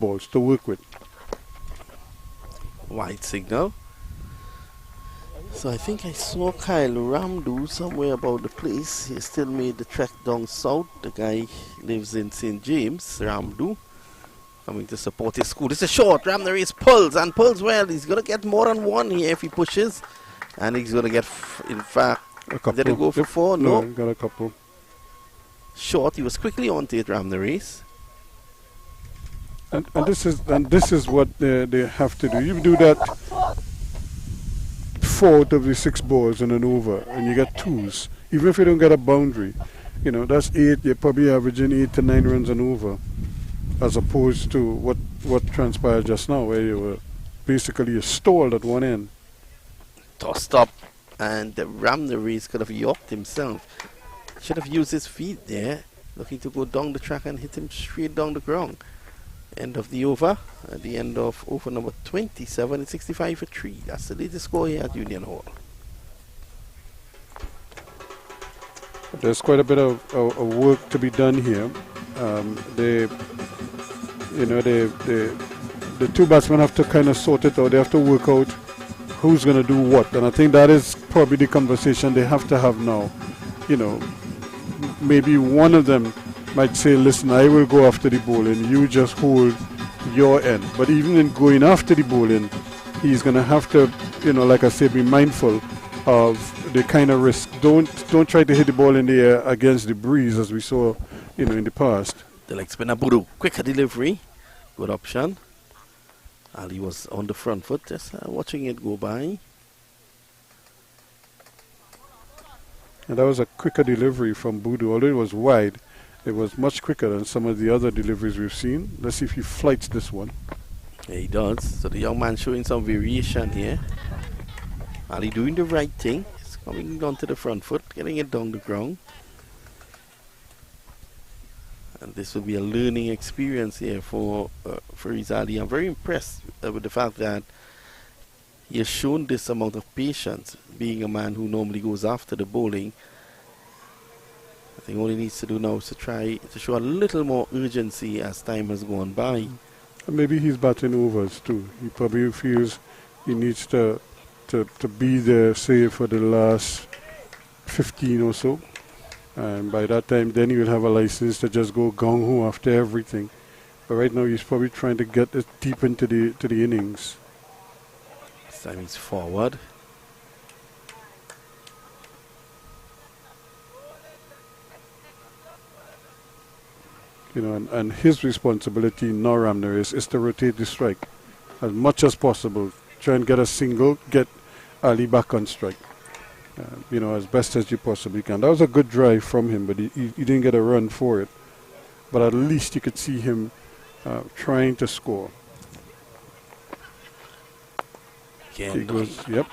balls to work with. White signal. So I think I saw Kyle Ramdu somewhere about the place. He still made the trek down south. The guy lives in St. James, Ramdu, coming to support his school. It's a short. Ramnarees pulls and pulls well. He's going to get more than one here if he pushes. And he's going to get, in fact, A couple. did he go for four? No, No. he got a couple. Short. He was quickly onto it, Ramnarees. And this is what they have to do. You do that 4 out of the 6 balls in an over, and you get 2s. Even if you don't get a boundary, you know that's 8. You're probably averaging 8 to 9 runs an over, as opposed to what transpired just now, where you were basically stalled at one end. Tossed up, and Ramnarees could have yorked himself. Should have used his feet there, looking to go down the track and hit him straight down the ground. End of the over. At the end of over number 27, it's 65 for 3. That's the latest score here at Union Hall. There's quite a bit of work to be done here. The 2 batsmen have to kind of sort it out. They have to work out who's going to do what, and I think that is probably the conversation they have to have now. You know, maybe one of them might say, listen, I will go after the bowling, you just hold your end. But even in going after the bowling, he's going to have to, like I say, be mindful of the kind of risk. Don't try to hit the ball in the air against the breeze, as we saw, in the past. The leg spinner Budu, quicker delivery, good option. Ali was on the front foot, just watching it go by. And that was a quicker delivery from Budu, although it was wide. It was much quicker than some of the other deliveries we've seen. Let's see if he flights this one. Yeah, he does. So the young man showing some variation here. Ali doing the right thing. He's coming down to the front foot, getting it down the ground. And this will be a learning experience here for Fariz Ali. I'm very impressed with the fact that he has shown this amount of patience, being a man who normally goes after the bowling. I think all he needs to do now is to try to show a little more urgency as time has gone by. And maybe he's batting overs too. He probably feels he needs to be there, say, for the last 15 or so. And by that time, then he will have a license to just go gung-ho after everything. But right now, he's probably trying to get it deep into the innings. This time he's forward. And his responsibility now, Ramnarees, is to rotate the strike as much as possible. Try and get a single, get Ali back on strike, as best as you possibly can. That was a good drive from him, but he didn't get a run for it. But at least you could see him trying to score. Again, yep.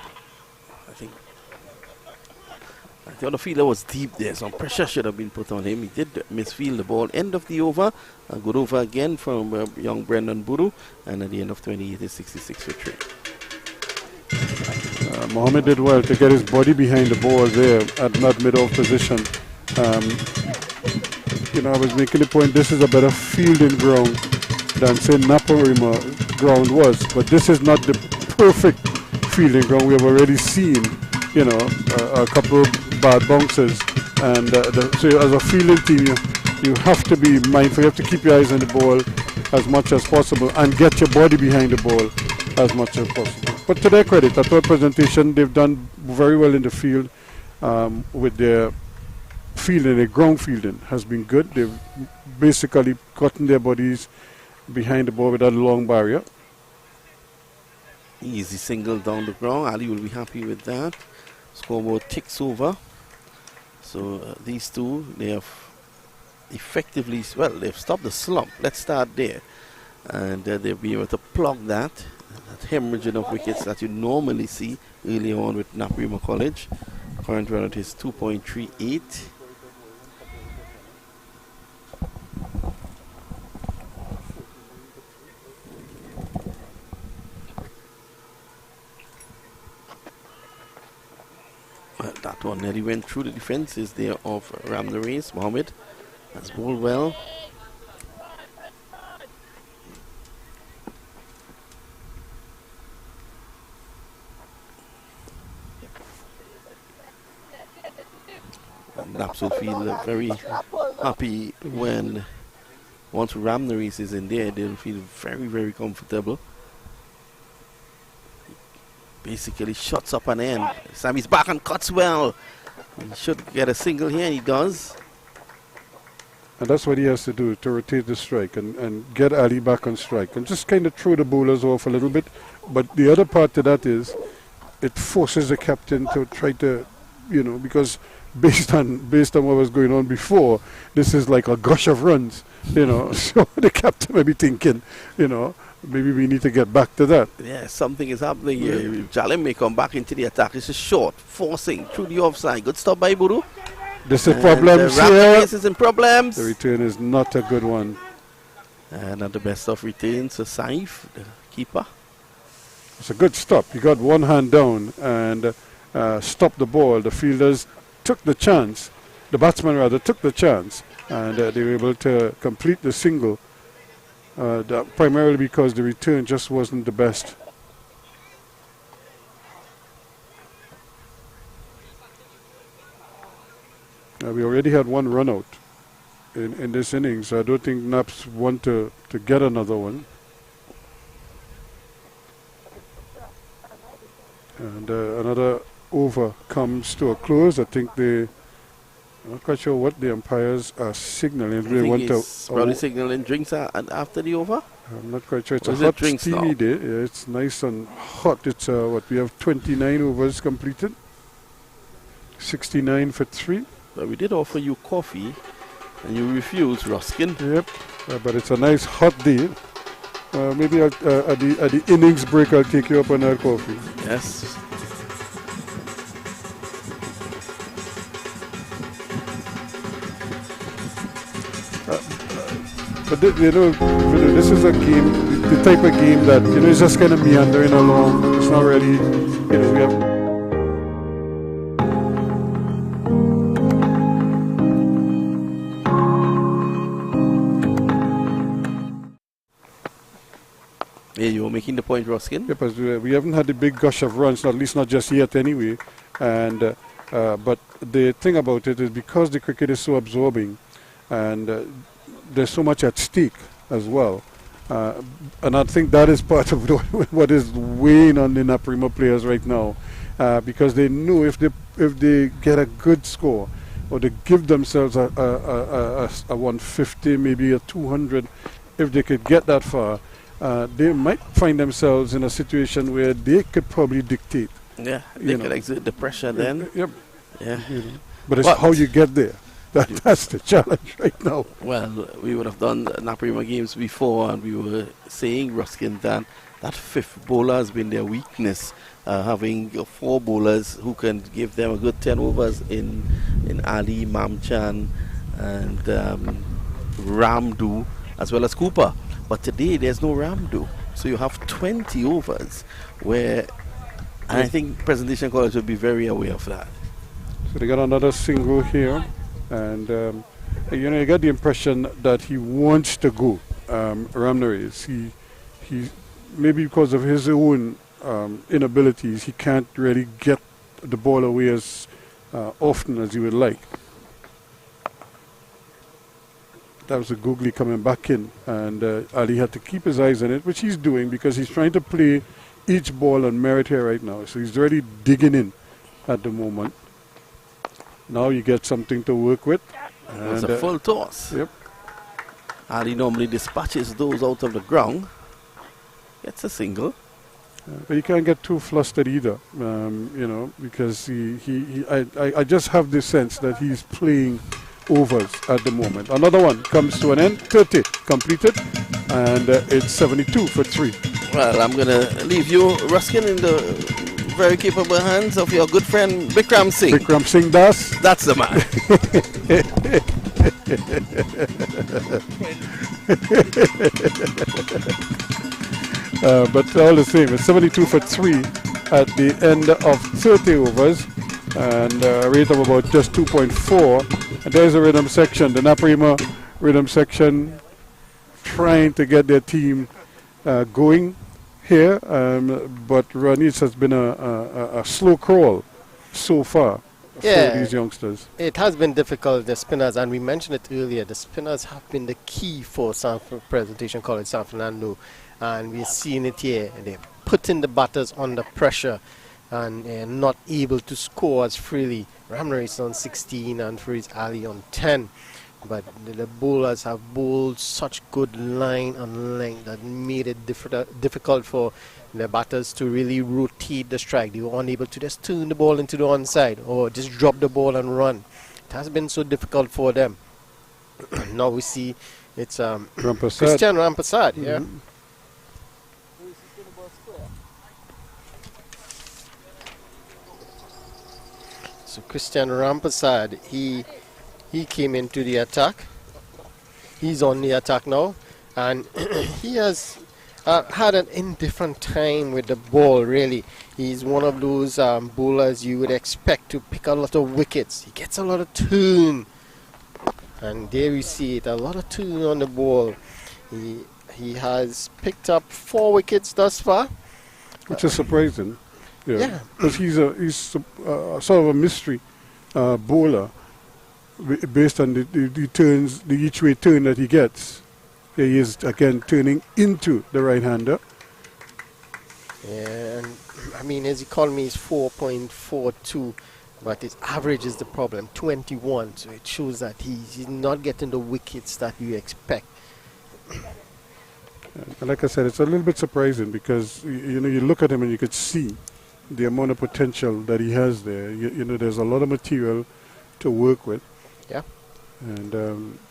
I think the fielder was deep there. Some pressure should have been put on him. He did misfield the ball. End of the over. A good over again from young Brendan Buru. And at the end of 28, it's 66 for 3. Mohammed did well to get his body behind the ball there at not mid-off position. I was making the point, this is a better fielding ground than, say, Naparima ground was. But this is not the perfect fielding ground. We have already seen, a couple bad bounces. And so as a fielding team, you have to be mindful. You have to keep your eyes on the ball as much as possible and get your body behind the ball as much as possible. But to their credit, at our presentation, they've done very well in the field with their fielding. Their ground fielding has been good. They've basically gotten their bodies behind the ball with that long barrier. Easy single down the ground. Ali will be happy with that. Scoreboard ticks over. So these two, they have effectively, they've stopped the slump. Let's start there. And they'll be able to plug that hemorrhaging of wickets that you normally see early on with Naparima College. Current run is 2.38. Well, that one nearly went through the defenses there of Ramnarees. Mohammed has bowled well. Naps will feel very happy when once Ramnarees is in there, they'll feel very, very comfortable. Basically shuts up an end. Sammy's back and cuts well. He should get a single here, and he does. And that's what he has to do, to rotate the strike and get Ali back on strike and just kind of throw the bowlers off a little bit. But the other part to that is it forces the captain to try to, because based on what was going on before, this is like a gush of runs, So the captain may be thinking, maybe we need to get back to that. Yeah, something is happening here. Jalim may come back into the attack. This is short, forcing through the offside. Good stop by Buru. This is problems here. Ramnarees is in problems. The return is not a good one. Not the best of returns. So Saif, the keeper. It's a good stop. He got one hand down and stopped the ball. The fielders took the chance. The batsman rather took the chance, and they were able to complete the single. Primarily because the return just wasn't the best. We already had one run out in this innings. I don't think Naps want to get another one. And another over comes to a close. I think I'm not quite sure what the umpires are signaling. I think he's probably signaling drinks after the over. I'm not quite sure. It's a hot, steamy day. Yeah, it's nice and hot. It's we have 29 overs completed. 69 for 3. But we did offer you coffee, and you refused, Ruskin. Yep, but it's a nice hot day. Maybe at the innings break, I'll take you up on that coffee. Yes. But this is a game, the type of game that it's just kind of meandering along. It's not really, we have. Yeah, you were making the point, Ruskin. Yeah, but we haven't had the big gush of runs, at least not just yet anyway. And but the thing about it is because the cricket is so absorbing, and there's so much at stake as well. And I think that is part of what is weighing on the Naparima players right now, because they know if they get a good score, or they give themselves a 150, maybe a 200, if they could get that far, they might find themselves in a situation where they could probably dictate. Yeah, they could exert the pressure then. Yep. Yeah. But it's how you get there. That's the challenge right now. Well, we would have done Naparima games before, and we were saying, Ruskin, that fifth bowler has been their weakness. Having 4 bowlers who can give them a good 10 overs in Ali, Mamchan, and Ramdu, as well as Cooper. But today there's no Ramdu, so you have 20 overs where, and I think Presentation College will be very aware of that. So they got another single here, and you get the impression that he wants to go. Ramnarees, he maybe because of his own inabilities, he can't really get the ball away as often as he would like. That was a googly coming back in, and Ali had to keep his eyes on it, which he's doing because he's trying to play each ball on merit here right now. So he's really digging in at the moment. Now you get something to work with. It's a full toss. Yep. Ali normally dispatches those out of the ground. Gets a single. But you can't get too flustered either, because I just have the sense that he's playing overs at the moment. Another one comes to an end, 30 completed, and it's 72 for 3. Well, I'm going to leave you, Ruskin, in the very capable hands of your good friend Bikram Singh. Bikram Singh Das? That's the man. But all the same, it's 72 for 3 at the end of 30 overs, and a rate of about just 2.4. And there's a rhythm section, the Naparima rhythm section, trying to get their team going here, but Ranis has been a slow crawl so far. for these youngsters. It has been difficult, the spinners, and we mentioned it earlier. The spinners have been the key for Presentation College San Fernando, and we're seeing it here. They're putting the batters under pressure and not able to score as freely. Ramnare's on 16 and Fariz Ali on 10. But the bowlers have bowled such good line and length that made it difficult for the batters to really rotate the strike. They were unable to just turn the ball into the onside or just drop the ball and run. It has been so difficult for them. Now we see it's Christian Rampasad. Yeah. So Christian Rampasad, he came into the attack. He's on the attack now, and he has had an indifferent time with the ball, really. He's one of those bowlers you would expect to pick a lot of wickets. He gets a lot of turn, and there we see it, a lot of turn on the ball. He has picked up 4 wickets thus far, which is surprising. Yeah, because he's sort of a mystery bowler based on the turns, the each way turn that he gets. He is again turning into the right-hander. And I mean, his economy is 4.42, but his average is the problem, 21. So it shows that he's not getting the wickets that you expect. And like I said, it's a little bit surprising because you look at him and you could see the amount of potential that he has there. There's a lot of material to work with. Yeah. And,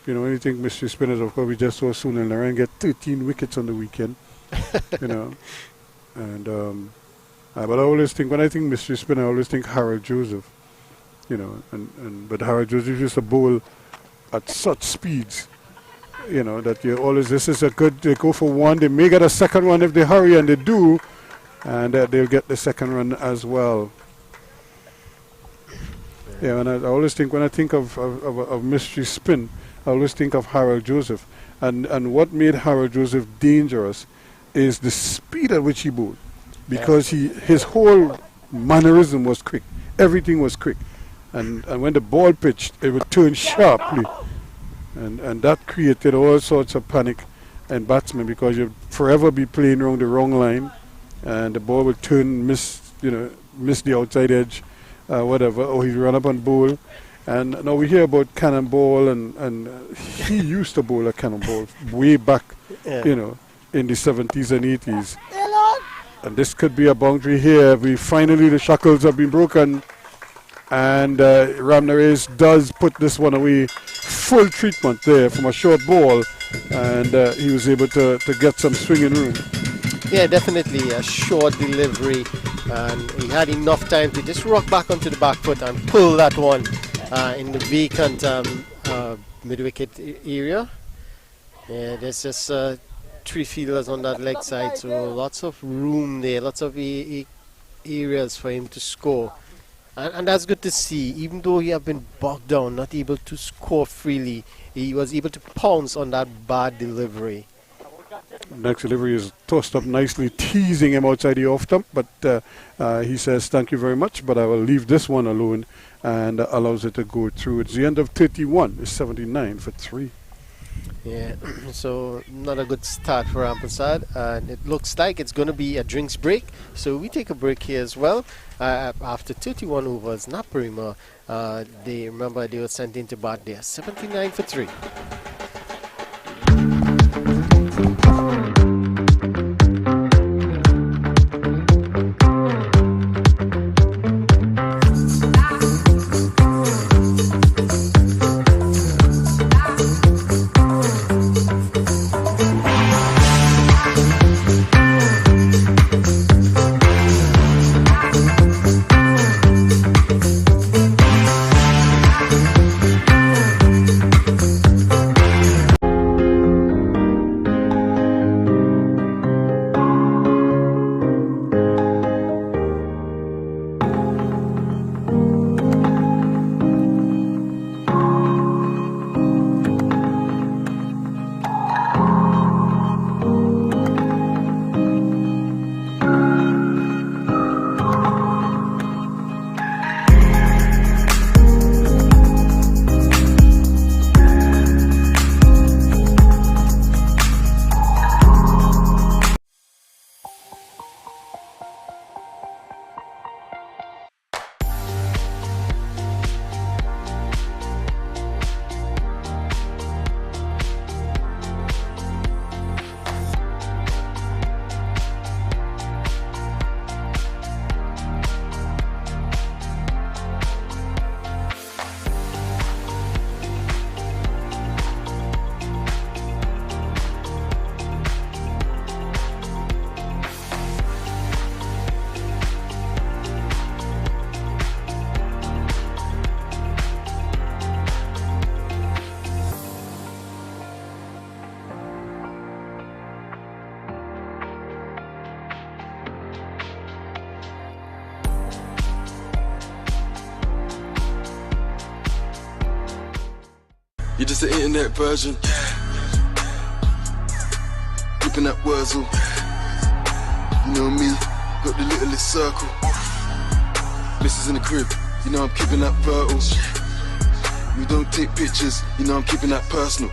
when you think mystery spinners, of course, we just saw Sunil Narayan get 13 wickets on the weekend. And, but I always think, when I think mystery spinner, I always think Harold Joseph. But Harold Joseph used to bowl at such speeds, that you always, this is a good, they go for one, they may get a second one if they hurry, and they do, and they'll get the second run as well. Yeah, and I always think, when I think of mystery spin, I always think of Harold Joseph. And what made Harold Joseph dangerous is the speed at which he bowled. Because his whole mannerism was quick. Everything was quick. And when the ball pitched, it would turn sharply. And that created all sorts of panic in batsmen, because you'd forever be playing around the wrong line, and the ball would turn, miss the outside edge. Whatever, or he'd run up and bowl. And now we hear about cannonball, and he used to bowl a cannonball way back, in the 70s and 80s. And this could be a boundary here. Finally, the shackles have been broken, and Ramnaresh does put this one away. Full treatment there from a short ball, and he was able to get some swinging room. Yeah, definitely a short delivery, and he had enough time to just rock back onto the back foot and pull that one in the vacant mid-wicket area. Yeah, there's just 3 fielders on that leg side, so lots of room there, lots of areas for him to score. And that's good to see. Even though he had been bogged down, not able to score freely, he was able to pounce on that bad delivery. Next delivery is tossed up nicely, teasing him outside the off stump, but he says thank you very much, but I will leave this one alone, and allows it to go through. It's the end of 31. It's 79 for 3. Yeah, so not a good start for Rampasad, and it looks like it's going to be a drinks break, so we take a break here as well. After 31 overs, Naparima, they were sent into bat there, 79 for 3. You're just the internet version. Flipping that Wurzel. You know me, got the littlest circle. Missus in the crib, you know I'm keeping that fertile. We don't take pictures, you know I'm keeping that personal.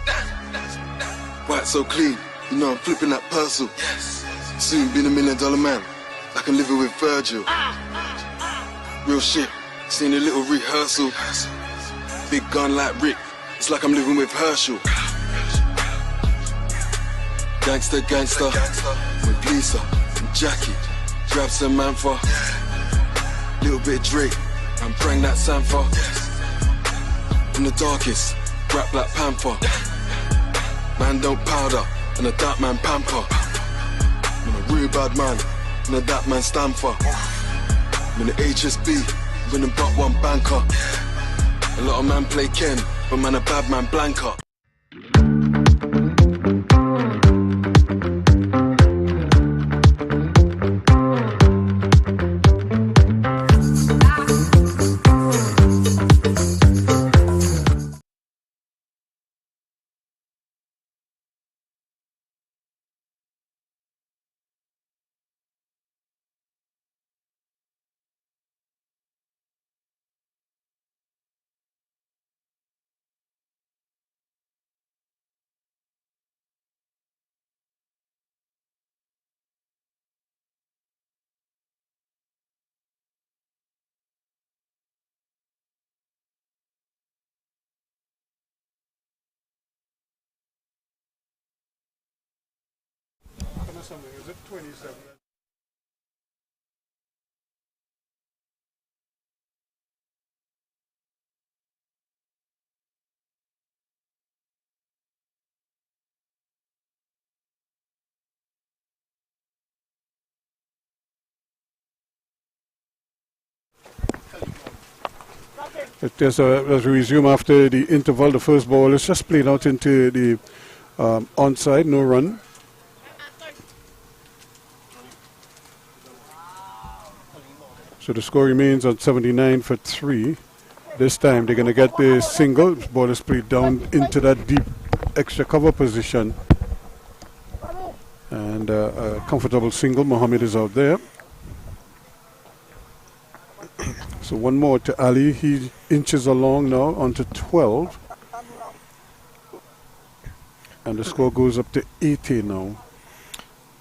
White so clean, you know I'm flipping that parcel. Soon being $1 million man, like I'm living with Virgil. Real shit, seen a little rehearsal. Big gun like Rick, it's like I'm living with Herschel. Gangster, gangster, with Lisa and Jackie. Grab some man for little bit of Drake and bring that Sanfa. In the darkest, rap Black Panther. Man don't powder, and a dark man pamper. I'm a real bad man, and a dark man stand for. I'm in the HSB, winning but one banker. A lot of man play Ken, but man a bad man Blanca. Is it 27? As we resume after the interval, the first ball is just played out into the onside, no run. So the score remains on 79 for 3. This time they're going to get the single. Ball is played down into that deep extra cover position. And a comfortable single. Mohammed is out there. So one more to Ali. He inches along now onto 12. And the score goes up to 80 now.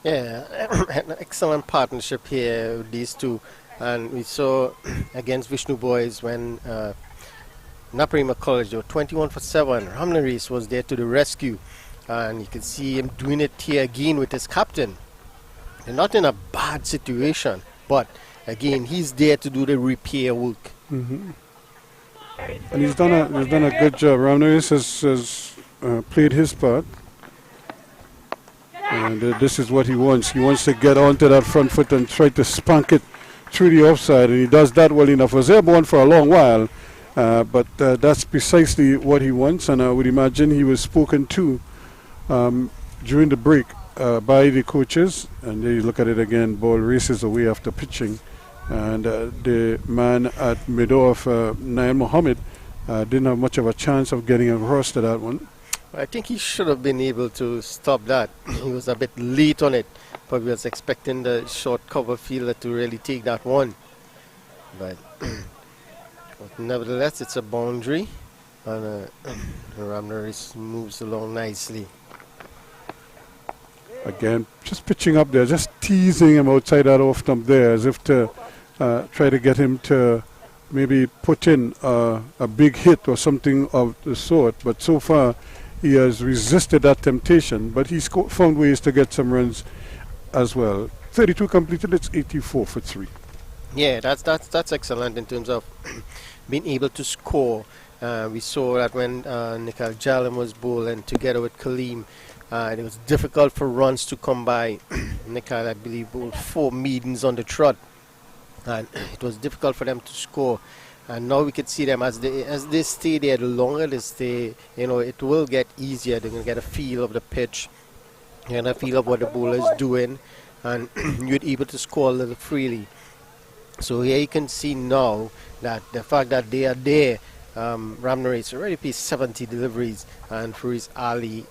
Yeah, an excellent partnership here with these two. And we saw against Vishnu Boys when Naparima College, they were 21 for 7. Ramna Rees was there to the rescue. And you can see him doing it here again with his captain. They're not in a bad situation, but again, he's there to do the repair work. Mm-hmm. And he's done a good job. Ramna Rees has played his part. And this is what he wants. He wants to get onto that front foot and try to spunk it through the offside, and he does that well enough. Was airborne for a long while, but that's precisely what he wants, and I would imagine he was spoken to during the break by the coaches. And there you look at it again, ball races away after pitching, and the man at mid-off, Nail Mohammed, didn't have much of a chance of getting across to that one. I think he should have been able to stop that. He was a bit late on it. Probably was expecting the short cover fielder to really take that one. But nevertheless, it's a boundary. And Ramna moves along nicely. Again, just pitching up there, just teasing him outside that off stump there, as if to try to get him to maybe put in a big hit or something of the sort. But so far, he has resisted that temptation, but he's found ways to get some runs as well. 32 completed, it's 84 for 3. Yeah, that's excellent in terms of being able to score. We saw that when Nikhil Jalam was bowling together with Kaleem, it was difficult for runs to come by. Nikhil, I believe, bowled 4 meetings on the trot, and it was difficult for them to score. And now we can see them as they stay there. The longer they stay, it will get easier. They're going to get a feel of the pitch and a feel of what the bowler is doing, and you're able to score a little freely. So here you can see now that the fact that they are there Ramnaresh already placed 70 deliveries, and Fariz Ali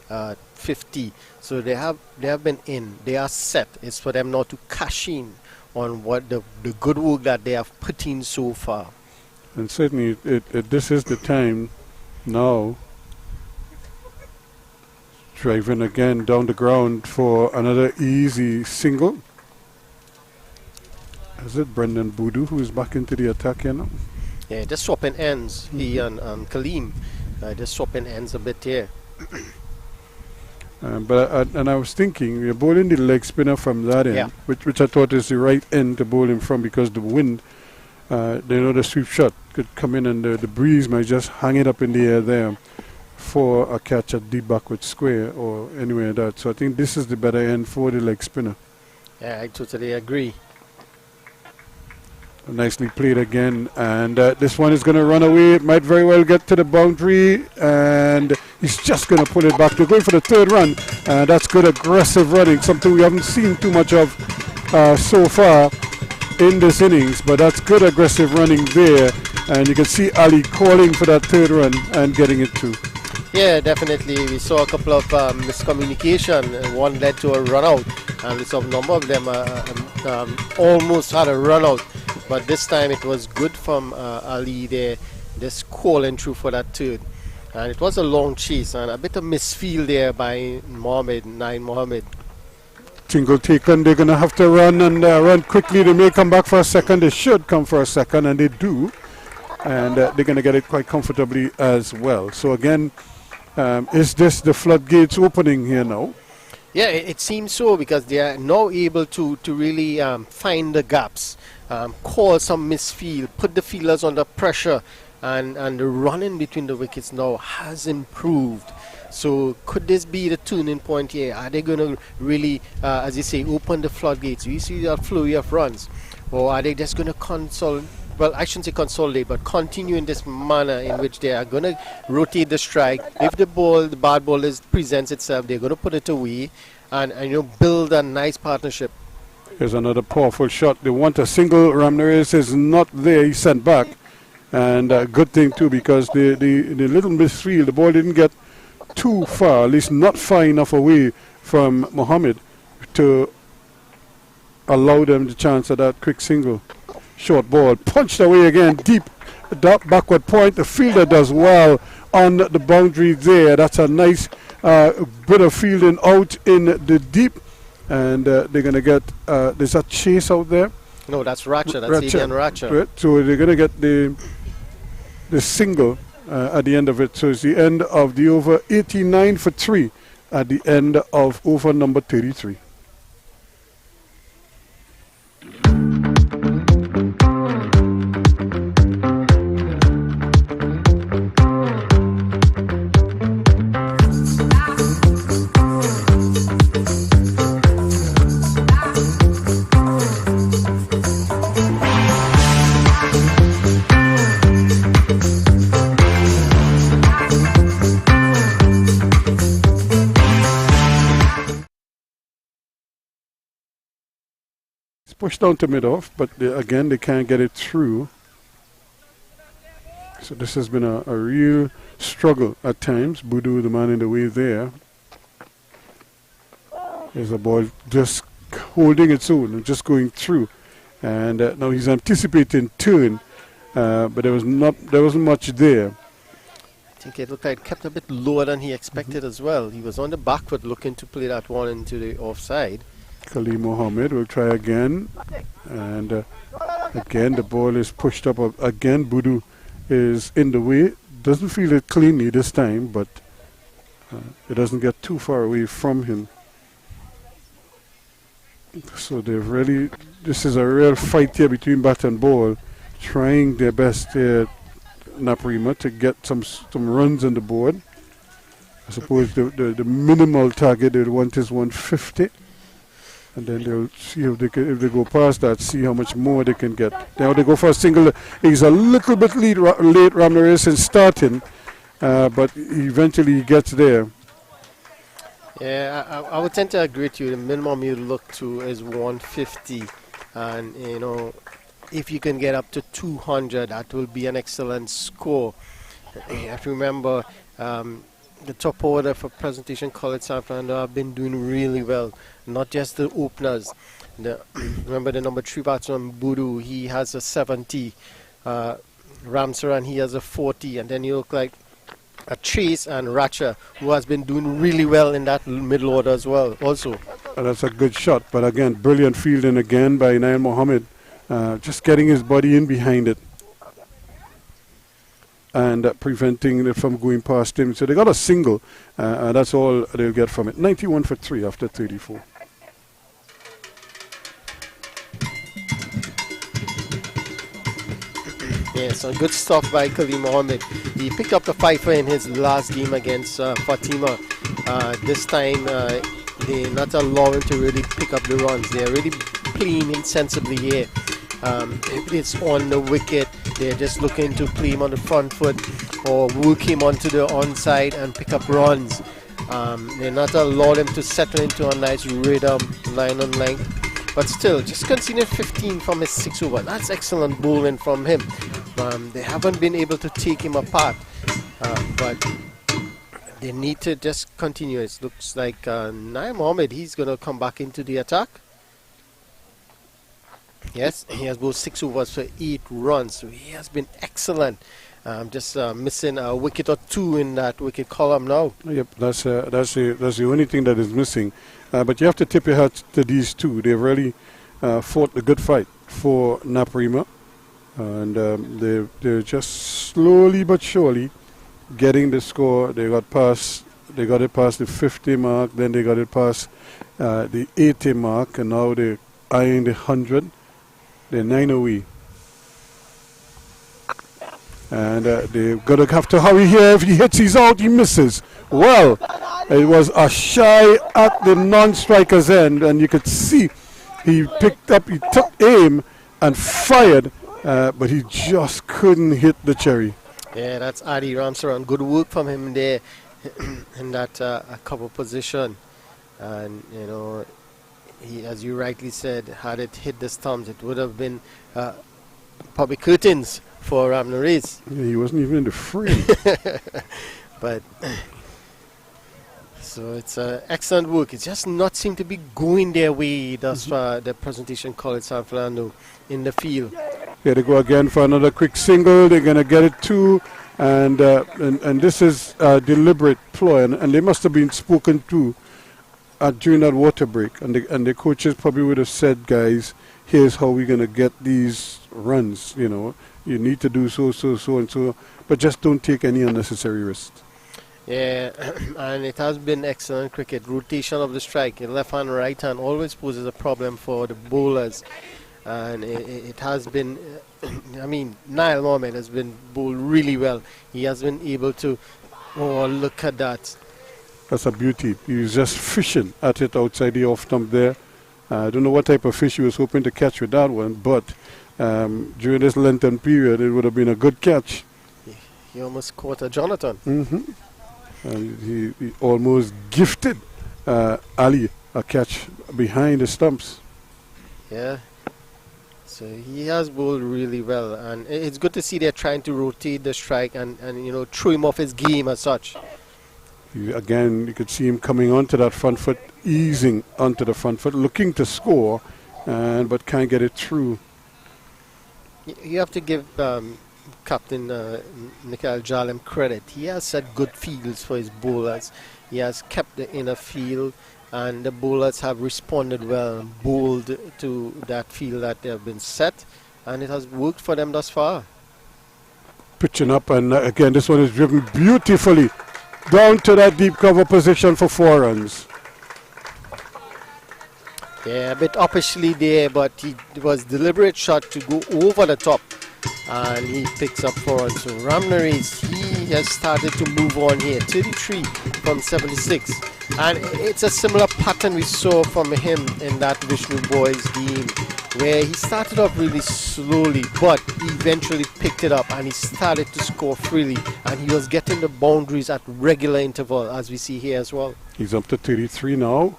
50. So they have been in. They are set. It's for them now to cash in on what the good work that they have put in so far. And certainly, this is the time now. Driving again down the ground for another easy single. Is it Brendan Boodoo who is back into the attack here now? Yeah, just swapping ends. He and Kaleem just swapping ends a bit here. But I was thinking, we're bowling the leg spinner from that end, which I thought is the right end to bowl him from, because the wind, the sweep shot could come in and the breeze might just hang it up in the air there for a catch at deep backward square or anywhere like that. So I think this is the better end for the leg spinner. Yeah, I totally agree. Nicely played again, and this one is going to run away. It might very well get to the boundary, and he's just going to pull it back. They're going for the third run, and that's good aggressive running, something we haven't seen too much of so far in this innings, but that's good aggressive running there, and you can see Ali calling for that third run and getting it too. Yeah, definitely. We saw a couple of miscommunication. One led to a run out, and we saw a number of them almost had a run out. But this time it was good from Ali there, just calling through for that third. And it was a long chase and a bit of misfield there by Mohammed. Single taken, they're going to have to run and run quickly. They may come back for a second. They should come for a second, and they do. And they're going to get it quite comfortably as well. So again, is this the floodgates opening here now? Yeah, it seems so, because they are now able to really find the gaps, call some misfield, put the fielders under pressure, and the running between the wickets now has improved. So could this be the turning point here? Are they going to really, as you say, open the floodgates? You see that flurry of runs? Or are they just going to consolidate? Well, I shouldn't say consolidate, but continue in this manner in which they are going to rotate the strike. If the bad ball presents itself, they're going to put it away and build a nice partnership. Here's another powerful shot. They want a single. Ramnaresh is not there. He's sent back. And a good thing too, because the little misfield, the ball didn't get too far, at least not far enough away from Mohammed to allow them the chance of that quick single. Short ball, punched away again, deep backward point. The fielder does well on the boundary there. That's a nice bit of fielding out in the deep, and they're going to get, there's a chase out there. No, that's Ratcha, that's Adrian Ratcha. Right. So they're going to get the single at the end of it. So it's the end of the over, 89 for 3 at the end of over number 33. Pushed down to mid-off, but again they can't get it through. So this has been a real struggle at times. Boodoo, the man in the way there. There's a ball just holding its own and just going through. And now he's anticipating turn, but there wasn't much there. I think it looked like it kept a bit lower than he expected as well. He was on the backward looking to play that one into the offside. Khalil Mohammed will try again, and again the ball is pushed up. Again, Boodoo is in the way. Doesn't feel it cleanly this time, but it doesn't get too far away from him. So this is a real fight here between bat and ball, trying their best here, Naparima, to get some runs on the board. I suppose the minimal target they would want is 150. And then they'll see if they go past that, see how much more they can get. Now they go for a single. He's a little bit late, Ramnaresh, in starting, but eventually he gets there. Yeah, I would tend to agree with you. The minimum you look to is 150, and if you can get up to 200, that will be an excellent score. You have to remember the top order for Presentation College San Fernando have been doing really well. Not just the openers. Remember the number 3 batsman Budu, he has a 70. Ramsaran, he has a 40. And then you look like a Chase and Ratcha, who has been doing really well in that middle order as well also. That's a good shot, but again, brilliant fielding again by Nail Mohammed, just getting his body in behind it and preventing it from going past him. So they got a single, and that's all they'll get from it. 91 for 3 after 34. Yeah, so good stuff by Khalil Mohammed. He picked up the fifer in his last game against Fatima. This time, they're not allowing to really pick up the runs. They're really playing insensibly here. If it's on the wicket, they're just looking to play him on the front foot or work him onto the onside and pick up runs. They're not allowing him to settle into a nice rhythm, line on line. But still, just conceded 15 from his 6 over. That's excellent bowling from him. They haven't been able to take him apart, but they need to just continue. It looks like Naim Mohammed, he's going to come back into the attack. Yes, he has bowled 6 overs for 8 runs. So he has been excellent. Just missing a wicket or 2 in that wicket column now. Yep, that's the only thing that is missing. But you have to tip your hat to these two. They've really fought a good fight for Naparima. And they're just slowly but surely getting the score. They got it past the 50 mark, then they got it past the 80 mark, and now they're eyeing the 100. They're 9 away. And they're going to have to hurry here. If he hits, he's out, he misses. Well, it was a shy at the non-striker's end, and you could see he took aim and fired. But he just couldn't hit the cherry. Yeah, that's Adi Ramsaran. Good work from him there in that cover position. And, you know, he, as you rightly said, had it hit the stumps, it would have been probably curtains for Ramnarees. Yeah, he wasn't even in the frame. But, so it's excellent work. It just not seem to be going their way thus far, the Presentation College San Fernando in the field. Yeah, they go again for another quick single. They're going to get it too. And this is a deliberate ploy. And they must have been spoken to during that water break. And the coaches probably would have said, guys, here's how we're going to get these runs. You know, you need to do so, and so. But just don't take any unnecessary risks. Yeah, and it has been excellent cricket. Rotation of the strike, left hand, right hand, always poses a problem for the bowlers. And it has been, I mean, Nail Mohammed has been bowled really well. He has been able to, oh, look at that. That's a beauty. He was just fishing at it outside the off stump there. I don't know what type of fish he was hoping to catch with that one, but during this Lenten period, it would have been a good catch. He almost caught a Jonathan. And he almost gifted Ali a catch behind the stumps. Yeah. So he has bowled really well, and it's good to see they're trying to rotate the strike and you know, throw him off his game as such. Again, you could see him coming onto that front foot, easing onto the front foot, looking to score, but can't get it through. You have to give Captain Mikhail Jalem credit. He has set good fields for his bowlers. He has kept the inner field, and the bowlers have responded well and bowled to that field that they have been set, and it has worked for them thus far. Pitching up, and again, this one is driven beautifully down to that deep cover position for 4 runs. Yeah, a bit uppishly there, but it was deliberate shot to go over the top, and he picks up 4 runs. So Ramnarees, he has started to move on here, 33 from 76. And it's a similar pattern we saw from him in that Vishnu Boys game, where he started off really slowly, but he eventually picked it up and he started to score freely, and he was getting the boundaries at regular interval, as we see here as well. He's up to 33 now,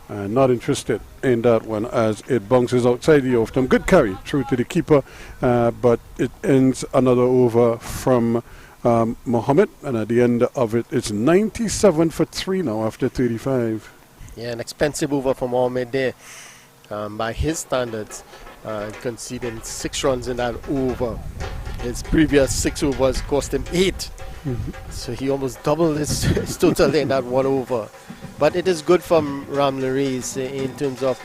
and not interested in that one as it bounces outside the off-stump. Good carry through to the keeper, but it ends another over from Mohammed, and at the end of it, it's 97 for 3 now after 35. Yeah, an expensive over for Mohammed there. By his standards, conceding 6 runs in that over. His previous 6 overs cost him 8. So he almost doubled his total in that 1 over. But it is good from Ramlarez in terms of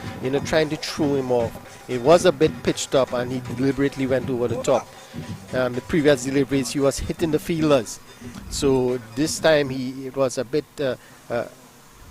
trying to throw him off. It was a bit pitched up and he deliberately went over the top. The previous deliveries he was hitting the fielders. So this time it was a bit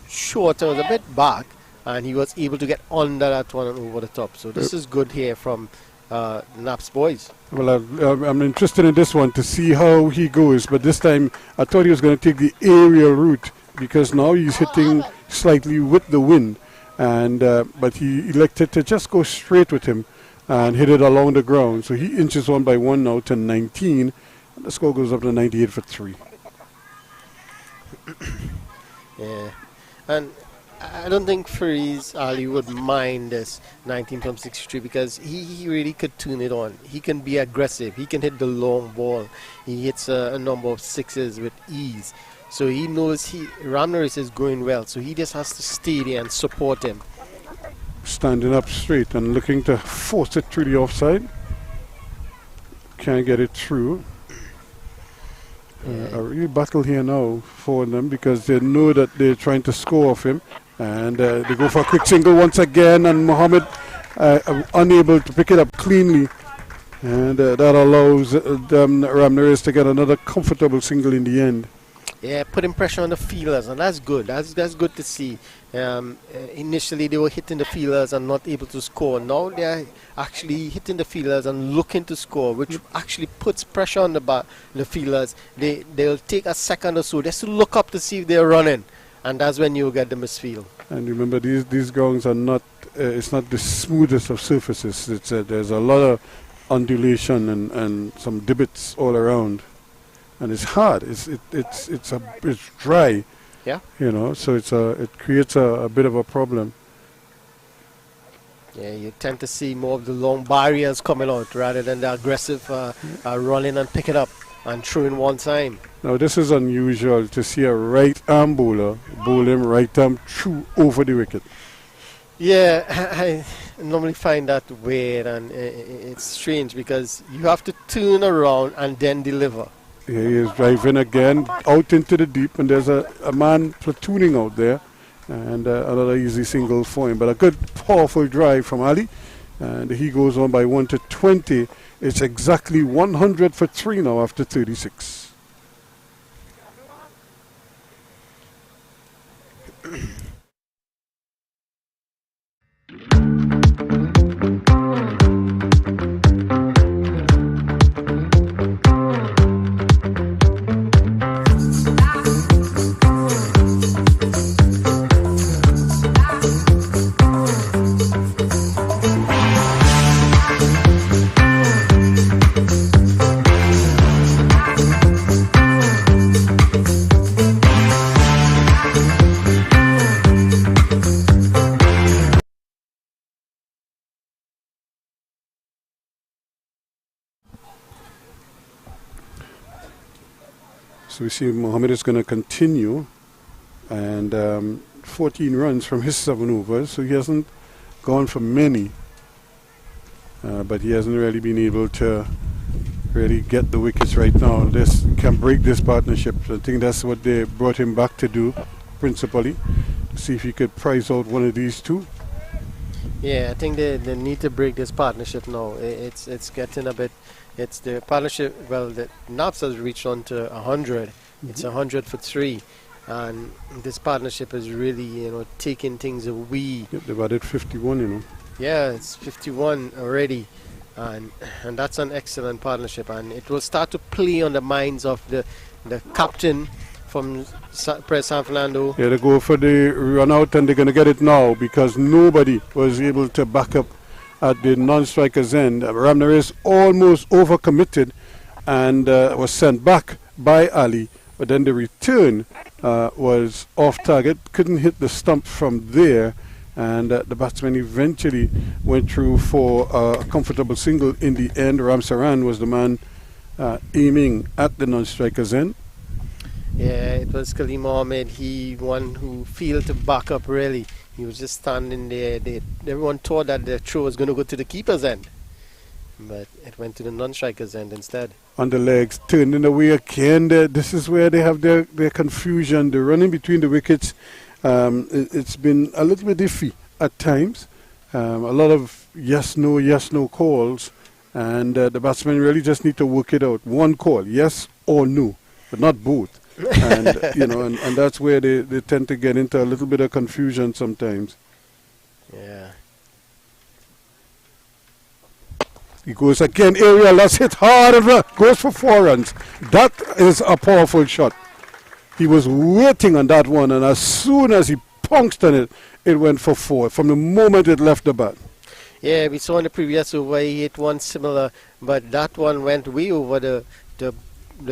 shorter, it was a bit back, and he was able to get under that one and over the top. So this is good here from Naps boys. Well, I'm interested in this one to see how he goes, but this time I thought he was going to take the aerial route because now he's hitting slightly with the wind, and but he elected to just go straight with him and hit it along the ground. So he inches on by 1 now to 19, and the score goes up to 98 for 3. Yeah, and I don't think Fariz Ali would mind this 19 from 63 because he really could turn it on. He can be aggressive. He can hit the long ball. He hits a number of 6s with ease. So he knows Ramlarez is going well. So he just has to stay there and support him. Standing up straight and looking to force it through the offside. Can't get it through. A real battle here now for them because they know that they're trying to score off him. And they go for a quick single once again, and Mohammed unable to pick it up cleanly. And that allows Ramlarez to get another comfortable single in the end. Yeah, putting pressure on the fielders, and that's good. That's good to see. Initially, they were hitting the fielders and not able to score. Now they're actually hitting the fielders and looking to score, which actually puts pressure on the fielders. They'll take a second or so just to look up to see if they're running. And that's when you get the misfield. And remember, these grounds are not, it's not the smoothest of surfaces. There's a lot of undulation and some divots all around. And it's hard. It's dry. Yeah. So it creates a bit of a problem. Yeah, you tend to see more of the long barriers coming out rather than the aggressive running and picking up and throwing one time. Now this is unusual to see a right arm bowler bowl him right arm through over the wicket. Yeah, I normally find that weird, and it's strange because you have to turn around and then deliver. Here he is driving again out into the deep, and there's a man platooning out there, and another easy single for him. But a good powerful drive from Ali, and he goes on by 1 to 20. It's exactly 100 for 3 now after 36. So we see Mohammed is going to continue, and 14 runs from his 7 overs, so he hasn't gone for many, but he hasn't really been able to really get the wickets right now. This can break this partnership. I think that's what they brought him back to do, principally, to see if he could prize out one of these two. Yeah, I think they need to break this partnership now. It's getting a bit. It's the partnership. Well, the Naps has reached on to 100. It's 100 for 3, and this partnership is really taking things away. Yep, they've added 51. Yeah, it's 51 already, and that's an excellent partnership, and it will start to play on the minds of the captain from San Fernando. Yeah, they go for the run out, and they're going to get it now because nobody was able to back up at the non-striker's end. Ramlarez almost overcommitted and was sent back by Ali, but then the return was off target, couldn't hit the stump from there, and the batsman eventually went through for a comfortable single in the end. Ramsaran was the man aiming at the non-striker's end. Yeah, it was Khalil Mohammed. He one who failed to back up really. He was just standing there. Everyone thought that the throw was going to go to the keeper's end, but it went to the non-striker's end instead. On the legs, turning away again. This is where they have their confusion. They're running between the wickets. It's been a little bit iffy at times. A lot of yes, no calls. And the batsmen really just need to work it out. One call, yes or no, but not both. And and that's where they tend to get into a little bit of confusion sometimes. Yeah. He goes again, aerial, that's hit hard, and goes for 4 runs. That is a powerful shot. He was waiting on that one, and as soon as he pounced on it, it went for 4 from the moment it left the bat. Yeah, we saw in the previous over he hit one similar, but that one went way over the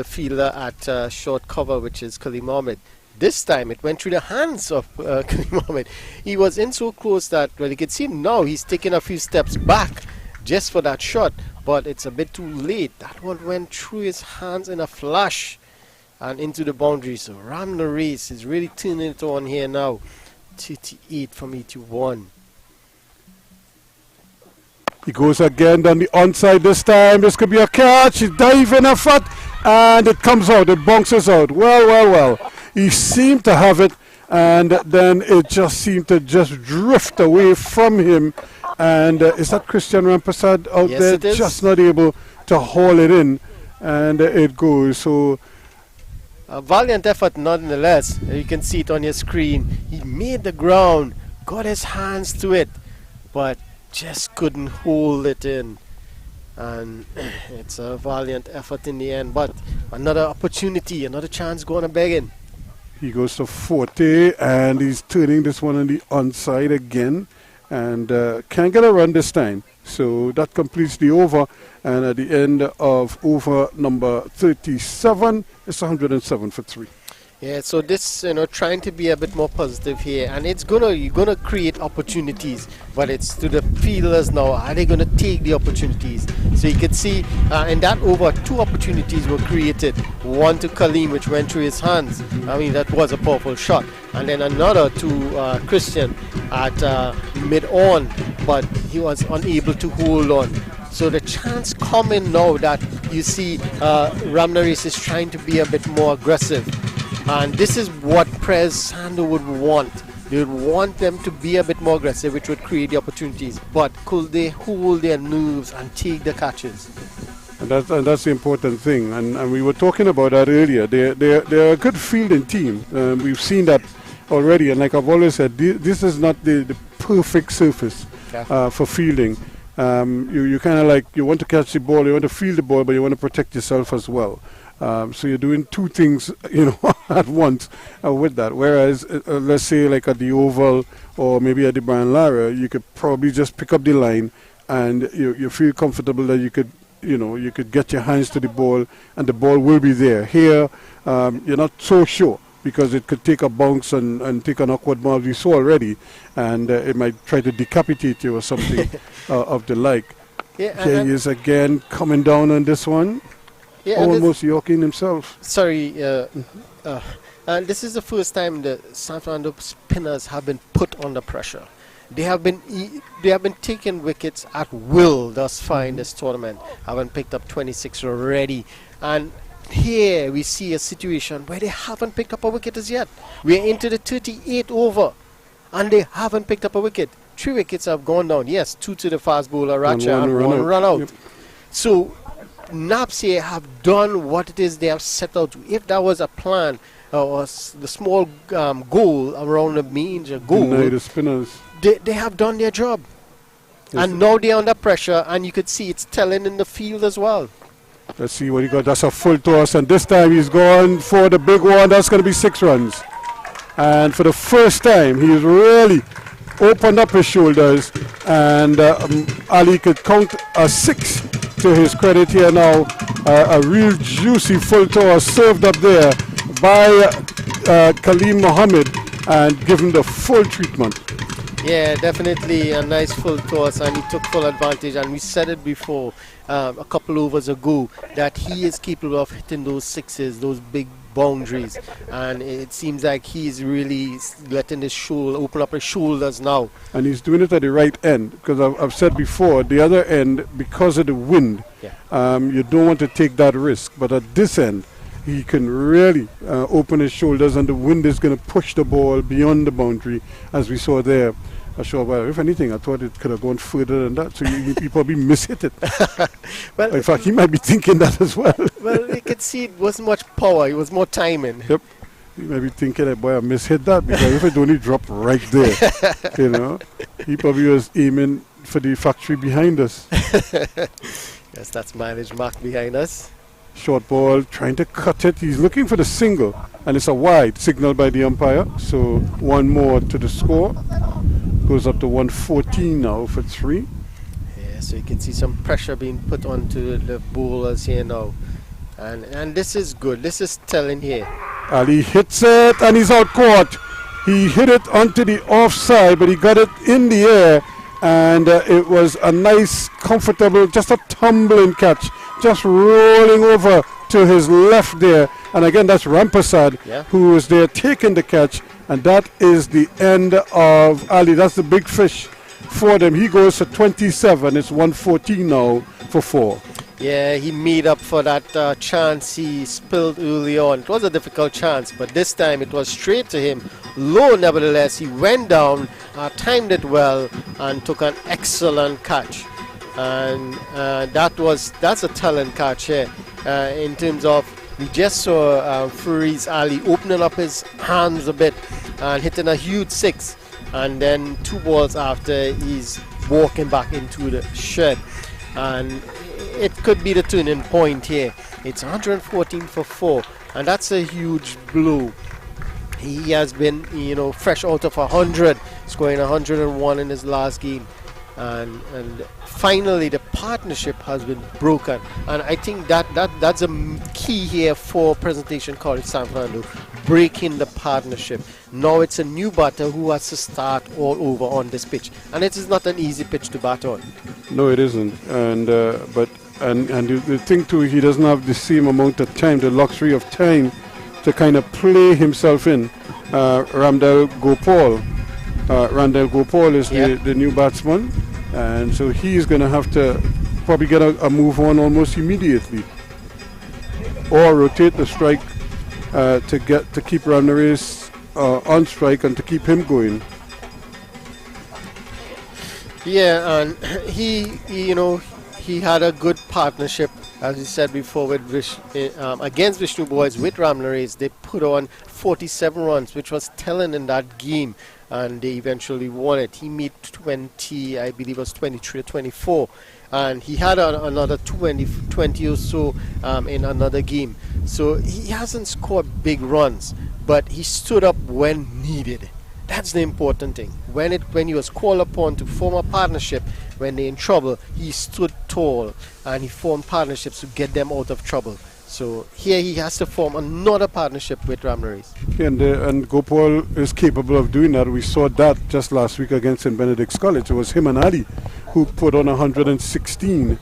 fielder at short cover, which is Khalil Mohammed. This time it went through the hands of Khalil Mohammed. He was in so close that, well, you can see now he's taking a few steps back just for that shot, but it's a bit too late. That one went through his hands in a flash and into the boundary. So Ram the race is really turning it on here now. 38 from 81. He goes again down the onside this time. This could be a catch. He's diving a foot, and it comes out. It bounces out. Well. He seemed to have it, and then it just seemed to just drift away from him. And is that Christian Rampasad out Yes, there? it is. Just not able to haul it in, and it goes. So a valiant effort nonetheless. You can see it on your screen. He made the ground, got his hands to it, but just couldn't hold it in. And it's a valiant effort in the end, but another opportunity, another chance going to begging. he goes to 40, and he's turning this one on the onside again, and can't get a run this time. So that completes the over, and at the end of over number 37, it's 107 for 3. Yeah, so this, trying to be a bit more positive here, and you're gonna create opportunities, but it's to the fielders now. Are they gonna take the opportunities? So you can see in that over, 2 opportunities were created. One to Kaleem, which went through his hands. I mean, that was a powerful shot, and then another to Christian at mid-on, but he was unable to hold on. So the chance coming now that you see Ramnaris is trying to be a bit more aggressive. And this is what Prez Sando would want. They would want them to be a bit more aggressive, which would create the opportunities. But could they hold their nerves and take the catches? And that's the important thing. And we were talking about that earlier. They're a good fielding team. We've seen that already. And like I've always said, this is not the perfect surface for fielding. You kind of like, you want to catch the ball, you want to field the ball, but you want to protect yourself as well. So you're doing 2 things, at once with that. Whereas, let's say like at the Oval or maybe at the Brian Lara, you could probably just pick up the line and you feel comfortable that you could get your hands to the ball and the ball will be there. Here, you're not so sure because it could take a bounce and take an awkward ball. We saw already, and it might try to decapitate you or something of the like. Yeah, Here he is again coming down on this one. Yeah, Almost Yorking himself. Sorry, and this is the first time the San Fernando spinners have been put under pressure. They have been taking wickets at will thus far in this tournament. Haven't picked up 26 already, and here we see a situation where they haven't picked up a wicket as yet. We're into the 38th over, and they haven't picked up a wicket. 3 wickets have gone down. Yes, 2 to the fast bowler Racha and 1 run out. Yep. So Naps here have done what it is they have set out to. If that was a plan or the small goal around the major goal, the spinners. They have done their job. Yes. And now they're under pressure, and you could see it's telling in the field as well. Let's see what he got. That's a full toss, and this time he's going for the big one. That's going to be 6 runs. And for the first time, he's really opened up his shoulders, and Ali could count a 6 to his credit here now. A real juicy full toss served up there by Kaleem Mohammed and given the full treatment. Yeah, definitely a nice full toss, and he took full advantage. And we said it before, a couple overs ago, that he is capable of hitting those sixes, those big boundaries. And it seems like he's really letting his shoulder open up his shoulders now. And he's doing it at the right end, because I've said before, the other end, because of the wind, you don't want to take that risk. But at this end, he can really open his shoulders, and the wind is going to push the ball beyond the boundary, as we saw there. Well, if anything, I thought it could have gone further than that, so you probably mishit it. Well, in fact, he might be thinking that as well. Well, you could see it wasn't much power, it was more timing. Yep. He might be thinking that, boy, I mishit that, because if it only dropped right there, you know, he probably was aiming for the factory behind us. Yes, that's mileage mark behind us. Short ball, trying to cut it. He's looking for the single, and it's a wide signal by the umpire. So one more to the score. Goes up to 114 now for 3. Yeah, so you can see some pressure being put onto the bowlers here now. And this is good. This is telling here. Ali hits it, and he's out caught. He hit it onto the offside, but he got it in the air, and it was a nice, comfortable, just a tumbling catch. Just rolling over to his left there. And again, that's Rampasad, who was there taking the catch. And that is the end of Ali. That's the big fish for them. He goes for 27. It's 114 now for 4. Yeah, he made up for that chance he spilled early on. It was a difficult chance, but this time it was straight to him. Low, nevertheless, he went down, timed it well, and took an excellent catch. And that's a talent catch here. In terms of, we just saw Furiz Ali opening up his hands a bit and hitting a huge 6, and then 2 balls after he's walking back into the shed, and it could be the turning point here. It's 114 for 4, and that's a huge blow. He has been, fresh out of 100, scoring 101 in his last game. And finally the partnership has been broken, and I think that's a key here for Presentation College San Fernando, breaking the partnership. Now it's a new batter who has to start all over on this pitch, and it is not an easy pitch to bat on. No, it isn't. And the thing too, he doesn't have the same amount of time, the luxury of time, to kind of play himself in. Randall Gopal is the new batsman, and so he's going to have to probably get a move on almost immediately, or rotate the strike to keep Ramirez on strike and to keep him going. Yeah, and he had a good partnership, as you said before, with against Vishnu Boys with Ramlarez. They put on 47 runs, which was telling in that game, and they eventually won it. He made 20, I believe it was 23 or 24, and he had another 20 or so in another game. So he hasn't scored big runs, but he stood up when needed. That's the important thing. When he was called upon to form a partnership, when they're in trouble, he stood tall and he formed partnerships to get them out of trouble. So here he has to form another partnership with Ramlarez. And Gopal is capable of doing that. We saw that just last week against St. Benedict's College. It was him and Ali who put on 116.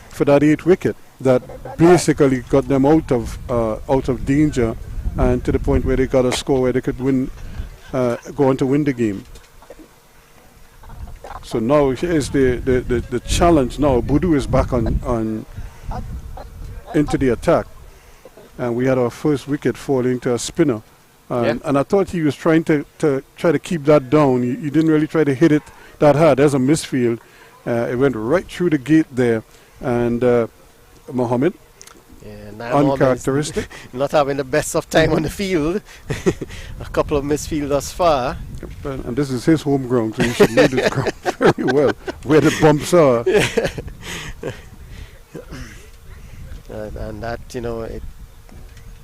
For that 8 wicket that basically got them out of danger, and to the point where they got a score where they could win, go on to win the game. So now here's the challenge. Now Budu is back on into the attack, and we had our first wicket falling to a spinner, and I thought he was trying to keep that down. He didn't really try to hit it that hard. There's a misfield. It went right through the gate there, and Mohammed. Yeah, uncharacteristic. Not having the best of time on the field. A couple of misfield thus far. And this is his home ground, so he should know this ground very well, where the bumps are. And that, it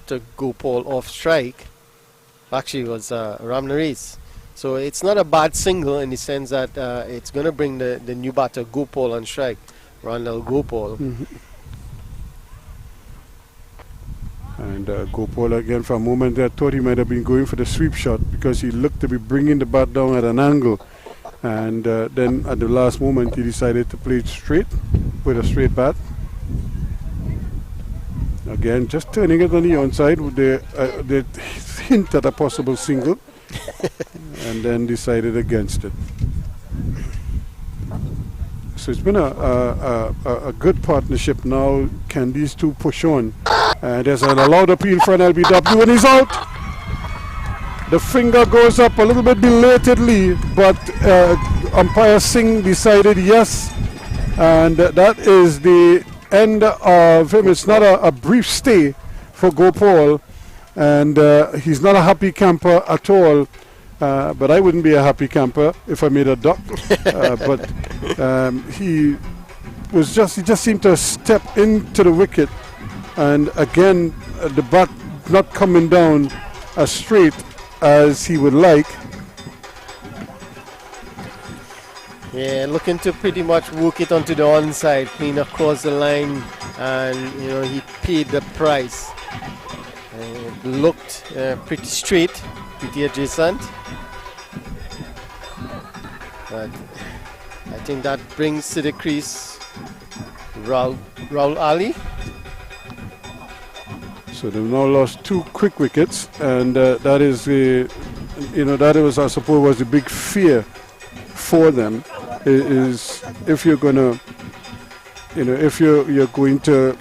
took Gopal off strike. Actually, it was Ramlarez. So it's not a bad single in the sense that it's going to bring the new batter Gopal on strike, Randall Gopal. And And Gopal again, for a moment there, thought he might have been going for the sweep shot because he looked to be bringing the bat down at an angle. And then at the last moment, he decided to play it straight with a straight bat. Again, just turning it on the onside with the hint at a possible single. And then decided against it. So it's been a good partnership now. Can these two push on? There's an allowed appeal for an LBW and he's out. The finger goes up a little bit belatedly, but umpire Singh decided yes. And that is the end of him. It's not a brief stay for Gopal. And he's not a happy camper at all. But I wouldn't be a happy camper if I made a duck. But he just seemed to step into the wicket, and again the bat not coming down as straight as he would like. Yeah, looking to pretty much work it onto the onside, clean across the line, and he paid the price. It looked pretty straight, pretty adjacent. But I think that brings to the crease Raul Ali. So they've now lost 2 quick wickets, and that is that was, I suppose, was the big fear for them. Is if you're gonna, if you're going to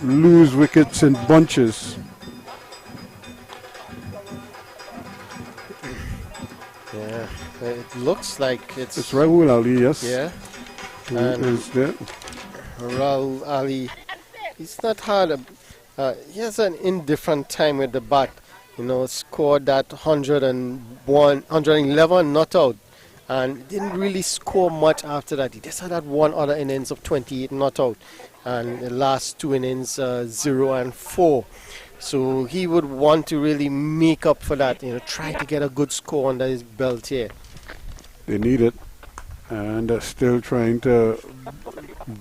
lose wickets in bunches. Yeah. It looks like it's Raul Ali, yes. Yeah. Is there? Raul Ali, he's not had he has an indifferent time with the bat. Scored that 101, 111 not out, and didn't really score much after that. He just had that one other innings of 28 not out, and the last 2 innings 0 and 4. So he would want to really make up for that. Try to get a good score under his belt here. They need it, and still trying to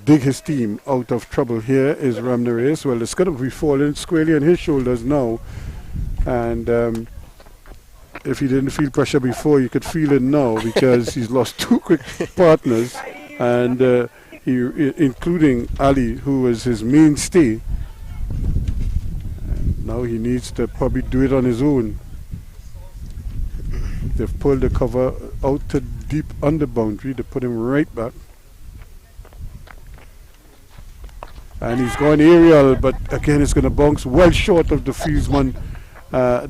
dig his team out of trouble. Here is Ramnaresh. Well, it's going to be falling squarely on his shoulders now, and if he didn't feel pressure before, you could feel it now because he's lost 2 quick partners, and including Ali, who was his mainstay. And now he needs to probably do it on his own. They've pulled the cover out to deep under boundary. They put him right back. And he's going aerial, but again it's going to bounce well short of the fieldsman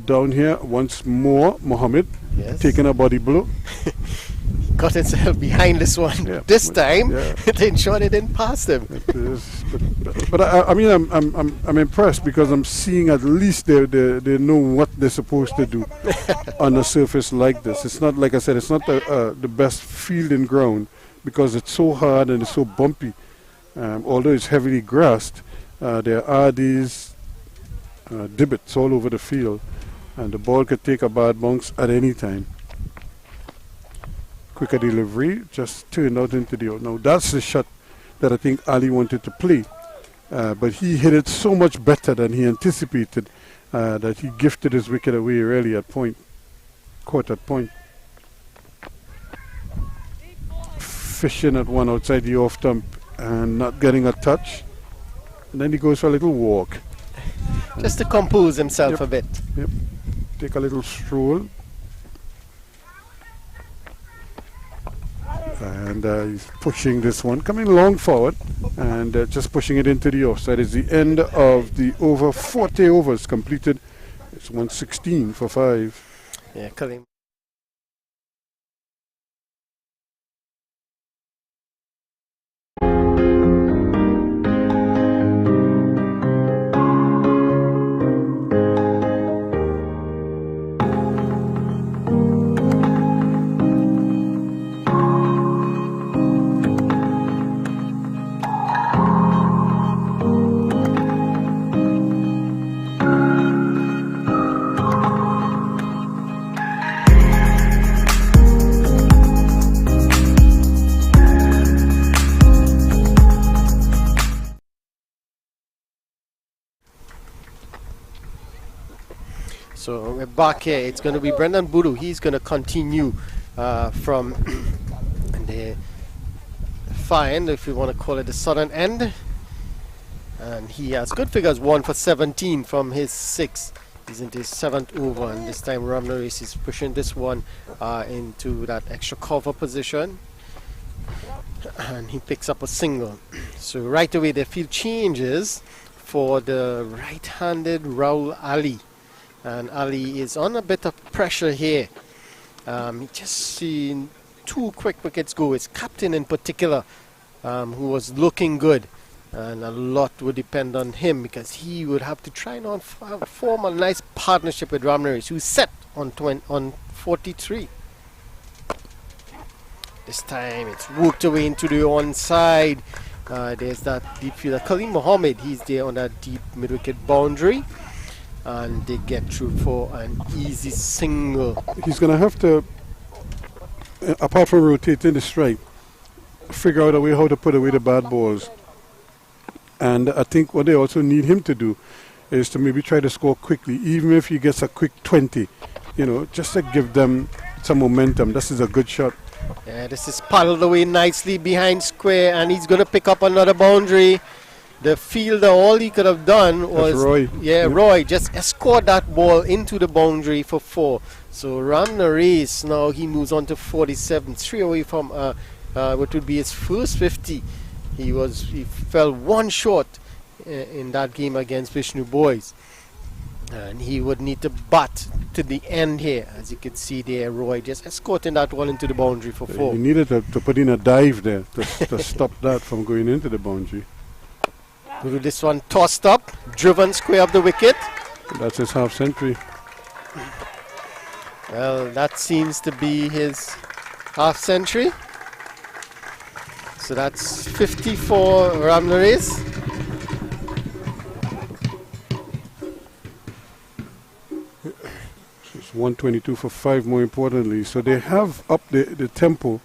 down here. Once more, Mohammed taking a body blow. Got himself behind this one. Yeah, this time, yeah. they ensured they didn't pass him. But I mean, I'm impressed because I'm seeing at least they know what they're supposed to do on a surface like this. It's not, like I said, it's not the best fielding ground because it's so hard and it's so bumpy. Although it's heavily grassed, there are these divots all over the field, and the ball could take a bad bounce at any time. Quicker delivery, just turned out into the out. Now that's the shot that I think Ali wanted to play, but he hit it so much better than he anticipated that he gifted his wicket away early at point, caught at point. Fishing at one outside the off stump and not getting a touch, and then he goes for a little walk. Just to compose himself a bit. Yep. Take a little stroll. And he's pushing this one, coming long forward, and just pushing it into the offside. It's the end of the over 40 overs completed. It's 116 for 5. Yeah, Kalim. So we're back here. It's going to be Brendan Boodoo. He's going to continue from the far end, if you want to call it the southern end. And he has good figures, 1 for 17 from his 6. He's into his 7th over, and this time Ramnarees is pushing this one into that extra cover position. And he picks up a single. So right away the field changes for the right-handed Raul Ali. And Ali is on a bit of pressure here. He just seen 2 quick wickets go. His captain in particular, who was looking good. And a lot would depend on him because he would have to try and form a nice partnership with Ramnarees, who's set on 43. This time it's worked away into the onside. There's that deep fielder, Khalil Mohammed. He's there on that deep mid-wicket boundary. And they get through for an easy single. He's going to have to, apart from rotating the strike, figure out a way how to put away the bad balls. And I think what they also need him to do is to maybe try to score quickly, even if he gets a quick 20, just to give them some momentum. This is a good shot. Yeah, this is paddled away nicely behind square, and he's going to pick up another boundary. The fielder, all he could have done was Roy. Roy just escort that ball into the boundary for 4. So Ramnarees now he moves on to 47, 3 away from what would be his first 50. He fell 1 short in that game against Vishnu Boys, and he would need to bat to the end here. As you can see there, Roy just escorting that one into the boundary for 4. He needed to put in a dive there to stop that from going into the boundary. This one tossed up, driven square of the wicket. That's his half century. Well, that seems to be his half century. So that's 50 for Ramnarees. It's 122 for 5, more importantly. So they have upped the tempo,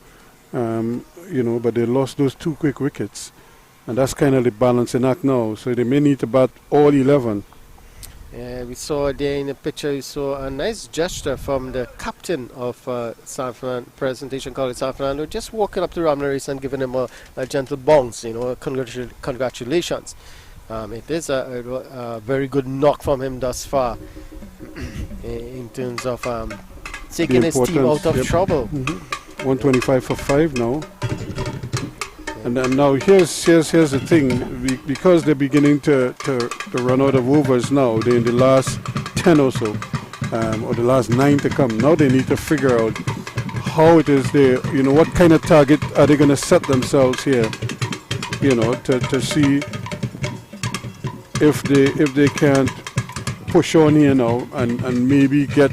but they lost those 2 quick wickets. And that's kind of the balancing act now. So they may need to bat all 11. Yeah, we saw there in the picture, we saw a nice gesture from the captain of San Fernando, Presentation College San Fernando, just walking up to Ramnarees and giving him a gentle bounce, congratulations. It is a very good knock from him thus far in terms of taking his team out of trouble. 125 for 5 now. And then now here's the thing, because they're beginning to run out of overs now. They're in the last 10 or so, or the last 9 to come. Now they need to figure out how it is they, what kind of target are they going to set themselves here, to see if they can't push on here now and maybe get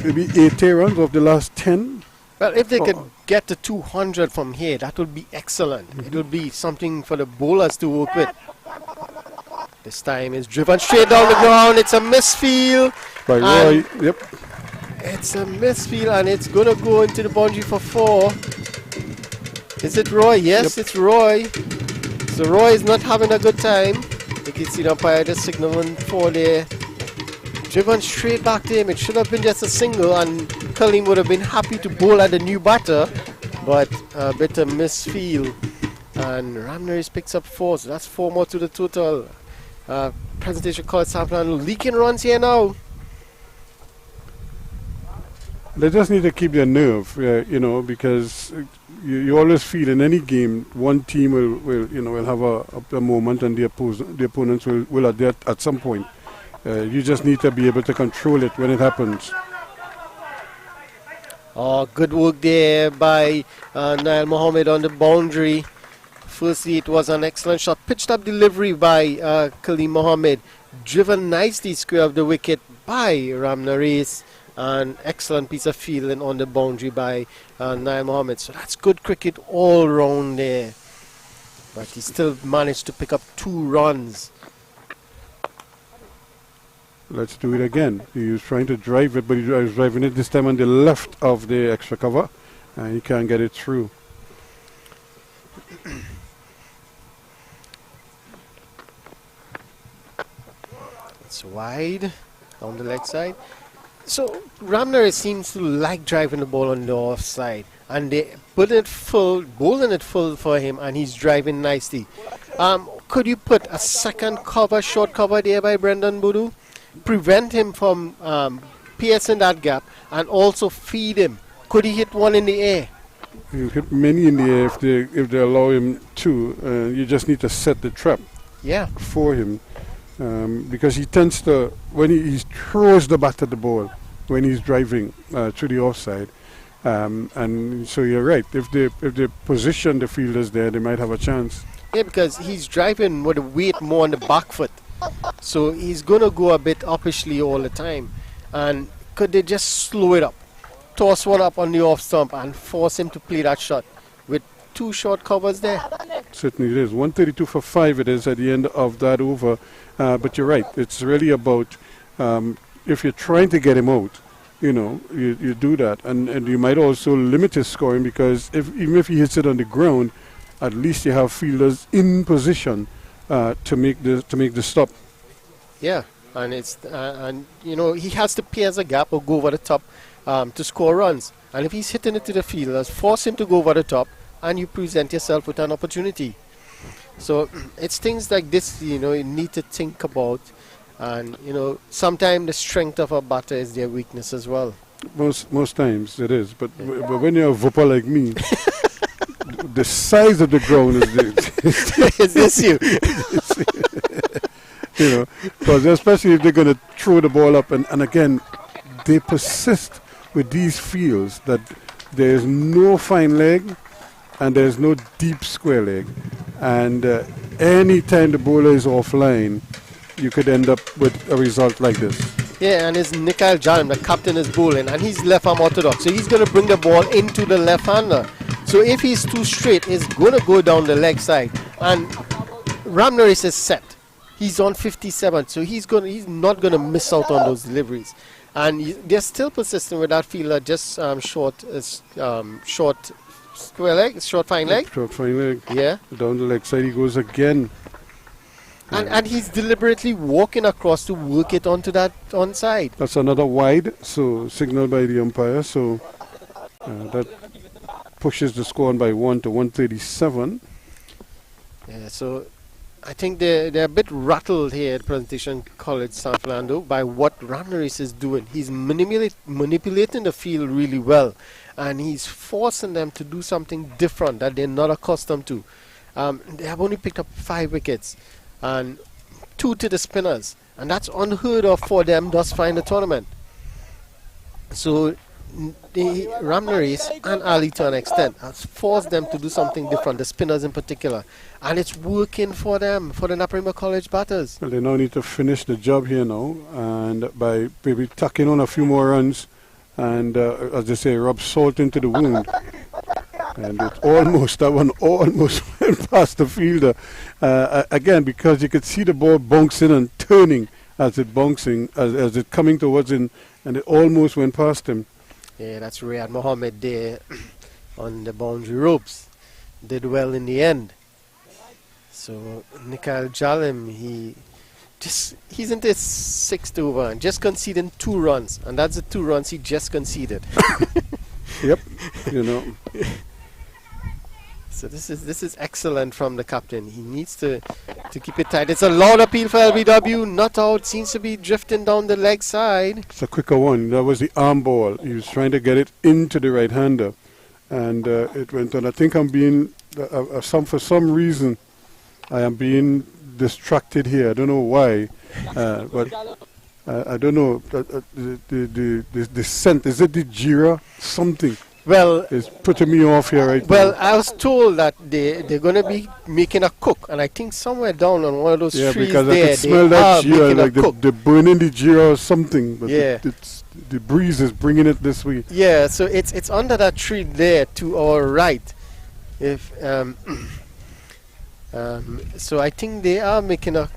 maybe 80 runs of the last 10. Well, if they could get to 200 from here, that would be excellent. It would be something for the bowlers to work with. This time is driven straight down the ground. It's a misfield. By Roy, yep. It's a misfield, and it's going to go into the boundary for 4. Is it Roy? Yes, It's Roy. So Roy is not having a good time. You can see the umpire just signaling 4 there. Driven straight back to him. It should have been just a single, and Khalil would have been happy to bowl at the new batter, but a bit of misfield. And Ramnarees picks up 4, so that's 4 more to the total. Presentation College San Fernando leaking runs here now. They just need to keep their nerve, because you always feel in any game one team will have a moment, and the opponents will adapt at some point. You just need to be able to control it when it happens. Oh, good work there by Nail Mohammed on the boundary. Firstly, it was an excellent shot. Pitched up delivery by Khalil Mohammed. Driven nicely square of the wicket by Ramnarees. An excellent piece of fielding on the boundary by Nail Mohammed. So that's good cricket all round there. But he still managed to pick up 2 runs. Let's do it again. He was trying to drive it, but he was driving it this time on the left of the extra cover, and he can't get it through. It's wide, down the leg side. So Ramner seems to like driving the ball on the offside, and they bowling it full for him, and he's driving nicely. Could you put a second cover, short cover there by Brendan Boodoo? Prevent him from piercing that gap, and also feed him. Could he hit one in the air? You hit many in the air if they allow him to. You just need to set the trap for him. Because he tends to, when he throws the bat at the ball when he's driving to the offside, and so you're right. If they position the fielders there, they might have a chance. Yeah, because he's driving with the weight more on the back foot, so he's gonna go a bit uppishly all the time. And could they just slow it up, toss one up on the off stump, and force him to play that shot with two short covers there? Certainly it is. 132 for 5 it is at the end of that over. But you're right. It's really about if you're trying to get him out, you do that. And you might also limit his scoring because even if he hits it on the ground, at least you have fielders in position to make the stop. Yeah, and it's he has to pierce a gap or go over the top to score runs. And if he's hitting it to the fielders, force him to go over the top, and you present yourself with an opportunity. So it's things like this, you need to think about. And, sometimes the strength of a batter is their weakness as well. Most times it is. But when you're a Whooper like me, the size of the ground is Is this you? Because especially if they're going to throw the ball up. And again, they persist with these fields that there's no fine leg and there's no deep square leg. And any time the bowler is offline, you could end up with a result like this. Yeah, and it's Nikhail Jalim, the captain, is bowling, and he's left-arm orthodox. So he's going to bring the ball into the left-hander. So if he's too straight, it's going to go down the leg side. And Ramner is set. He's on 57, so he's not going to miss out on those deliveries. And they're still persistent with that fielder, just short square leg, short fine leg. Short fine leg. Yeah. Down the leg side he goes again. And he's deliberately walking across to work it onto that onside. That's another wide, so signaled by the umpire. So that pushes the score on by 1 to 137. Yeah, so I think they're a bit rattled here at Presentation College San Fernando by what Ramnaris is doing. He's manipulating the field really well, and he's forcing them to do something different that they're not accustomed to. They have only picked up 5 wickets and 2 to the spinners, and that's unheard of for them thus far in the tournament. So the Ramnaris and Ali to an extent has forced them to do something different, the spinners in particular, and it's working for them, for the Naparima College batters. Well, they now need to finish the job here now, and by maybe tucking on a few more runs and as they say, rub salt into the wound. And that one almost went past the fielder. Again, because you could see the ball bouncing and turning as it coming towards him, and it almost went past him. Yeah, that's Riyad Mohammed there on the boundary ropes. Did well in the end. So Nikhail Jalim, he's into his 6th over and just conceding 2 runs, and that's the 2 runs he just conceded. Yep, So this is excellent from the captain. He needs to keep it tight. It's a loud appeal for LBW. Not out. Seems to be drifting down the leg side. It's a quicker one. That was the arm ball. He was trying to get it into the right-hander, and it went on. I think I'm being for some reason I am being distracted here. I don't know why, but I don't know the scent. Is it the Jira something? Well, it's putting me off here right now. Well, I was told that they're going to be making a cook, and I think somewhere down on one of those trees because there, I can smell that Jira, like they're burning the Jira or something. But yeah, it's the breeze is bringing it this way. Yeah, so it's under that tree there to our right. If so, I think they are making a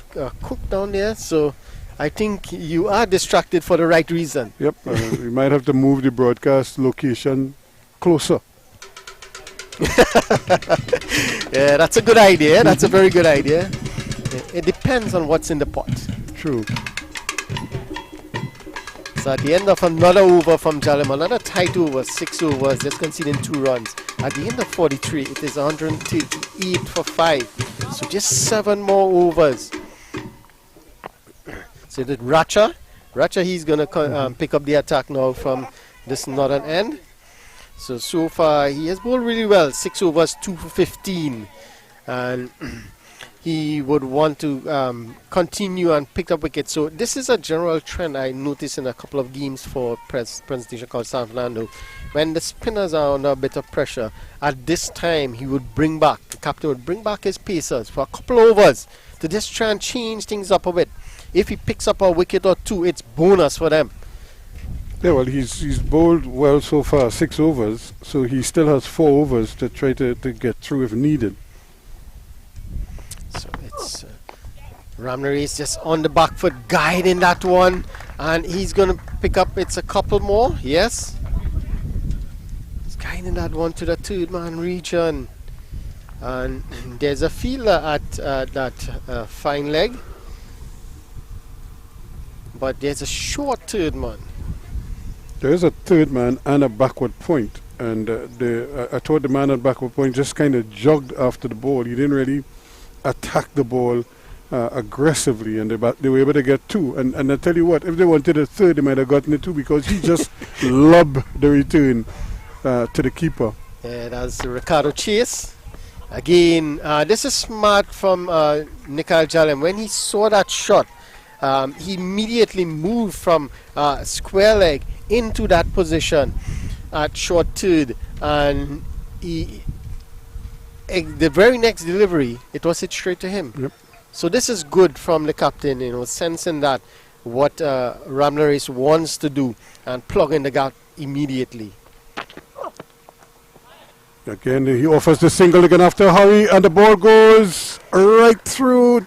cook down there. So I think you are distracted for the right reason. Yep, we might have to move the broadcast location closer. Yeah, that's a good idea. That's a very good idea. It depends on what's in the pot. True. So at the end of another over from Jalem, another tight over, 6 overs, just conceding 2 runs. At the end of 43, it is 138 for 5. So just 7 more overs. So did Racha, he's going to pick up the attack now from this northern end. So far, he has bowled really well. 6 overs, 2 for 15. And he would want to continue and pick up wickets. So this is a general trend I noticed in a couple of games for presentation called San Fernando. When the spinners are under a bit of pressure, at this time he would bring back, the captain would bring back his pacers for a couple of overs to just try and change things up a bit. If he picks up a wicket or 2, it's bonus for them. Yeah, well, he's bowled well so far, 6 overs, so he still has 4 overs to try to get through if needed. So it's Ramnari is just on the back foot, guiding that one, and he's going to pick up, it's a couple more, yes. He's guiding that one to the 3rd man region. And there's a fielder at that fine leg, but there's a short 3rd man. There is a 3rd man and a backward point, and I thought the man at backward point just kind of jogged after the ball. He didn't really attack the ball aggressively, and they were able to get 2. And I tell you what, if they wanted a 3rd, they might have gotten it 2 because he just lobbed the return to the keeper. Yeah, that's Ricardo Chase. Again, this is smart from Nikal Jalem. When he saw that shot, he immediately moved from square leg into that position at short 3rd, and the very next delivery, it was hit straight to him. Yep. So this is good from the captain, sensing that what Ramnaris wants to do and plugging the gap immediately. Again, he offers the single again after a hurry, and the ball goes right through.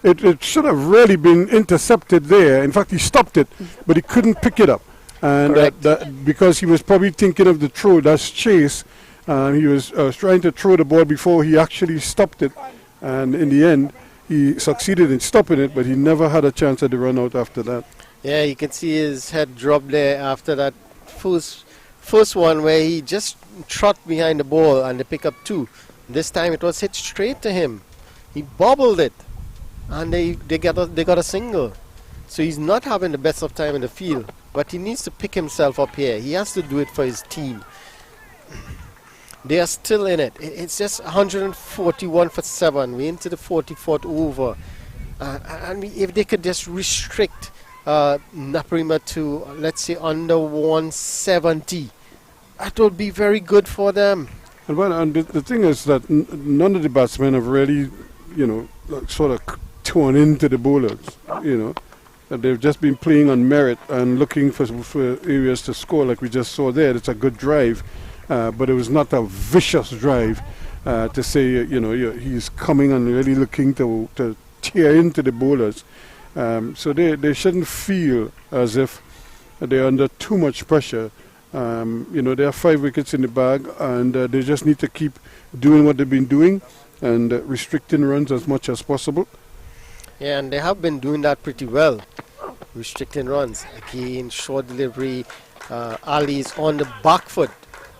It should have really been intercepted there. In fact, he stopped it, but he couldn't pick it up. And because he was probably thinking of the throw, that's Chase. He was trying to throw the ball before he actually stopped it. And in the end, he succeeded in stopping it, but he never had a chance at the run out after that. Yeah, you can see his head drop there after that first one where he just trot behind the ball and they pick up 2. This time it was hit straight to him. He bobbled it, and they got a single. So he's not having the best of time in the field, but he needs to pick himself up here. He has to do it for his team. They are still in it. It's just 141 for 7. We're into the 44th over. And if they could just restrict Naparima to, let's say, under 170, that would be very good for them. And the thing is that none of the batsmen have really, sort of torn into the bowlers, They've just been playing on merit and looking for areas to score, like we just saw there. It's a good drive, but it was not a vicious drive to say, he's coming and really looking to tear into the bowlers. So they shouldn't feel as if they're under too much pressure. There are 5 wickets in the bag, and they just need to keep doing what they've been doing and restricting runs as much as possible. Yeah, and they have been doing that pretty well, restricting runs. Again, short delivery. Ali's on the back foot,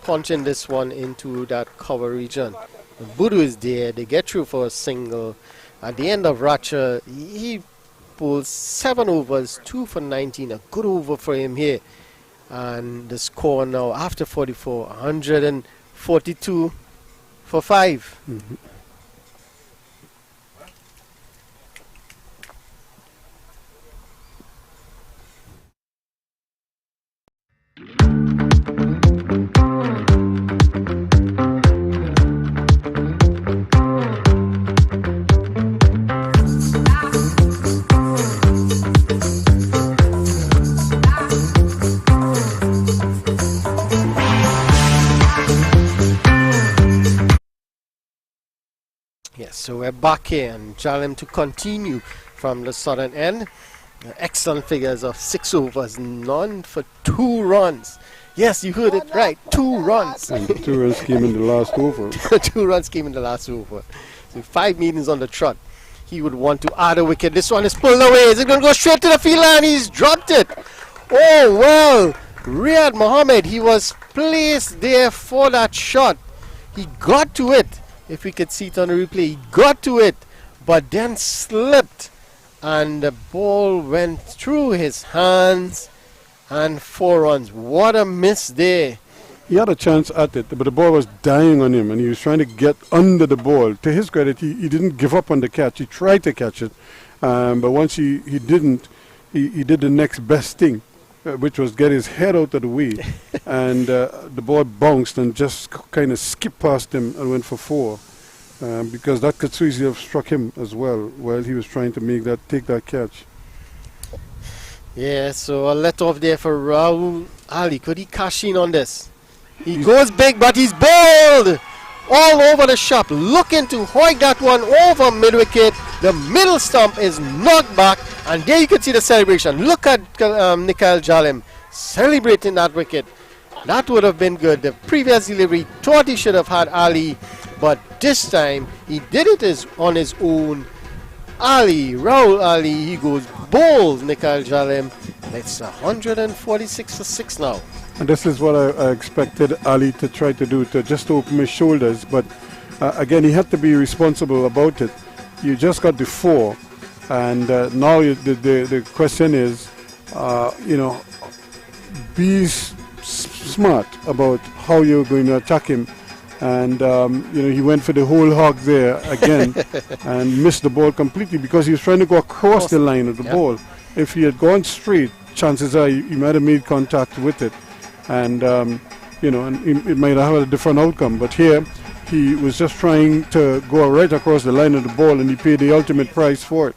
punching this one into that cover region. Budu is there. They get through for a single. At the end of Racha, he pulls 7 overs, 2 for 19. A good over for him here. And the score now, after 44, 142 for 5. Mm-hmm. Yes, so we're back here, and Jalem to continue from the southern end. Excellent figures of 6 overs, none for 2 runs. Yes, you heard it right, 2 runs. And 2 runs came in the last over. 2 runs came in the last over. So 5 meetings on the trot. He would want to add a wicket. This one is pulled away. Is it going to go straight to the field, and he's dropped it? Oh, well, Riyad Mohammed, he was placed there for that shot. He got to it. If we could see it on the replay, he got to it, but then slipped, and the ball went through his hands, and 4 runs. What a miss there. He had a chance at it, but the ball was dying on him, and he was trying to get under the ball. To his credit, he didn't give up on the catch. He tried to catch it, but once he didn't, he did the next best thing, which was get his head out of the way, and the ball bounced and just kind of skipped past him and went for 4, because that could so easily have struck him as well while he was trying to take that catch. Yeah, so a let off there for Raul Ali. Could he cash in on this? He goes big, but he's bowled all over the shop, looking to hoik that one over mid-wicket. The middle stump is knocked back, and there you can see the celebration. Look at Nikhail Jalim celebrating that wicket. That would have been good. The previous delivery thought he should have had Ali, but this time he did it on his own. Raul Ali, he goes bowls Nikhail Jalim. It's 146 for 6 now. And this is what I expected Ali to try to do, to just open his shoulders. But again, he had to be responsible about it. You just got the 4, and now the question is, be smart about how you're going to attack him. And he went for the whole hog there again and missed the ball completely because he was trying to go across the line of the ball. If he had gone straight, chances are he might have made contact with it. And and it might have had a different outcome. But here, he was just trying to go right across the line of the ball, and he paid the ultimate price for it.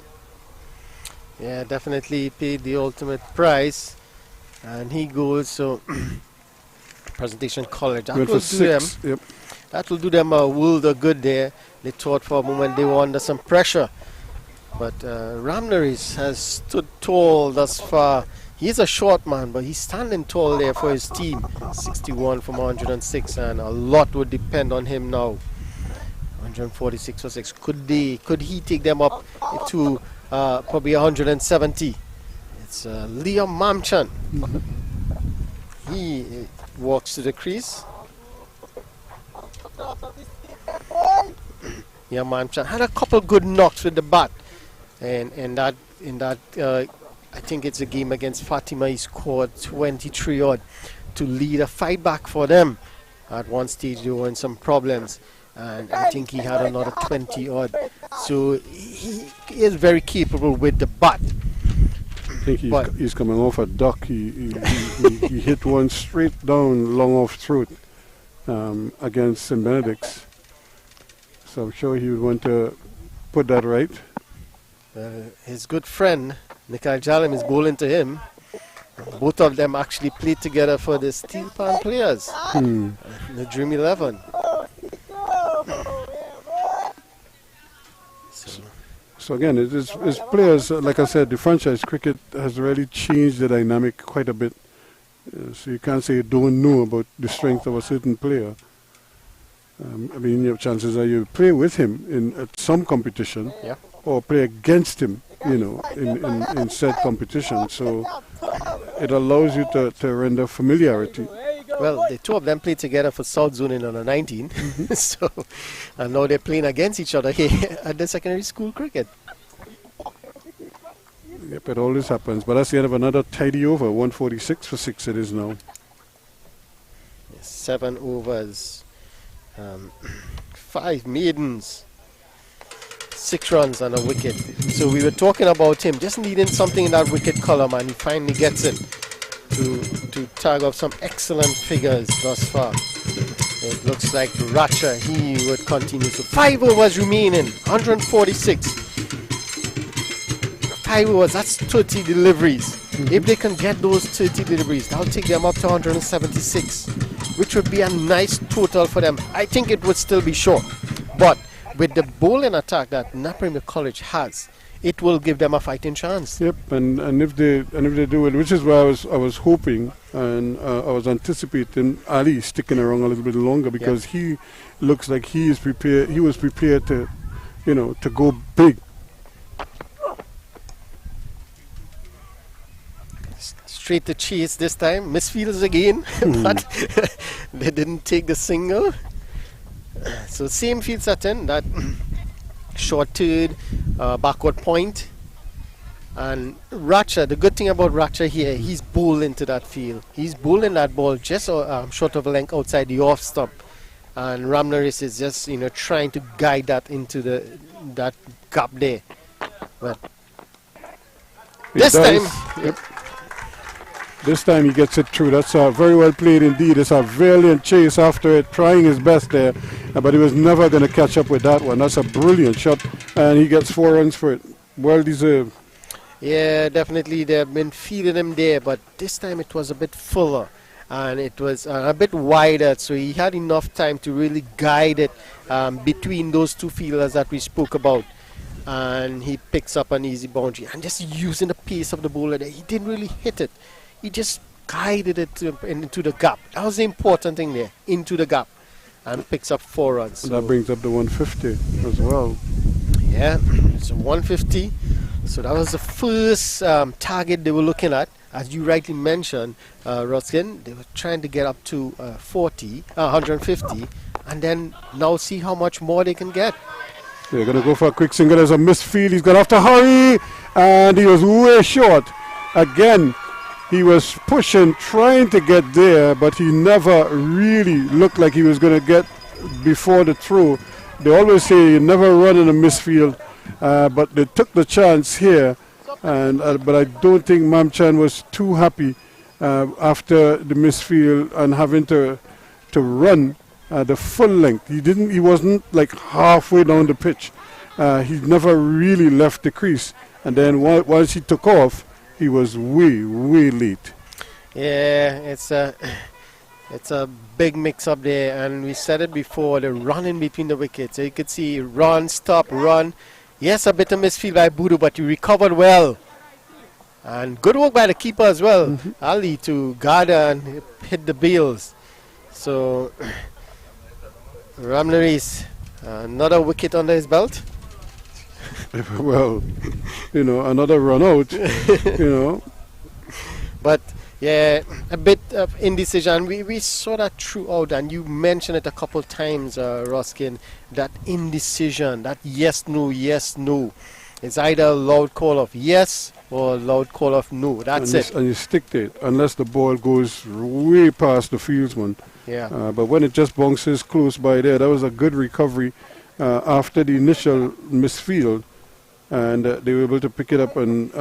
Yeah, definitely paid the ultimate price, and he goes. So, Presentation College. That will do 6. them. Yep. That will do them a world of good there. They thought for a moment they were under some pressure, but Ramnaris has stood tall thus far. He's a short man, but he's standing tall there for his team. 61 from 106, and a lot would depend on him now. 146 for 6. Could he take them up to probably 170? It's Liam Mamchan. He walks to the crease. Yeah, Mamchan had a couple good knocks with the bat, and in that. I think it's a game against Fatima. He scored 23 odd to lead a fight back for them. At one stage they were in some problems, and I think he had another 20 odd. So he is very capable with the bat. I think he's coming off a duck. He hit one straight down long off throat against St. Benedict's. So I'm sure he would want to put that right. His good friend Nikhail Jalim is bowling to him. Both of them actually played together for the Steel Pan Players, the Dream 11. So again, it's players, like I said, the franchise cricket has really changed the dynamic quite a bit. So you can't say you don't know about the strength of a certain player. Your chances are you play with him at some competition, or play against him, in said competition. So it allows you to render familiarity. Well, the two of them played together for South Zone in under 19. So, and now they're playing against each other here at the secondary school cricket. Yep, it always happens. But that's the end of another tidy over. 146 for 6 it is now. 7 overs. 5 maidens. 6 runs and a wicket. So we were talking about him just needing something in that wicket column, and he finally gets it to tag up some excellent figures thus far. It looks like Ratcha, he would continue. So 5 overs remaining, 146. 5 overs, that's 30 deliveries. If they can get those 30 deliveries, that'll take them up to 176, which would be a nice total for them. I think it would still be short, but with the bowling attack that Naparima College has, it will give them a fighting chance. Yep, and if they do it, which is why I was hoping and I was anticipating Ali sticking around a little bit longer, because he looks like he is prepared. He was prepared to, to go big. straight to chase this time. Misfields again, but they didn't take the single. So same field setting, that short third, backward point. And Ratcha, the good thing about Ratcha here, he's bowled into that field. He's bowling that ball just short of a length outside the off stump. And Ramnaris is just, trying to guide that into that gap there. But this time he gets it through. That's very well played indeed. It's a valiant chase after it, trying his best there. But he was never going to catch up with that one. That's a brilliant shot. And he gets 4 runs for it. Well deserved. Yeah, definitely they've been feeding him there. But this time it was a bit fuller. And it was a bit wider. So he had enough time to really guide it between those two fielders that we spoke about. And he picks up an easy boundary. And just using the pace of the bowler there, he didn't really hit it. He just guided it into the gap. That was the important thing there, into the gap. And picks up 4 runs. So that brings up the 150 as well. Yeah, so 150. So that was the first target they were looking at. As you rightly mentioned, Ruskin, they were trying to get up to 150. And then now see how much more they can get. They're going to go for a quick single. There's a misfield. He's going to have to hurry. And he was way short. Again, he was pushing, trying to get there, but he never really looked like he was going to get before the throw. They always say you never run in a misfield, but they took the chance here. And but I don't think Mamchan was too happy after the misfield and having to run the full length. He wasn't like halfway down the pitch. He never really left the crease. And then once he took off, he was way late. Yeah, it's a big mix-up there, and we said it before, the run in between the wickets. So you could see run, stop, run. Yes, a bit of misfield by Budu, but he recovered well. And good work by the keeper as well, Ali, to guard and hit the bails. So, Ramnaris, another wicket under his belt. Well, another run out, But, yeah, a bit of indecision. We saw that throughout, and you mentioned it a couple times, Ruskin, that indecision, that yes, no. It's either a loud call of yes or a loud call of no. That's it. And you stick to it, unless the ball goes way past the fieldsman. Yeah. But when it just bounces close by there, that was a good recovery after the initial misfield. And they were able to pick it up and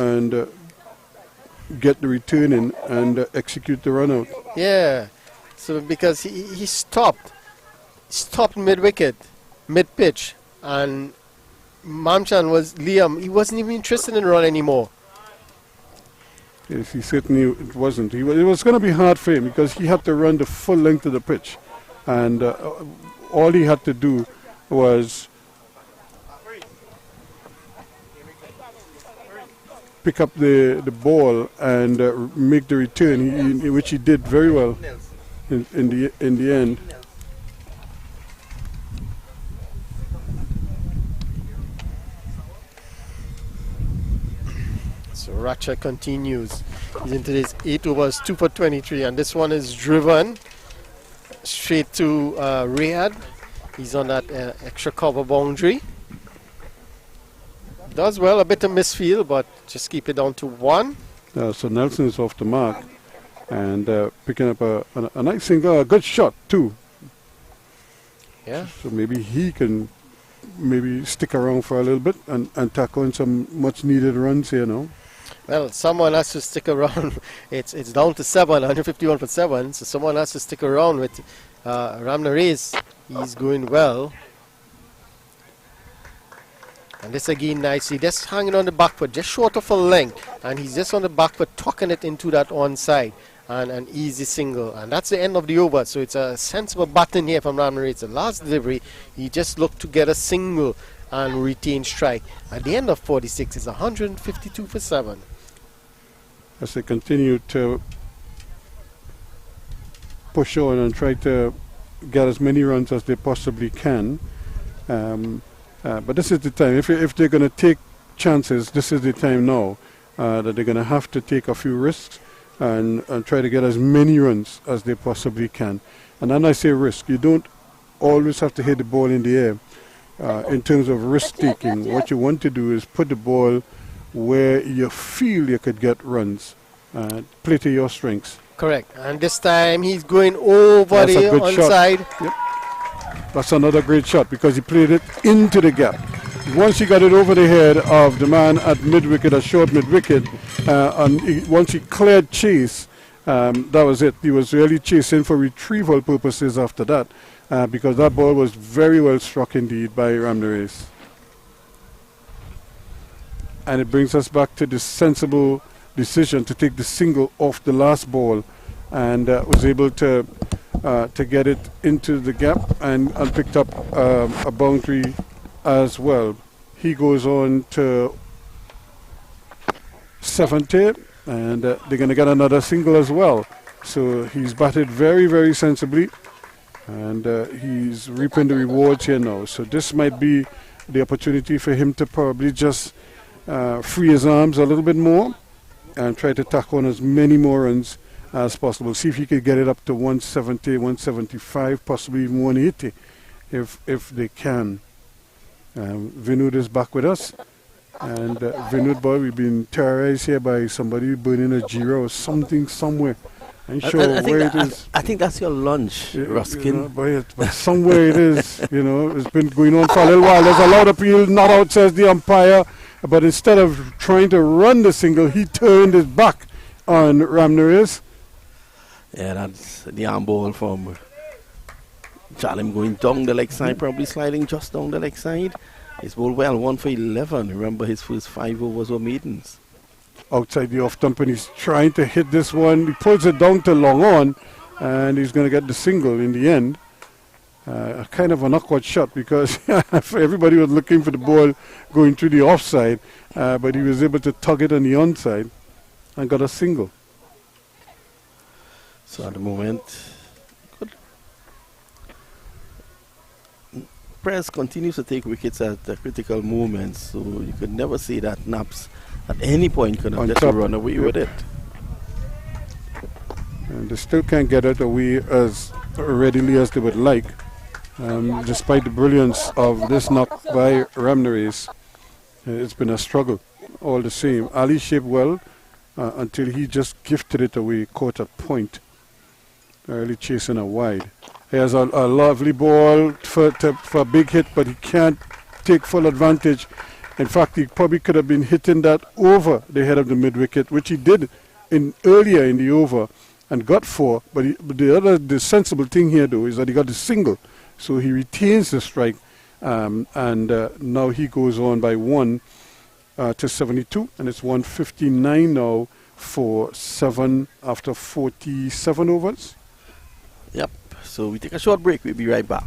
get the return in and execute the run out. Yeah. So because he stopped mid-wicket, mid-pitch, and Liam, he wasn't even interested in run anymore. Yes, he certainly it wasn't. It was going to be hard for him because he had to run the full length of the pitch. And all he had to do was pick up the ball and make the return, which he did very well in the end. So Ratcha continues. He's into this 8 overs, 2 for 23, and this one is driven straight to Riyadh. He's on that extra cover boundary. Does well, a bit of misfield, but just keep it down to 1. So Nelson is off the mark and picking up a nice single, a good shot too. Yeah. So maybe he can stick around for a little bit and tackle in some much needed runs here now. Well, someone has to stick around. It's down to 7, 151 for 7. So someone has to stick around with Ramnaris. He's going well. And this again nicely, just hanging on the back foot, just short of a length. And he's just on the back foot, tucking it into that onside. And an easy single. And that's the end of the over. So it's a sensible batting here from Ramnaris. It's the last delivery. He just looked to get a single and retain strike. At the end of 46, it's 152 for 7. As they continue to push on and try to get as many runs as they possibly can. But this is the time. If they're going to take chances, this is the time now that they're going to have to take a few risks and try to get as many runs as they possibly can. And then I say risk. You don't always have to hit the ball in the air. In terms of risk taking, what you want to do is put the ball where you feel you could get runs. Play to your strengths. Correct. And this time he's going over That's a the good onside. shot. Yep. That's another great shot because he played it into the gap. Once he got it over the head of the man at mid-wicket, a short mid-wicket, once he cleared chase, that was it. He was really chasing for retrieval purposes after that because that ball was very well struck indeed by Ramnaresh. And it brings us back to the sensible decision to take the single off the last ball, and was able to get it into the gap and picked up a boundary as well. He goes on to 70, and they're going to get another single as well. So he's batted very, very sensibly, and he's reaping the rewards here now. So this might be the opportunity for him to probably just free his arms a little bit more and try to tack on as many more runs as possible. See if he could get it up to 170, 175, possibly even 180 if they can. Vinod is back with us. And Vinod, boy, we've been terrorized here by somebody burning a Jira or something somewhere. I'm sure where it is. I think that's your lunch, Ruskin. But somewhere it is. It's been going on for a little while. There's a loud appeal, not out, says the umpire. But instead of trying to run the single, he turned his back on Ramnaresh. Yeah, that's the arm ball from Jalim going down the leg side, probably sliding just down the leg side. He's bowled well, 1 for 11. Remember, his first 5 overs were maidens. Outside the off stump, and he's trying to hit this one. He pulls it down to long on, and he's going to get the single in the end. Kind of an awkward shot because everybody was looking for the ball going through the offside, but he was able to tug it on the onside and got a single. So at the moment, good. Press continues to take wickets at the critical moments, so you could never say that Naps at any point could have just run away with it. And they still can't get it away as readily as they would like. Despite the brilliance of this knock by Ramnaresh, it's been a struggle all the same. Ali shaped well until he just gifted it away, caught at point, early chasing a wide. He has a lovely ball for a big hit, but he can't take full advantage. In fact, he probably could have been hitting that over the head of the mid-wicket, which he did earlier in the over and got 4. But the sensible thing here, though, is that he got the single. So he retains the strike, and now he goes on by 1 to 72, and it's 159 now for 7 after 47 overs. Yep, so we take a short break. We'll be right back.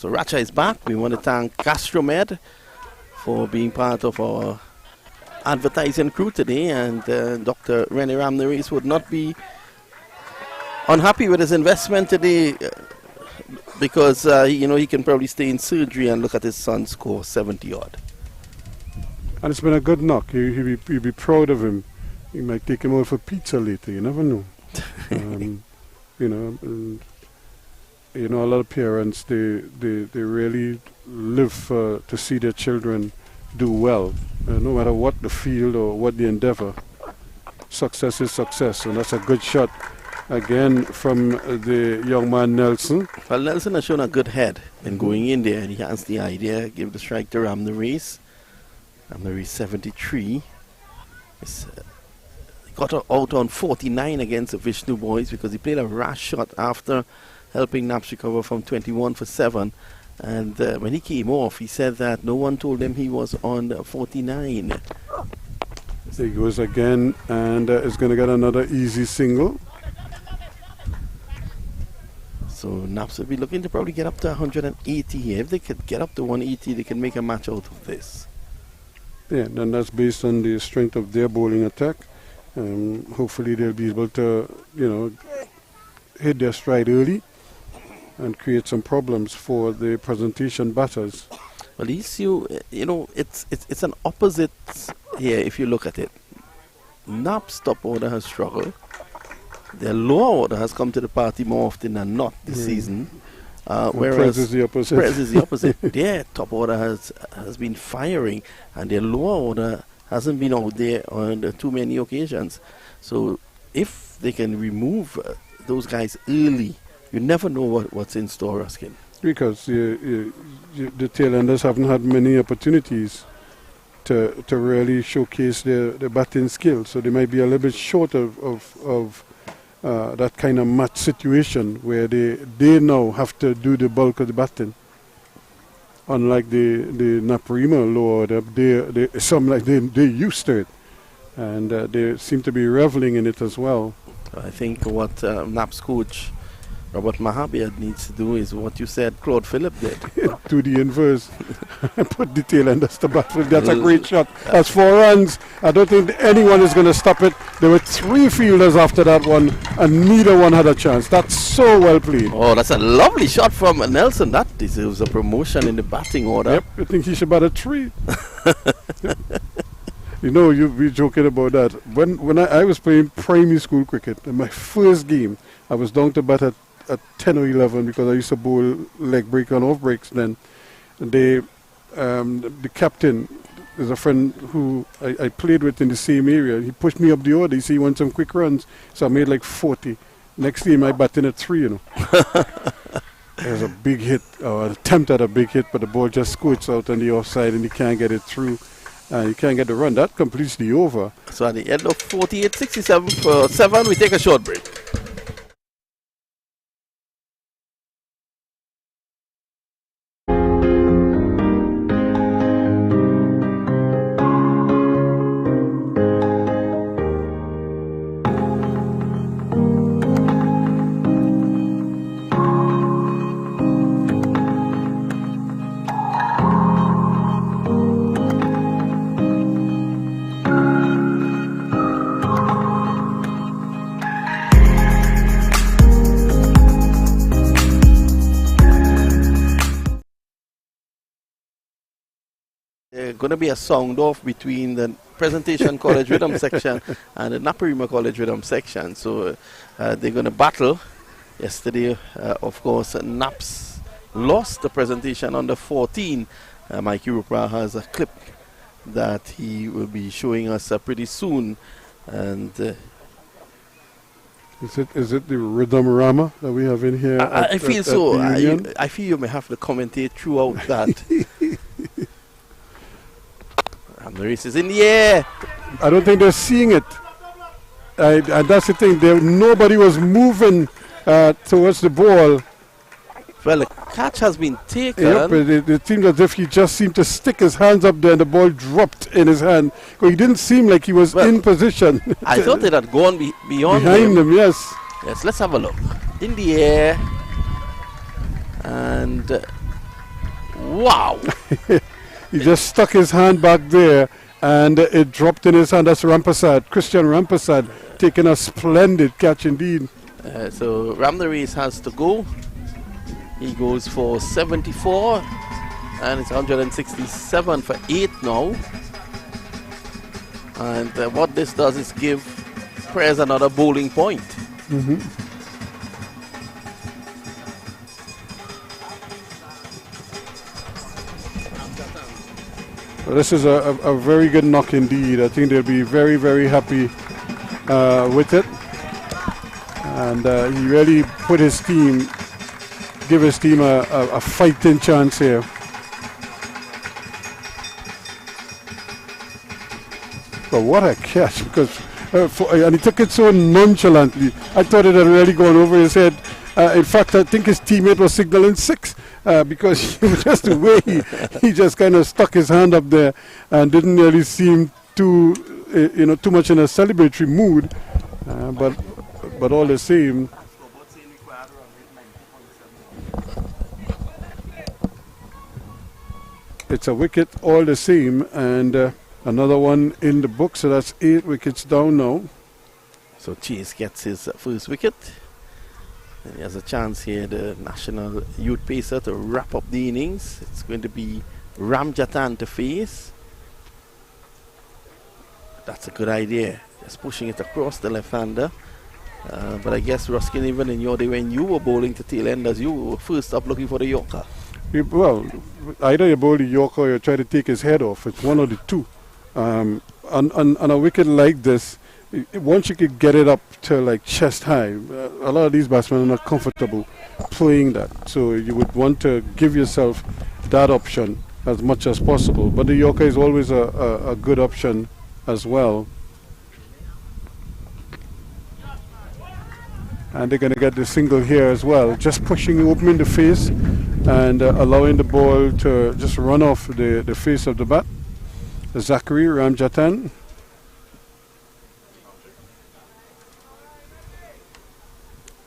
Racha is back. We want to thank Castromed for being part of our advertising crew today, and Dr. Rene Ramnaresh would not be unhappy with his investment today because he can probably stay in surgery and look at his son score 70 odd. And it's been a good knock. He'll be proud of him. He might take him out for pizza later. You never know. A lot of parents, they really live to see their children do well, no matter what the field or what the endeavor. Success is success, and that's a good shot again from the young man Nelson. Well, Nelson has shown a good head in going in there, and he has the idea. Give the strike to Ramnaresh. Ramnaresh 73. He got out on 49 against the Vishnu boys because he played a rash shot after helping Naps recover from 21 for 7. And when he came off, he said that no one told him he was on 49. There he goes again, and is going to get another easy single. Naps will be looking to probably get up to 180 here. If they could get up to 180, they can make a match out of this. Yeah, and that's based on the strength of their bowling attack. Hopefully they'll be able to, hit their stride early and create some problems for the presentation batters. Well, it's an opposite here if you look at it. Nap's top order has struggled. Their lower order has come to the party more often than not this season. Whereas Prez is the opposite. Prez is the opposite. Their top order has been firing, and their lower order hasn't been out there on too many occasions. So if they can remove those guys early, you never know what's in store, Ruskin. Because the tailenders haven't had many opportunities to really showcase their batting skill. So they might be a little bit short of that kind of match situation where they now have to do the bulk of the batting. Unlike the Naparima lower order, they're used to it, and they seem to be reveling in it as well. I think what Nap's coach Robert Mahabir needs to do is what you said Claude Phillip did. Do the inverse. Put the tailenders to bat. That's a great shot. That's 4 runs. I don't think anyone is going to stop it. There were 3 fielders after that one, and neither one had a chance. That's so well played. Oh, that's a lovely shot from Nelson. That deserves a promotion in the batting order. Yep, I think he should bat a 3. You'll be joking about that. When I was playing primary school cricket, in my first game, I was down to bat at 10 or 11 because I used to bowl leg break and off breaks then. And the captain is a friend who I played with in the same area. He pushed me up the order. He said he wants some quick runs. So I made like 40. Next game I batted at 3, It was a big hit, or an attempt at a big hit, but the ball just squirts out on the offside and he can't get it through. You can't get the run. That completes the over. So at the end of 48-67 for 7, we take a short break. Going to be a sound off between the Presentation College Rhythm section and the Naparima College Rhythm section. So they're going to battle. Yesterday, of course, Naps lost the presentation under 14. Mikey Rupra has a clip that he will be showing us pretty soon. And is it the Rhythm-rama that we have in here? I feel so. I feel you may have to commentate throughout that. And the race is in the air. I don't think they're seeing it. And that's the thing. Nobody was moving towards the ball. Well, the catch has been taken. Yep, it seemed as if he just seemed to stick his hands up there and the ball dropped in his hand. He didn't seem like he was in position. I thought it had gone beyond behind him, yes. Yes, let's have a look. In the air. And wow. He just stuck his hand back there and it dropped in his hand. That's Christian Rampasad, taking a splendid catch indeed. So Ram the Race has to go. He goes for 74 and it's 167 for 8 now. And what this does is give Prez another bowling point. Well, this is a very good knock indeed. I think they'll be very, very happy with it. And he really give his team a fighting chance here. But what a catch, because and he took it so nonchalantly. I thought it had really gone over his head. In fact, I think his teammate was signaling 6 because just the way he just kind of stuck his hand up there and didn't really seem too much in a celebratory mood. But all the same. it's a wicket all the same, and another one in the book, so that's 8 wickets down now. So Chase gets his first wicket. And he has a chance here, the national youth pacer, to wrap up the innings. It's going to be Ramjatan to face. That's a good idea. Just pushing it across the left-hander. But I guess, Ruskin, even in your day when you were bowling to tail-enders, you were first up looking for the Yorker. Well, either you bowl the Yorker or you try to take his head off. It's one of the two. On a wicket like this, once you could get it up to like chest high, a lot of these batsmen are not comfortable playing that. So you would want to give yourself that option as much as possible. But the Yorker is always a good option as well. And they're going to get the single here as well. Just pushing, opening the face and allowing the ball to just run off the face of the bat. Zachary Ramjatan.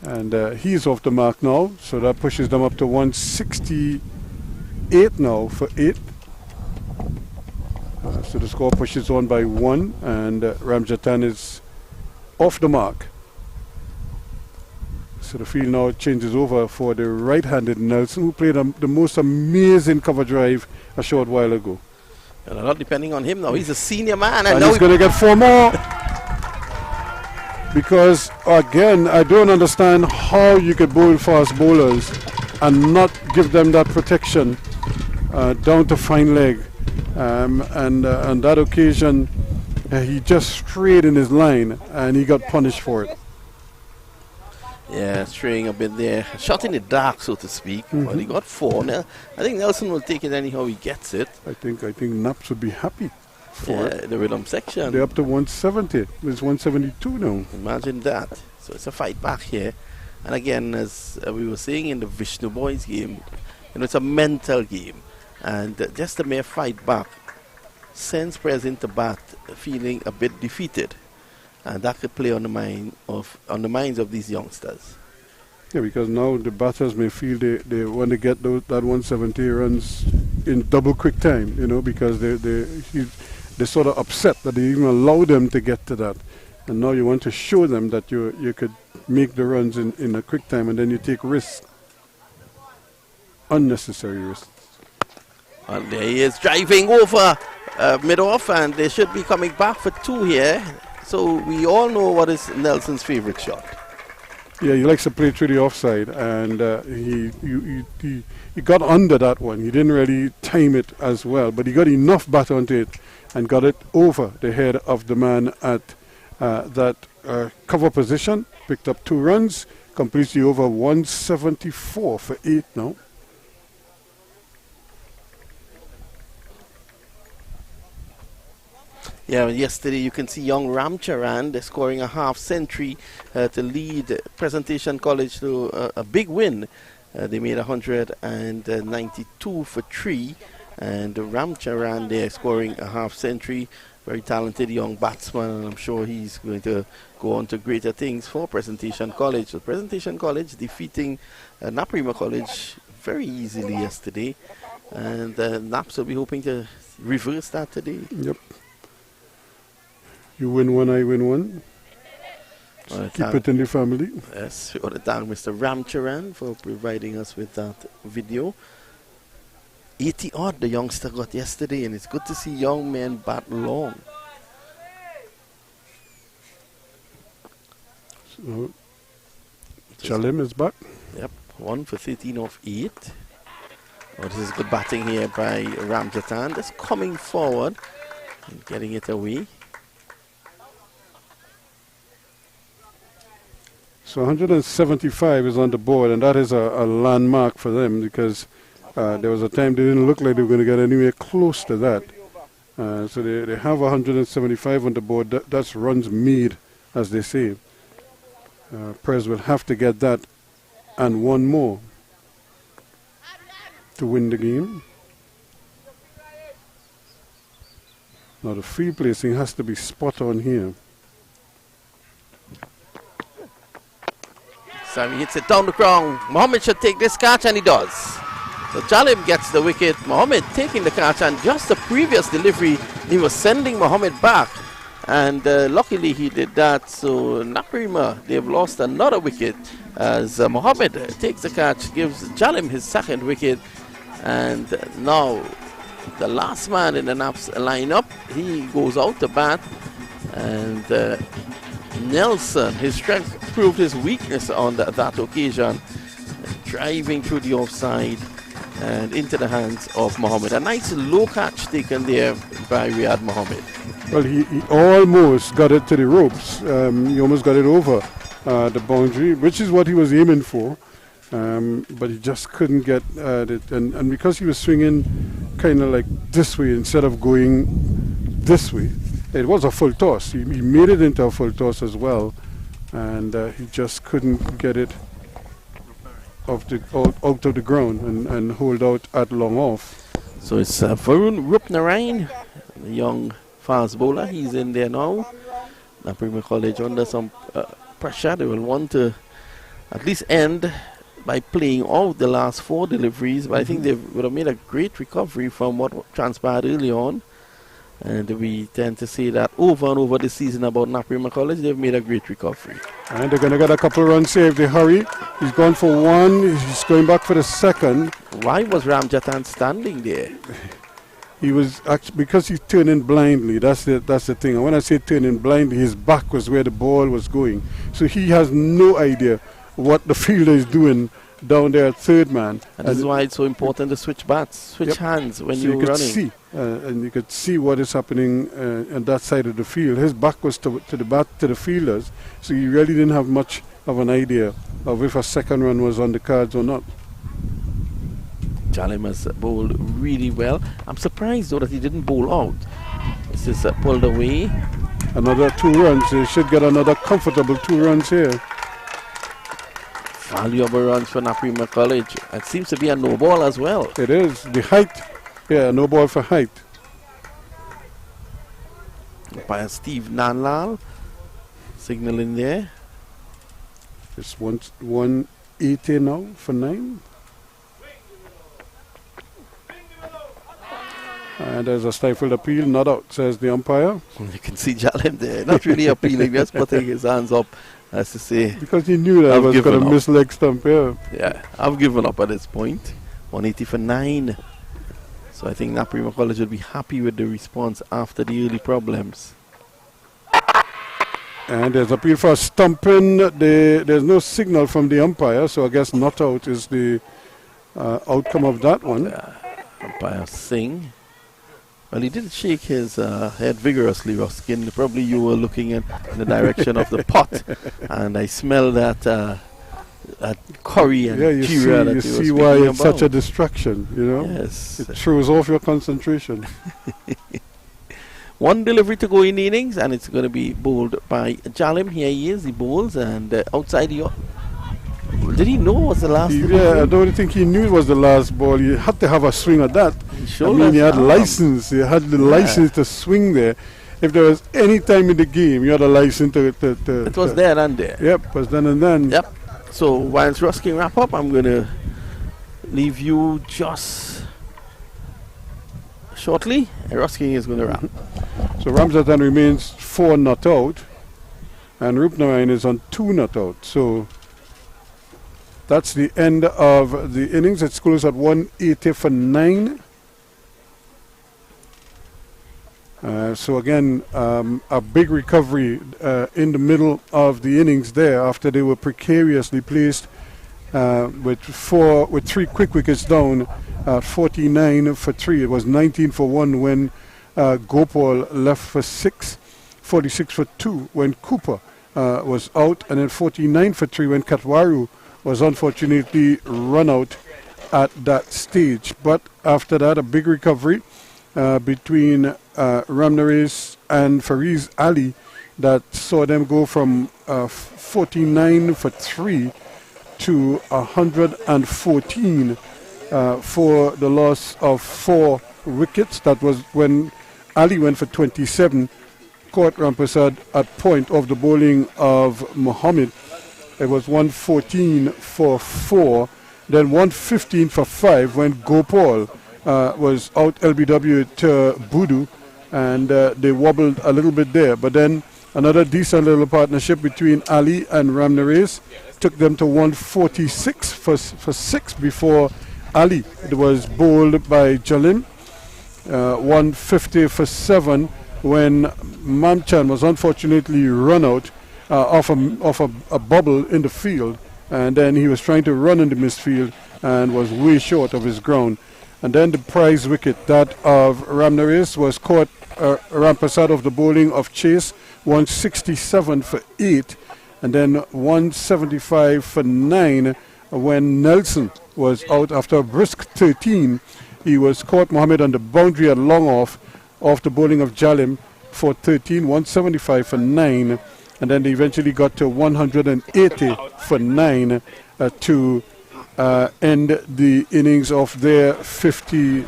And he's off the mark now, so that pushes them up to 168 now for 8. So the score pushes on by 1, and Ramjatan is off the mark. So the field now changes over for the right-handed Nelson, who played the most amazing cover drive a short while ago. And a lot depending on him now. He's a senior man, And now he's going to get 4 more. Because, again, I don't understand how you could bowl fast bowlers and not give them that protection down to fine leg. And on that occasion, he just strayed in his line and he got punished for it. Yeah, straying a bit there. Shot in the dark, so to speak. But he got 4. Now, I think Nelson will take it anyhow he gets it. I think Naps would be happy for it. The rhythm section. They're up to 170. It's 172 now. Imagine that. So it's a fight back here. And again, as we were saying in the Vishnu Boys game, it's a mental game. And just the mere fight back sends players into bat feeling a bit defeated. And that could play on the minds of these youngsters. Yeah, because now the batters may feel they want to get that 170 runs in double quick time, because they're sort of upset that they even allow them to get to that. And now you want to show them that you could make the runs in a quick time, and then you take risks, unnecessary risks. And there he is driving over mid-off, and they should be coming back for 2 here. So we all know what is Nelson's favorite shot. Yeah, he likes to play through the offside, and he got under that one. He didn't really time it as well, but he got enough bat onto it and got it over the head of the man at that cover position. Picked up 2 runs, completes the over 174 for 8 now. Yeah, yesterday you can see young Ramcharan scoring a half century to lead Presentation College to a big win. They made 192 for 3, and Ramcharan there scoring a half century. Very talented young batsman, and I'm sure he's going to go on to greater things for Presentation College. So Presentation College defeating Naparima College very easily yesterday, and Naps will be hoping to reverse that today. Yep. You win one, I win one. Keep it in the family. Yes, we want to thank Mr. Ramcharan for providing us with that video. 80 odd the youngster got yesterday, and it's good to see young men bat long. So, Chalim is back. Yep, 1 for 13 off 8. Oh, this is good batting here by Ramjatan. Just coming forward and getting it away. So 175 is on the board, and that is a landmark for them, because there was a time they didn't look like they were going to get anywhere close to that. So they have 175 on the board. That's runs made, as they say. Prez will have to get that and 1 more to win the game. Now the field placing has to be spot on here. Sammy hits it down the ground. Mohammed should take this catch, and he does. So Jalim gets the wicket. Mohammed taking the catch, and just the previous delivery, he was sending Mohammed back. And luckily he did that. So Naparima, they've lost another wicket as Mohammed takes the catch, gives Jalim his second wicket. And now the last man in the Naps lineup, he goes out to bat. And Nelson, his strength proved his weakness on that occasion, driving through the offside and into the hands of Mohammed. A nice low catch taken there by Riyad Mohammed. Well, he almost got it to the ropes. He almost got it over the boundary, which is what he was aiming for. But he just couldn't get it. And because he was swinging kind of like this way instead of going this way, it was a full toss. He made it into a full toss as well. And he just couldn't get it out of the ground and hold out at long off. So it's Varun Rupnarain, the young fast bowler. He's in there now. Naparima College under some pressure. They will want to at least end by playing out the last 4 deliveries, but I think they would have made a great recovery from what transpired early on. And we tend to say that over and over this season about Naparima College, they've made a great recovery. And they're going to get a couple of runs here if they hurry. He's gone for 1. He's going back for the second. Why was Ramjatan standing there? He was actually, because he's turning blindly. That's the thing. And when I say turning blindly, his back was where the ball was going. So he has no idea what the fielder is doing down there at third man. And this is why it's so important to switch bats, switch hands when you're running. See, and you could see what is happening on that side of the field. His back was to the fielders, so he really didn't have much of an idea of if a second run was on the cards or not. Jalim has bowled really well. I'm surprised though that he didn't bowl out. This is pulled away. Another 2 runs. They should get another comfortable 2 runs here. Valuable runs for Naparima College. It seems to be a no ball as well. It is. The height. Yeah, no ball for height. By Steve Nanlal signaling there. It's 180 now for 9. And there's a stifled appeal, not out, says the umpire. You can see Jalim there, not really appealing, just putting his hands up as to say. Because he knew that I was going to miss leg stump here. Yeah, I've given up at this point. 180 for 9. So I think Naparima College will be happy with the response after the early problems. And there's appeal for a stumping. There's no signal from the umpire, so I guess not out is the outcome of that one. Umpire Singh. Well, he did shake his head vigorously, Ruskin. Probably you were looking in the direction of the pot, and I smell that curry and jeera that you see why it's about. such a distraction, you know? Yes. It throws off your concentration. 1 delivery to go in the innings, and it's going to be bowled by Jalim. Here he is, he bowls, and outside the... Did he know it was the last delivery? Yeah, I don't think he knew it was the last ball. He had to have a swing at that. He had license. He had the license to swing there. If there was any time in the game, you had a license to it was there and there. Yep, it was then and then. Yep. So whilst Ruskin wrap up, I'm going to leave you just shortly. Ruskin is going to wrap. So Ramzatan remains 4 not out, and Rupnarain is on 2 not out. So that's the end of the innings. It scores at 180 for 9. So again, a big recovery in the middle of the innings there after they were precariously placed with 3 quick wickets down, 49 for 3. It was 19 for 1 when Gopal left for 6, 46 for 2 when Cooper was out, and then 49 for 3 when Katwaru was unfortunately run out at that stage. But after that, a big recovery between Ramnares and Fariz Ali that saw them go from 49 for 3 to 114 for the loss of 4 wickets. That was when Ali went for 27, caught Ramprasad at point of the bowling of Mohammed. It was 114 for 4. Then 115 for 5 when Gopal was out LBW to Budu, and they wobbled a little bit there. But then another decent little partnership between Ali and Ramnares took them to 146 for 6 before Ali. It was bowled by Jalim. 150 for 7 when Mamchan was unfortunately run out off a bubble in the field, and then he was trying to run in the misfield and was way short of his ground. And then the prize wicket, that of Ramnares, was caught Rampasad of the bowling of Chase, 167 for 8, and then 175 for 9 when Nelson was out after a brisk 13. He was caught Mohammed on the boundary at long off the bowling of Jalim for 13, 175 for 9, and then they eventually got to 180 for 9 to end the innings of their 50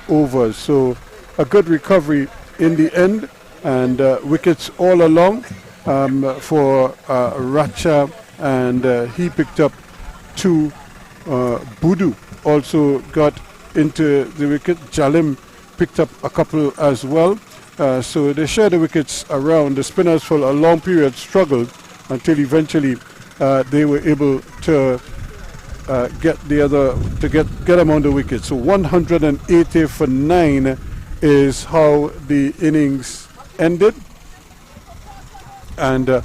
overs. So a good recovery in the end, and wickets all along for Racha, and he picked up 2. Budu also got into the wicket. Jalim picked up a couple as well. So they shared the wickets around. The spinners for a long period struggled until eventually they were able to get them on the wicket. So 180 for 9 is how the innings ended, and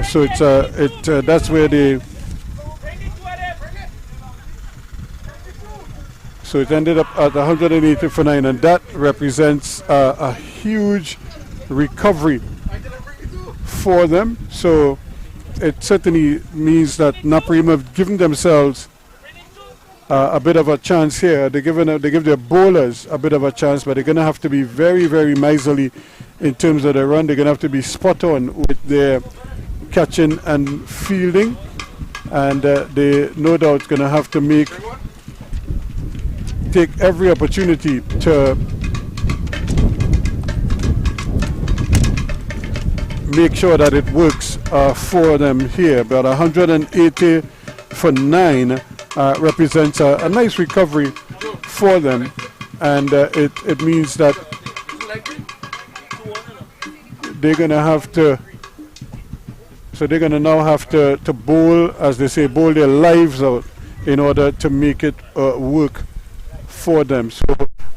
so that's where they. So it ended up at 180 for 9, and that represents a huge recovery for them. So it certainly means that Naparima have given themselves a bit of a chance here. They give their bowlers a bit of a chance, but they're going to have to be very, very miserly in terms of their run. They're going to have to be spot on with their catching and fielding, and they no doubt going to have to take every opportunity to make sure that it works for them here. But 180 for 9 represents a nice recovery for them, and it means that they're going to have to. So they're going to now have to bowl, as they say, bowl their lives out in order to make it work for them. So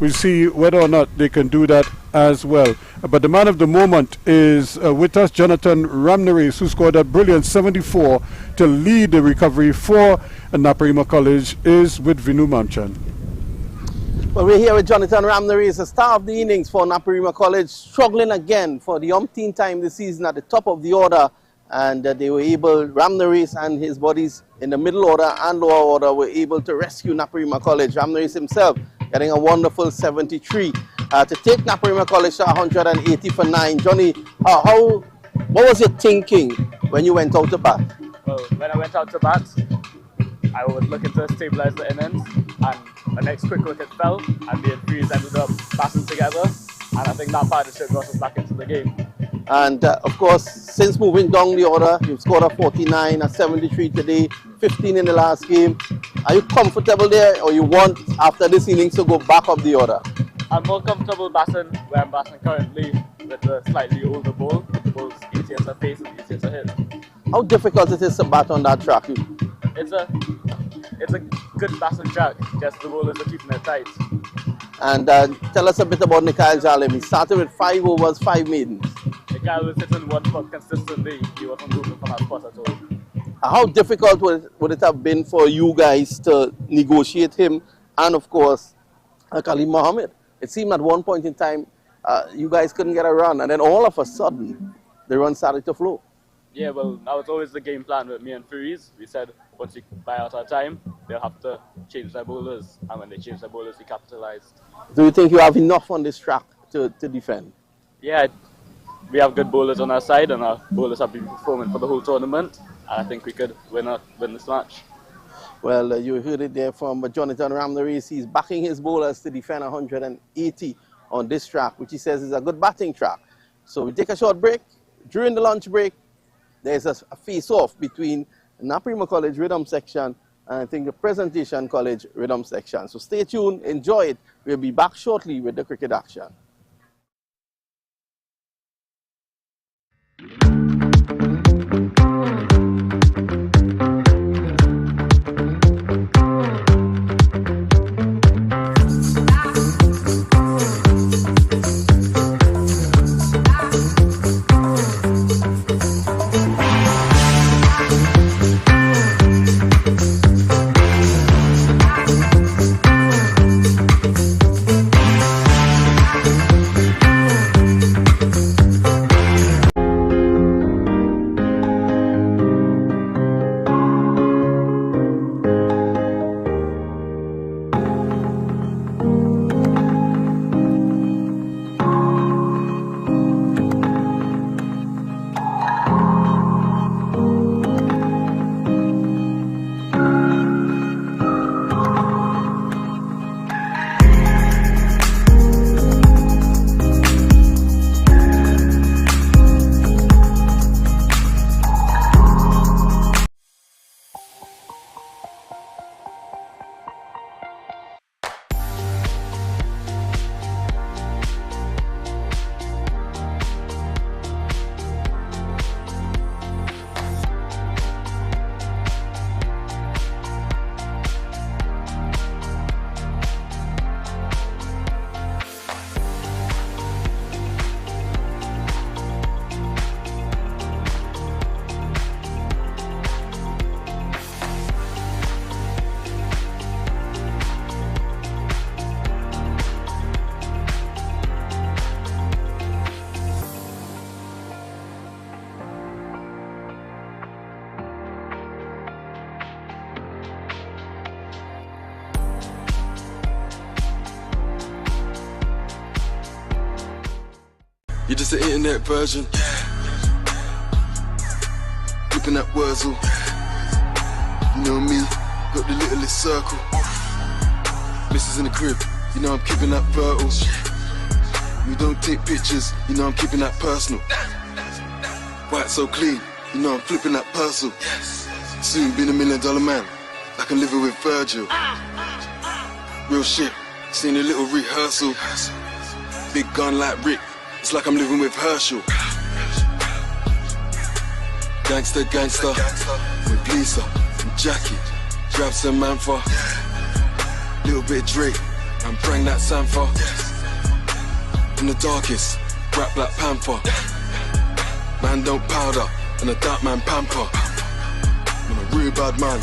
we'll see whether or not they can do that as well. But the man of the moment is with us, Jonathan Ramnares, who scored a brilliant 74 to lead the recovery for Naparima College, is with Vinu Mamchan. Well, we're here with Jonathan Ramnares, the star of the innings for Naparima College, struggling again for the umpteenth time this season at the top of the order, and they were able, Ramnares and his buddies in the middle order and lower order were able to rescue Naparima College. Ramnares himself getting a wonderful 73 to take Naparima College to 180 for 9. Johnny, what was your thinking when you went out to bat? Well, when I went out to bat, I was looking to stabilize the innings, and the next quick wicket fell, and the Freeze ended up batting together, and I think that partnership brought us back into the game. And of course, since moving down the order, you've scored a 49, a 73 today, 15 in the last game. Are you comfortable there, or you want, after this innings, to go back up the order? I'm more comfortable batting where I'm batting currently with the slightly older ball. The ball's easier to face and easier to hit. How difficult it is to bat on that track? It's a good batting track, just the bowlers are keeping it tight. And tell us a bit about Nikhail Jalim. He started with 5 overs, 5 maidens. Nikhail was hitting one spot consistently. He wasn't moving from that spot at all. How difficult would it have been for you guys to negotiate him and, of course, Khalid Mohammed? It seemed at one point in time you guys couldn't get a run, and then all of a sudden the run started to flow. Yeah, well, that was always the game plan with me and Furies. We said once we buy out our time, they'll have to change their bowlers, and when they changed their bowlers, we capitalized. Do you think you have enough on this track to defend? Yeah, we have good bowlers on our side, and our bowlers have been performing for the whole tournament, and I think we could win this match. Well, you heard it there from Jonathan Ramnares. He's backing his bowlers to defend 180 on this track, which he says is a good batting track. So we take a short break. During the lunch break, there's a face-off between Naparima College Rhythm Section and I think the Presentation College rhythm section. So stay tuned, enjoy it. We'll be back shortly with the cricket action. You're just an internet version. Flipping that Wurzel. You know me, got the littlest circle. Missus in the crib, you know I'm keeping that fertile. We don't take pictures, you know I'm keeping that personal. White so clean, you know I'm flipping that parcel. Soon be $1 million man, like I'm living with Virgil. Real shit, seen a little rehearsal. Big gun like Rick, it's like I'm living with Herschel. Gangster, gangster, with Lisa and Jackie. Grab some man for little bit of Drake and bring that Sanfa. In the darkest, rap Black Panther. Man don't powder, and a dark man pamper. I'm a real bad man,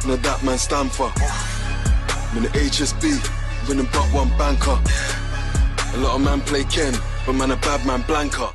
and a dark man stand for. I'm in the HSB, winning but one banker. A lot of man play Ken, but man a bad man Blanca.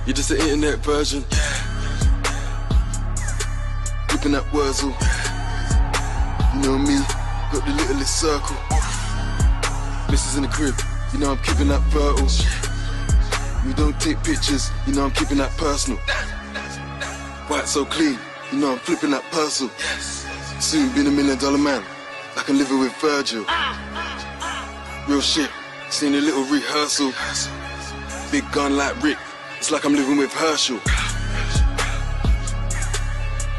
You're just an internet version. Flipping that Wurzel. You know me, got the littlest circle. Missus in the crib, you know I'm keeping that fertile. We don't take pictures, you know I'm keeping that personal. White so clean, you know I'm flipping that parcel. Soon being $1 million man, like I'm living with Virgil. Real shit, seen a little rehearsal. Big gun like Rick, it's like I'm living with Herschel.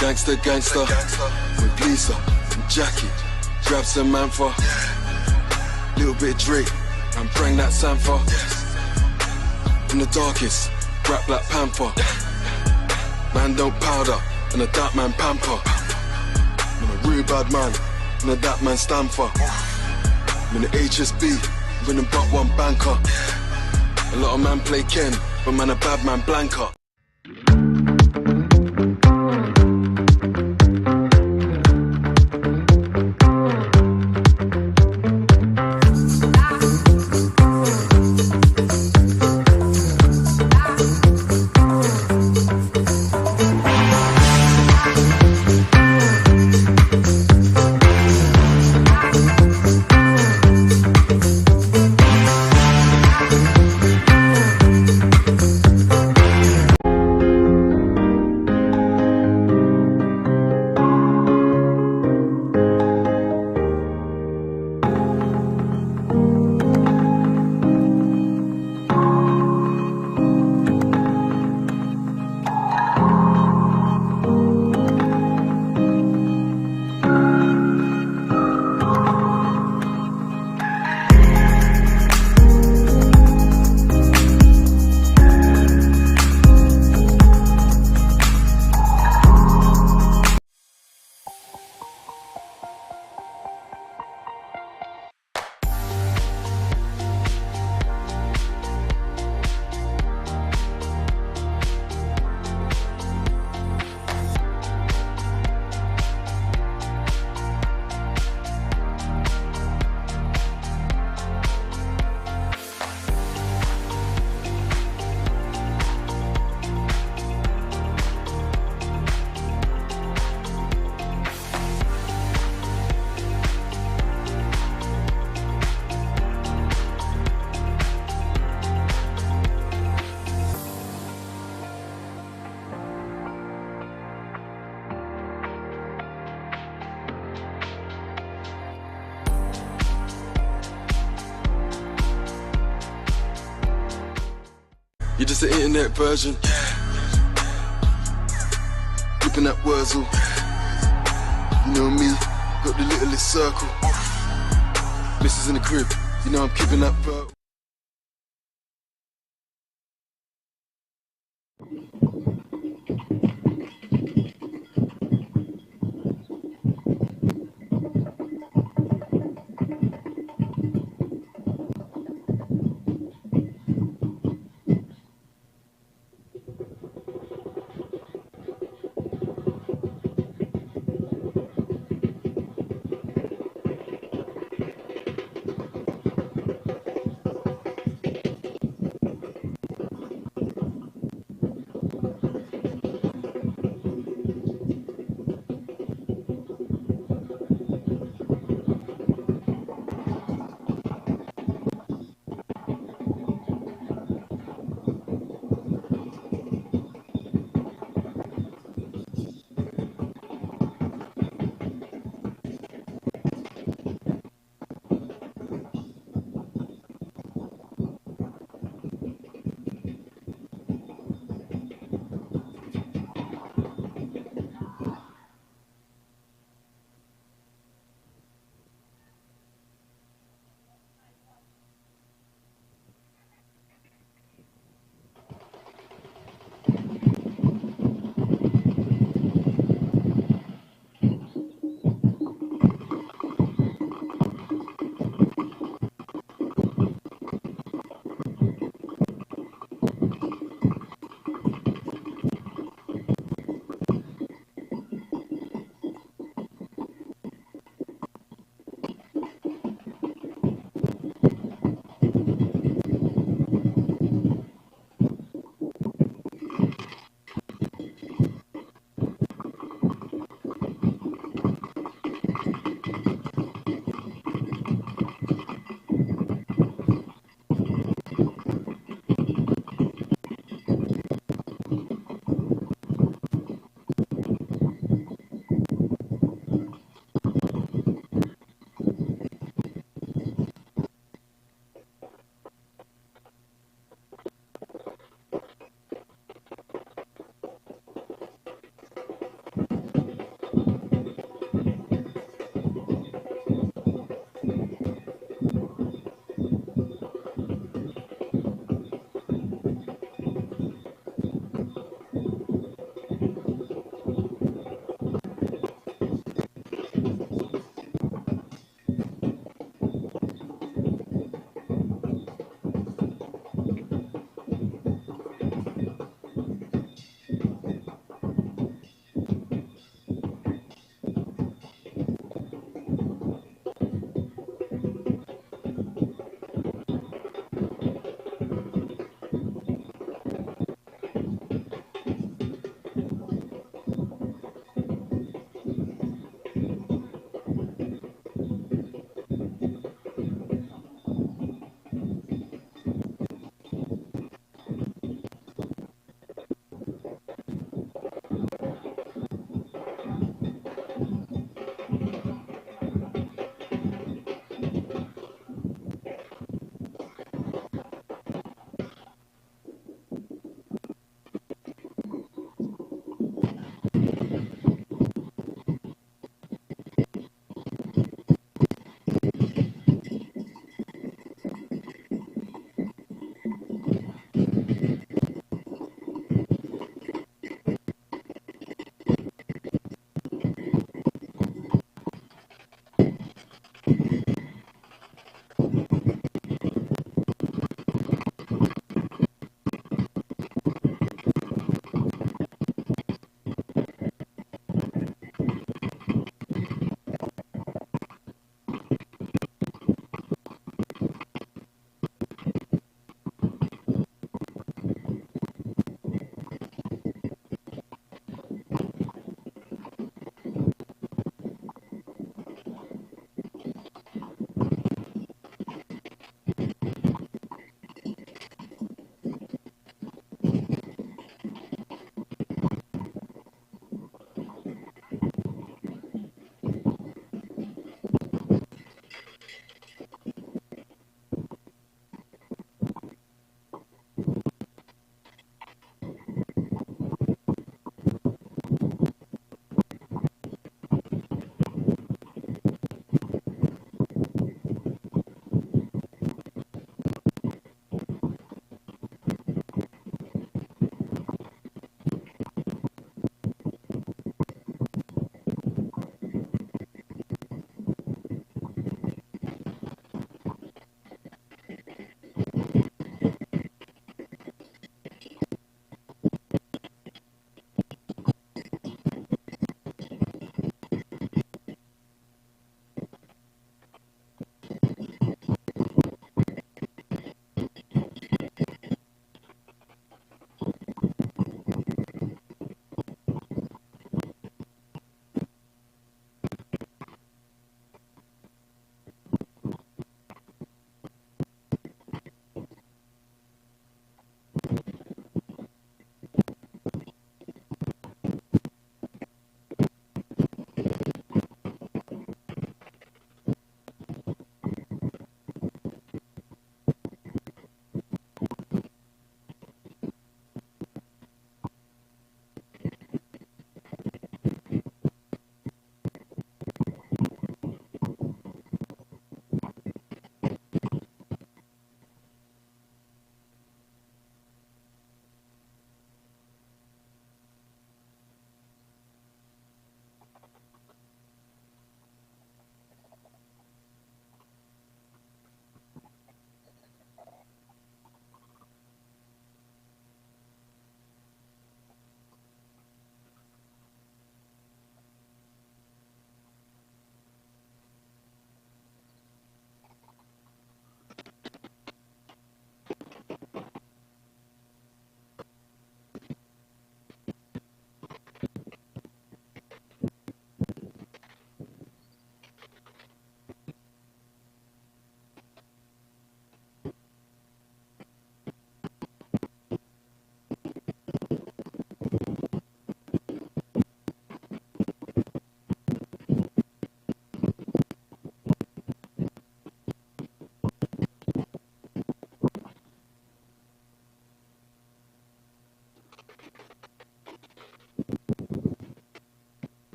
Gangster, gangster, with Lisa and Jackie. Grab some man for little bit of Drake and bring that Sanfa. In the darkest, rap Black Panther. Man don't powder, and a dark man pamper. I'm a real bad man, and a dark man stand for. I'm in the HSB, winning but one banker. A lot of man play Ken, but man a bad man Blanca. You're just an internet version. Flipping that Wurzel. You know me, got the littlest circle. Missus in the crib, you know I'm keeping that purple.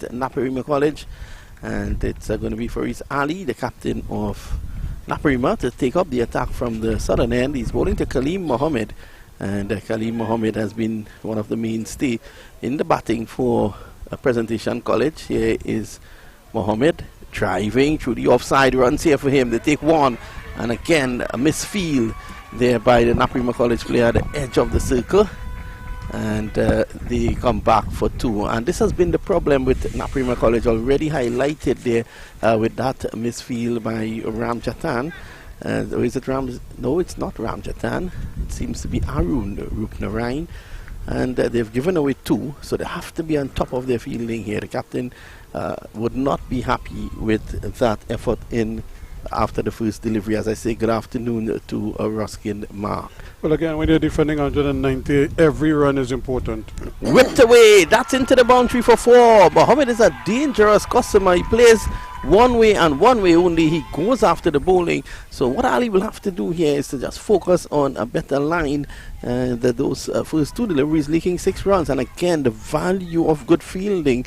at Naparima College. And it's going to be Faris Ali, the captain of Naparima, to take up the attack from the southern end. He's bowling to Kaleem Mohammed. And Kaleem Mohammed has been one of the mainstay in the batting for Presentation College. Here is Mohammed driving through the offside runs here for him. They take one. And again, a misfield there by the Naparima College player at the edge of the circle. And they come back for two. And this has been the problem with Naparima College, already highlighted there with that misfield by Ram Jatan. Is it Ram? No, it's not Ram Jatan. It seems to be Arun Rupnarain. And they've given away two, so they have to be on top of their fielding here. The captain would not be happy with that effort in after the first delivery. As I say, good afternoon to Ruskin Mark. Well, again, when you're defending 190, every run is important. Whipped away. That's into the boundary for four. Mohammed is a dangerous customer. He plays one way and one way only. He goes after the bowling. So what Ali will have to do here is to just focus on a better line. Those first two deliveries leaking 6 runs. And again, the value of good fielding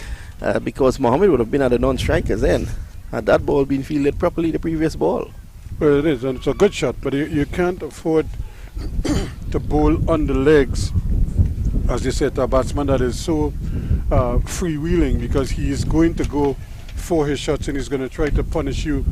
because Mohammed would have been at the non-strikers end. Had that ball been fielded properly the previous ball. Well, it is, and it's a good shot, but you can't afford to bowl on the legs, as you said, to a batsman that is so freewheeling, because he is going to go for his shots and he's going to try to punish you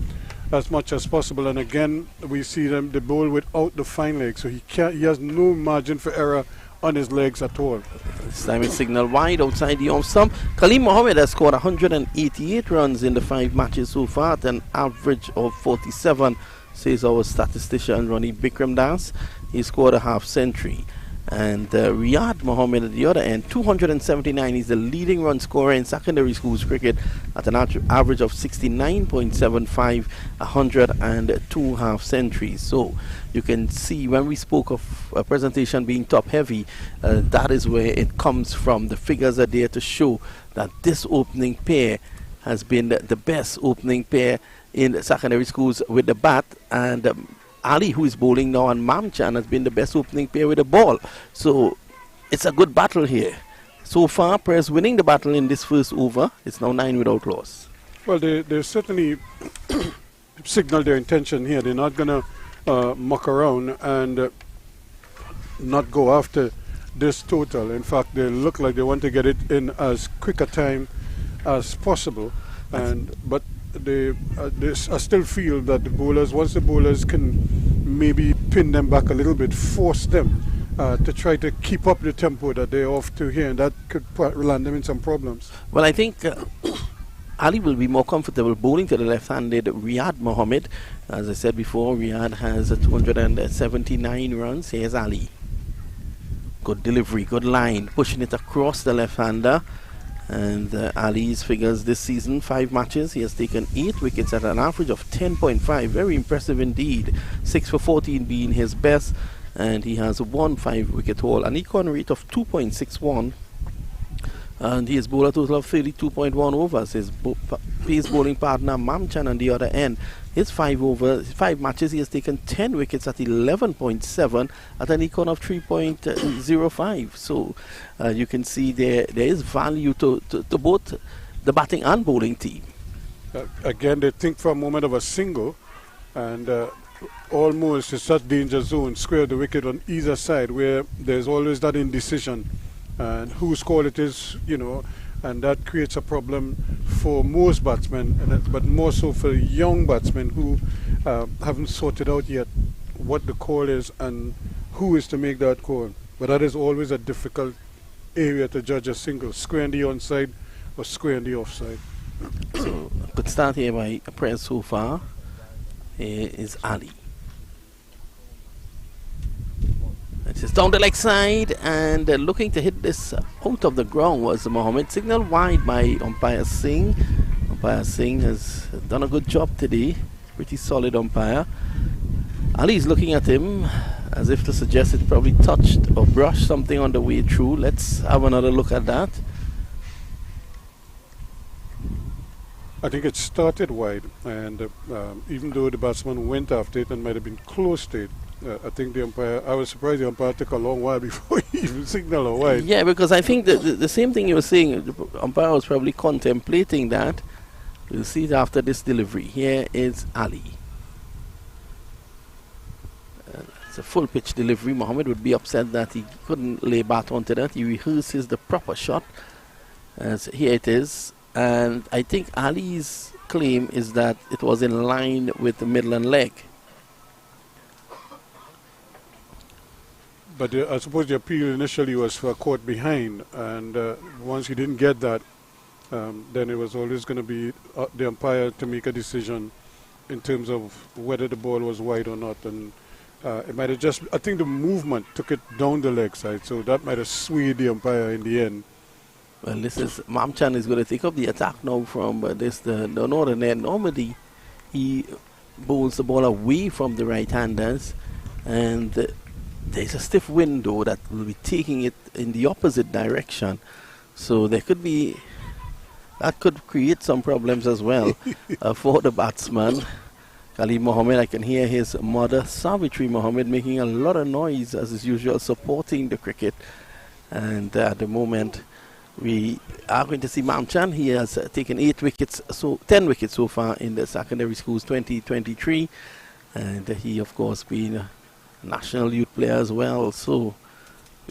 as much as possible. And again, we see the bowl without the fine leg, so he has no margin for error on his legs at all. This time it's signal wide outside the off stump. Kaleem Mohammed has scored 188 runs in the 5 matches so far at an average of 47, says our statistician Ronnie Bikram Das. He scored a half century. And Riyad Mohammed at the other end, 279. He's the leading run scorer in secondary schools cricket at an average of 69.75, 102 half centuries. So you can see when we spoke of a presentation being top heavy, that is where it comes from. The figures are there to show that this opening pair has been the best opening pair in secondary schools with the bat. And Ali, who is bowling now, and Mamchan has been the best opening pair with the ball. So it's a good battle here. So far, Press winning the battle in this first over. It's now 9 without loss. Well, they certainly signaled their intention here. They're not going to muck around and not go after this total. In fact, they look like they want to get it in as quick a time as possible. But I still feel that the bowlers, once the bowlers can maybe pin them back a little bit, force them to try to keep up the tempo that they're off to here, and that could land them in some problems. Well, I think Ali will be more comfortable bowling to the left-handed Riyad Mohammed. As I said before, Riyad has 279 runs. Here's Ali. Good delivery, good line, pushing it across the left-hander. And Ali's figures this season, 5 matches, he has taken 8 wickets at an average of 10.5. Very impressive indeed. 6 for 14 being his best. And he has won 5 wicket haul. An econ rate of 2.61. And he has bowled a total of 32.1 overs. His pace bowling partner Mamchan on the other end. His 5 matches, he has taken 10 wickets at 11.7 at an econ of 3.05. So you can see there is value to both the batting and bowling team. Again, they think for a moment of a single, and almost it's such danger zone, square the wicket on either side, where there's always that indecision and whose call it is, and that creates a problem for most batsmen, but more so for young batsmen who haven't sorted out yet what the call is and who is to make that call. But that is always a difficult area to judge a single, square on the onside or square on the offside. So, good start here by Press so far. Here is Ali. It is down the leg side, and looking to hit this out of the ground was Mohammed. Signal wide by umpire Singh. Umpire Singh has done a good job today. Pretty solid umpire. Ali is looking at him as if to suggest it probably touched or brushed something on the way through. Let's have another look at that. I think it started wide, and even though the batsman went after it and might have been close to it, I think the umpire, I was surprised the umpire took a long while before he even signaled a wide. Yeah, because I think that the same thing you were saying, the umpire was probably contemplating that. We'll see it after this delivery. Here is Ali. It's a full pitch delivery. Mohammed would be upset that he couldn't lay bat onto that. He rehearses the proper shot. So here it is. And I think Ali's claim is that it was in line with the middle and leg. But I suppose the appeal initially was for a caught behind, and once he didn't get that, then it was always going to be the umpire to make a decision in terms of whether the ball was wide or not. And it might have just, I think the movement took it down the leg side, so that might have swayed the umpire in the end. Well, this is Mamchan is going to take up the attack now from the northern end. Normally, he bowls the ball away from the right-handers, and there's a stiff window that will be taking it in the opposite direction. So there could be, that could create some problems as well for the batsman. Khalid Mohammed, I can hear his mother, Savitri Mohammed, making a lot of noise as is usual, supporting the cricket. And at the moment, we are going to see Mamchan. He has taken 10 wickets so far in the secondary schools 2023. And he, of course, being a national youth player as well. So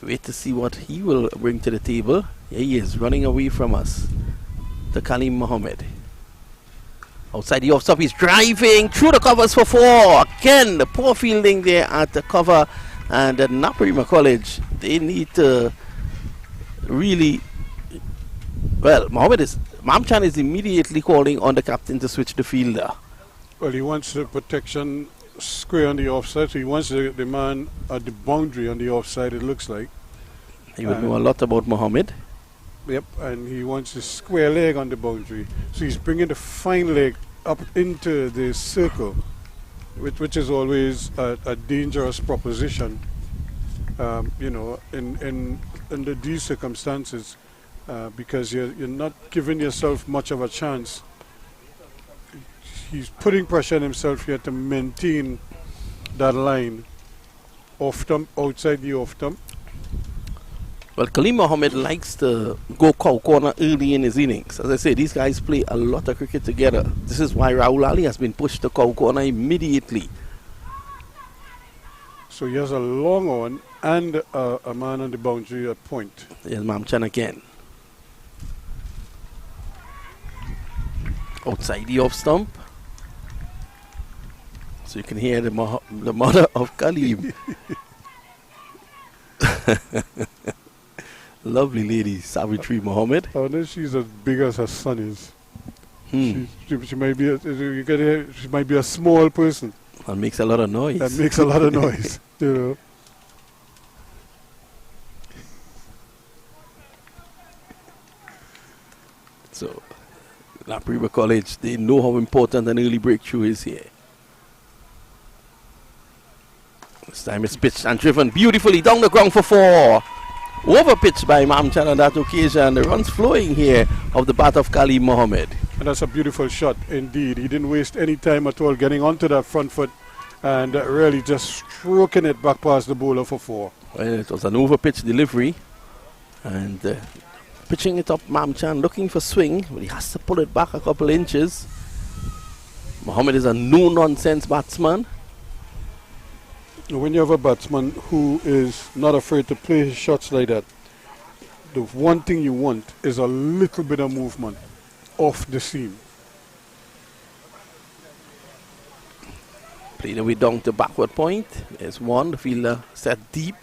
wait to see what he will bring to the table. Here he is, running away from us. To Khalid Mohammed. Outside the off-stop, he's driving through the covers for 4. Again, the poor fielding there at the cover. And at Naparima College, they need to really... Well, Mamchan is immediately calling on the captain to switch the fielder. Well, he wants the protection square on the offside, so he wants the man at the boundary on the offside, it looks like. He would know a lot about Mohammed. Yep, and he wants a square leg on the boundary. So he's bringing the fine leg up into the circle, which is always a dangerous proposition, you know, in under these circumstances, because you're not giving yourself much of a chance. He's putting pressure on himself here to maintain that line, off-stump, outside the off-stump. Well, Khalid Mohammed likes to go cow corner early in his innings. As I say, these guys play a lot of cricket together. This is why Rahul Ali has been pushed to cow corner immediately. So he has a long on and a man on the boundary at point. Here's Mamchan again. Outside the off stump. So you can hear the mother of Khalid. Lovely lady, Savitri Mohammed. I wonder if she's as big as her son is. She might be a small person. That makes a lot of noise. That makes a lot of noise. You know. So, Naparima College, they know how important an early breakthrough is here. This time it's pitched and driven beautifully down the ground for 4. Over-pitched by Mamchan on that occasion. The runs flowing here of the bat of Khalid Mohammed. And that's a beautiful shot indeed. He didn't waste any time at all getting onto that front foot and really just stroking it back past the bowler for 4. Well, it was an over-pitched delivery. And pitching it up, Mamchan looking for swing, but he has to pull it back a couple inches. Mohammed is a no-nonsense batsman. When you have a batsman who is not afraid to play his shots like that, the one thing you want is a little bit of movement off the seam. Played away down to backward point. There's one, the fielder set deep.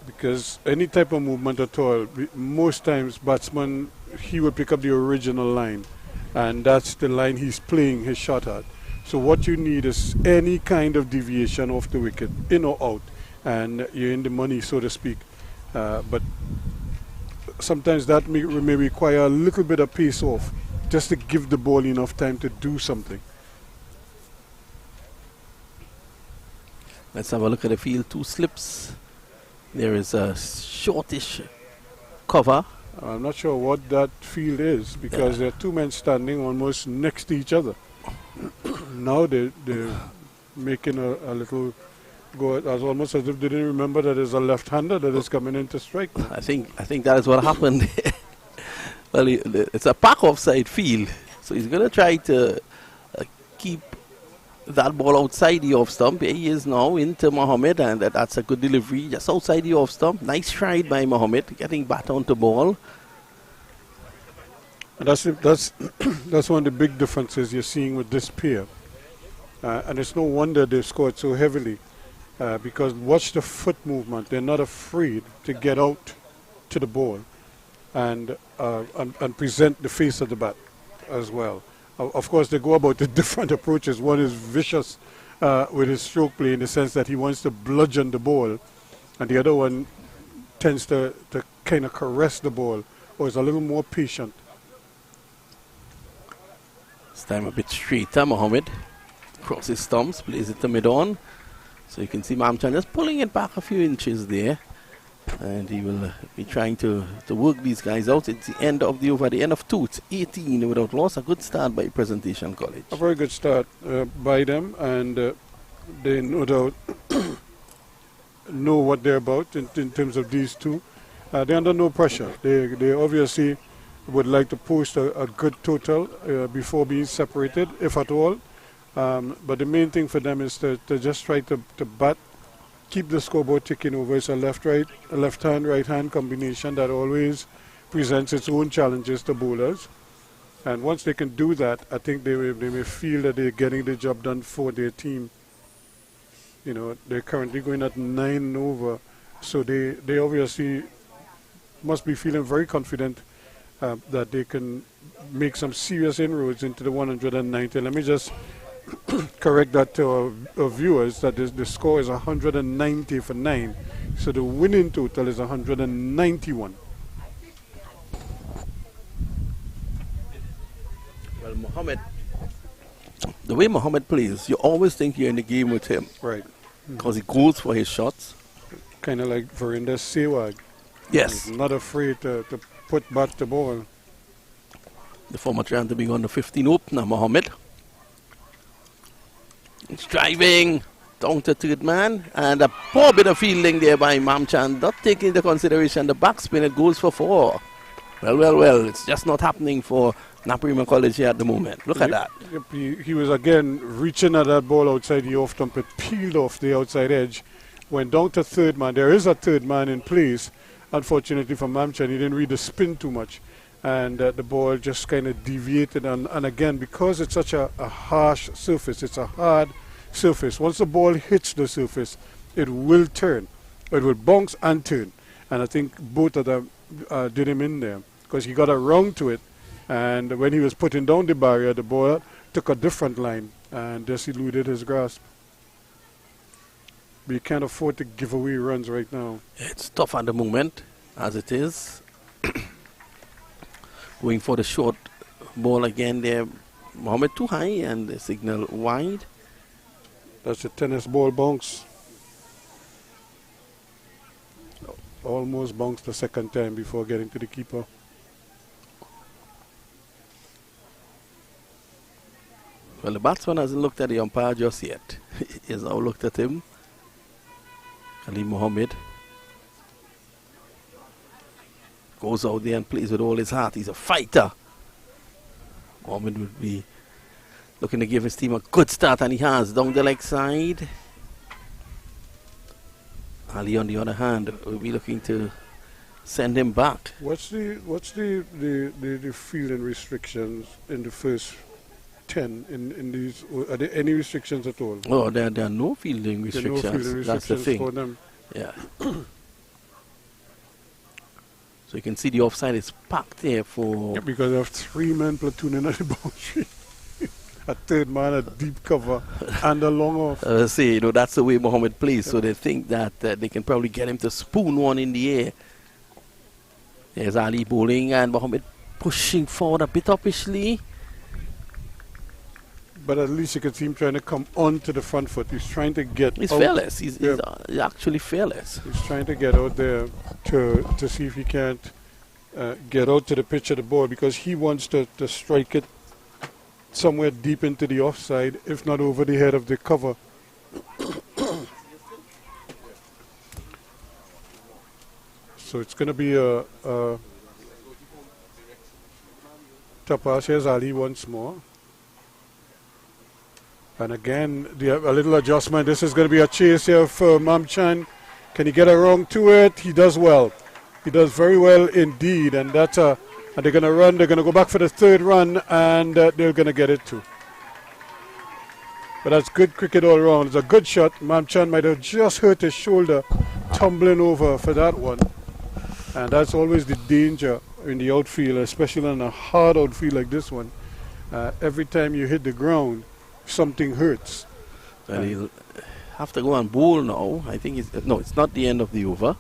Because any type of movement at all, most times batsman, he would pick up the original line, and that's the line he's playing his shot at. So what you need is any kind of deviation off the wicket, in or out, and you're in the money, so to speak. But sometimes that may require a little bit of pace off, just to give the ball enough time to do something. Let's have a look at the field. 2 slips. There is a shortish cover. I'm not sure what that field is, because there are 2 men standing almost next to each other. Now they're making a little go. As almost as if they didn't remember that there's a left-hander that is coming in to strike. I think that is what happened. Well, it's a pack offside field, so he's going to try to keep that ball outside the off stump. Here he is now into Mohammed, and that's a good delivery just outside the off stump. Nice stride by Mohammed, getting back onto ball. And that's one of the big differences you're seeing with this pair. And it's no wonder they've scored so heavily, because watch the foot movement. They're not afraid to get out to the ball and present the face of the bat as well. Of course, they go about it different approaches. One is vicious with his stroke play in the sense that he wants to bludgeon the ball, and the other one tends to kind of caress the ball, or is a little more patient. This time a bit straighter, Mohammed. Crosses stumps, plays it to mid-on. So you can see Mamchan just pulling it back a few inches there. And he will be trying to work these guys out. It's the end of the over, the end of 2. It's 18 without loss. A good start by Presentation College. A very good start by them, and they no doubt know what they're about in terms of these two. They're under no pressure. They obviously would like to post a good total before being separated, if at all. But the main thing for them is to just try to bat, keep the scoreboard ticking over. It's a left-hand, right-hand combination that always presents its own challenges to bowlers. And once they can do that, I think they may feel that they're getting the job done for their team. You know, they're currently going at 9 over, so they obviously must be feeling very confident that they can make some serious inroads into the 190. Let me just correct that to our viewers, that the score is 190 for 9, so the winning total is 191. Well, Mohammed, the way Mohammed plays, you always think you're in the game with him. Right. Because he goes for his shots. Kind of like Verinder Sewag. Yes. He's not afraid to put back the ball. The former trying to be on the 15 opener, Mohammed. He's driving down to third man, and a poor bit of fielding there by Mamchan, not taking into consideration the backspin. It goes for 4. Well, it's just not happening for Naparima College here at the moment. Look at that. He was again reaching at that ball outside the off stump. It peeled off the outside edge, went down to third man. There is a third man in place. Unfortunately for Mamchan, he didn't read the spin too much, and the ball just kind of deviated. And again, because it's such a harsh surface, it's a hard surface. Once the ball hits the surface, it will turn. It will bounce and turn. And I think both of them did him in there, because he got around to it, and when he was putting down the barrier, the ball took a different line and just eluded his grasp. We can't afford to give away runs right now. It's tough at the moment, as it is. Going for the short ball again there. Mohammed too high, and the signal wide. That's a tennis ball bounce. Almost bounced the second time before getting to the keeper. Well, the batsman hasn't looked at the umpire just yet. He has now looked at him. Ali Mohammed goes out there and plays with all his heart. He's a fighter. Mohammed would be looking to give his team a good start, and he has down the leg side. Ali, on the other hand, will be looking to send him back. What's the fielding restrictions in the first 10 in these? Are there any restrictions at all? Oh, there are no fielding restrictions. There are no fielding restrictions. That's the thing. For them. Yeah. So you can see the offside is packed there for... Yeah, because they have 3 men platooning at the boundary. A third man, a deep cover, and a long off. That's the way Mohammed plays. So they think that they can probably get him to spoon one in the air. There's Ali bowling, and Mohammed pushing forward a bit uppishly. But at least you can see him trying to come onto the front foot. He's trying to get He's out. fearless. He's actually fearless. He's trying to get out there to see if he can't get out to the pitch of the ball, because he wants to strike it somewhere deep into the offside, if not over the head of the cover. So it's going to be a top pass. Here's Ali once more. And again, a little adjustment. This is going to be a chase here for Mamchan. Can he get around to it? He does well. He does very well indeed. And that's and they're going to run. They're going to go back for the third run, and they're going to get it too. But that's good cricket all around. It's a good shot. Mamchan might have just hurt his shoulder tumbling over for that one. And that's always the danger in the outfield, especially on a hard outfield like this one. Every time you hit the ground, something hurts. Well, he'll have to go and bowl now. I think it's not the end of the over.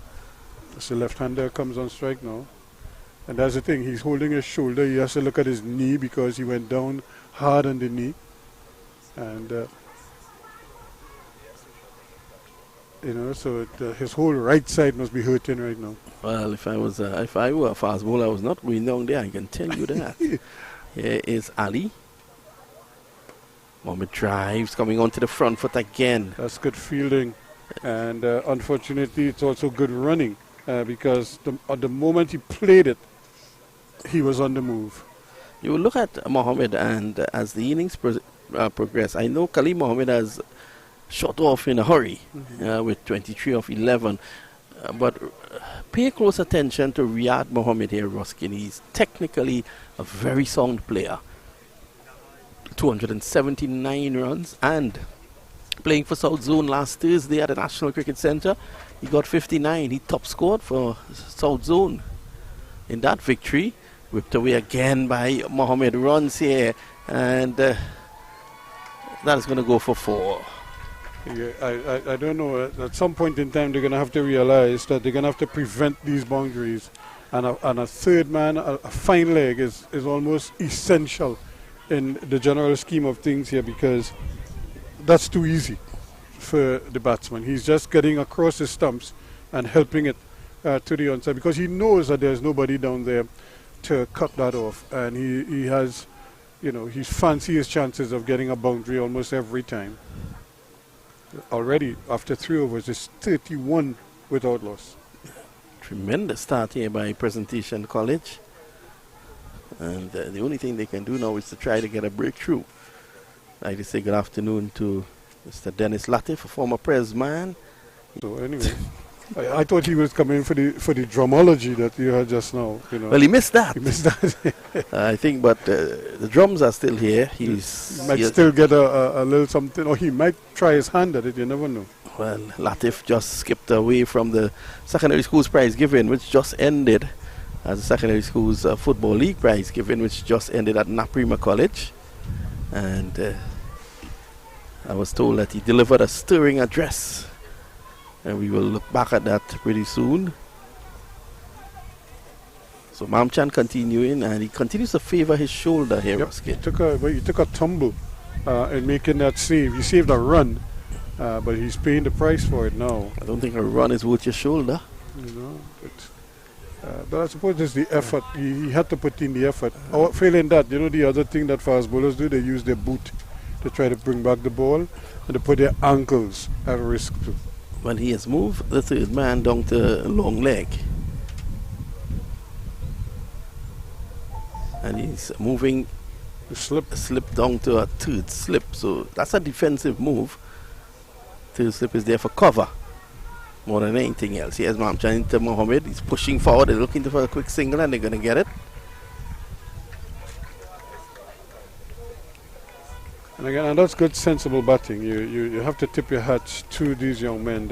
So left-hander comes on strike now. And that's the thing. He's holding his shoulder. He has to look at his knee because he went down hard on the knee. And so his whole right side must be hurting right now. Well, if I were a fast bowler, I was not going down there. I can tell you that. Here is Ali. Mohammed drives, coming onto the front foot again. That's good fielding, and unfortunately, it's also good running because at the moment he played it, he was on the move. You look at Mohammed, and as the innings progress, I know Khalid Mohammed has shot off in a hurry with 23 of 11. But pay close attention to Riyad Mohammed here, Ruskin. He's technically a very sound player. 279 runs, and playing for South Zone last Thursday at the National Cricket Centre, he got 59. He top scored for South Zone in that victory. Whipped away again by Mohammed. Runs here, and that is going to go for 4. Yeah, I don't know. At some point in time, they're going to have to realize that they're going to have to prevent these boundaries. And a third man, a fine leg, is almost essential in the general scheme of things here, because that's too easy for the batsman. He's just getting across his stumps and helping it to the onside, because he knows that there's nobody down there to cut that off. And he has, he's fancy his chances of getting a boundary almost every time. Already, after 3 overs, it's 31 without loss. Tremendous start here by Presentation College. And the only thing they can do now is to try to get a breakthrough. I'd like to say good afternoon to Mr. Dennis Latif, a former Pres man. So anyway, I thought he was coming for the drumology that you had just now. Well, he missed that. He missed that. I think, but the drums are still here. He might still get a little something, or he might try his hand at it. You never know. Well, Latif just skipped away from the secondary schools prize giving, which just ended. As the secondary schools football league prize giving, which just ended at Naparima College. And I was told that he delivered a stirring address. And we will look back at that pretty soon. So Mamchan continuing, and he continues to favor his shoulder here. Yep. He took a tumble in making that save. He saved a run, but he's paying the price for it now. I don't think a run is worth your shoulder. But I suppose it's the effort. He had to put in the effort. Failing that, the other thing that fast bowlers do, they use their boot to try to bring back the ball, and they put their ankles at risk too. Well, he has moved the third man down to long leg. And he's moving the slip down to a third slip. So that's a defensive move. Third slip is there for cover more than anything else. Here's Mamchan into Mohammed. He's pushing forward. They're looking for a quick single, and they're going to get it. And again, and that's good, sensible batting. You have to tip your hats to these young men.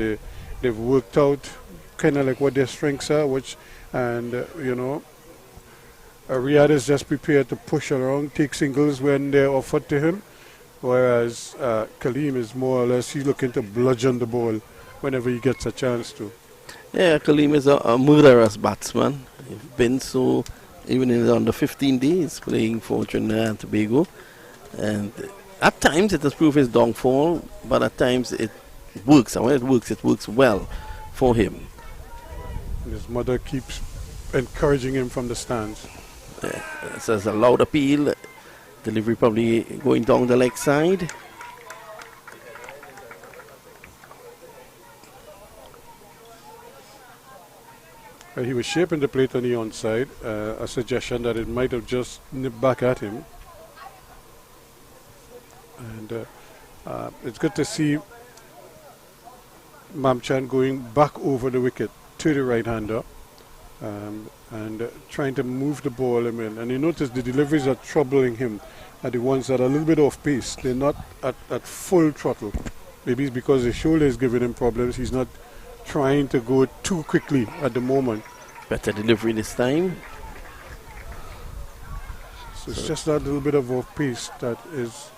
They've worked out kind of like what their strengths are, Riyad is just prepared to push around, take singles when they're offered to him, whereas Kaleem is more or less, he's looking to bludgeon the ball whenever he gets a chance to. Yeah, Kaleem is a murderous batsman. He's been so, even in his under 15 days, playing for Trinidad and Tobago. And at times it has proved his downfall, but at times it works. And when it works well for him. His mother keeps encouraging him from the stands. It says a loud appeal. Delivery probably going down the leg side. He was shaping the plate on the onside, a suggestion that it might have just nipped back at him. And it's good to see Mamchan going back over the wicket to the right-hander and trying to move the ball in. And you notice the deliveries are troubling him are the ones that are a little bit off pace. They're not at full throttle. Maybe it's because his shoulder is giving him problems. He's not trying to go too quickly at the moment. Better delivery this time. So it's just that little bit of off pace that is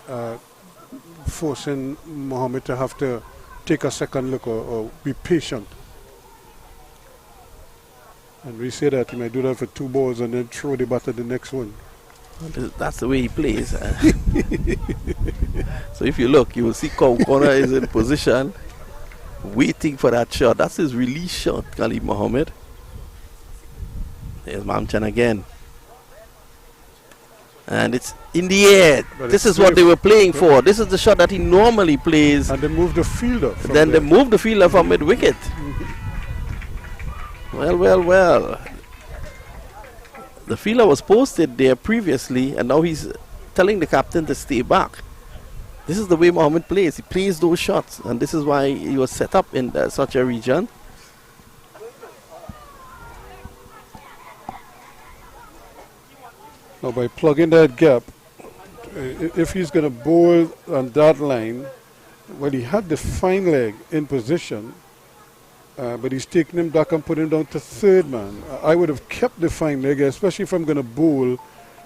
forcing Mohammed to have to take a second look or be patient. And we say that he might do that for 2 balls and then throw the bat at the next one. That's the way he plays. So if you look, you will see Corner is in position, waiting for that shot. That's his release shot, Khalid Mohammed. There's Mamchan again. And it's in the air. But this is what they were playing for. This is the shot that he normally plays. And they moved the fielder. Then they moved the fielder from mid-wicket. Well. The fielder was posted there previously, and now he's telling the captain to stay back. This is the way Mohammed plays. He plays those shots, and this is why he was set up in such a region. Now by plugging that gap, if he's going to bowl on that line, well, he had the fine leg in position, but he's taking him back and putting him down to third man. I would have kept the fine leg, especially if I'm going to bowl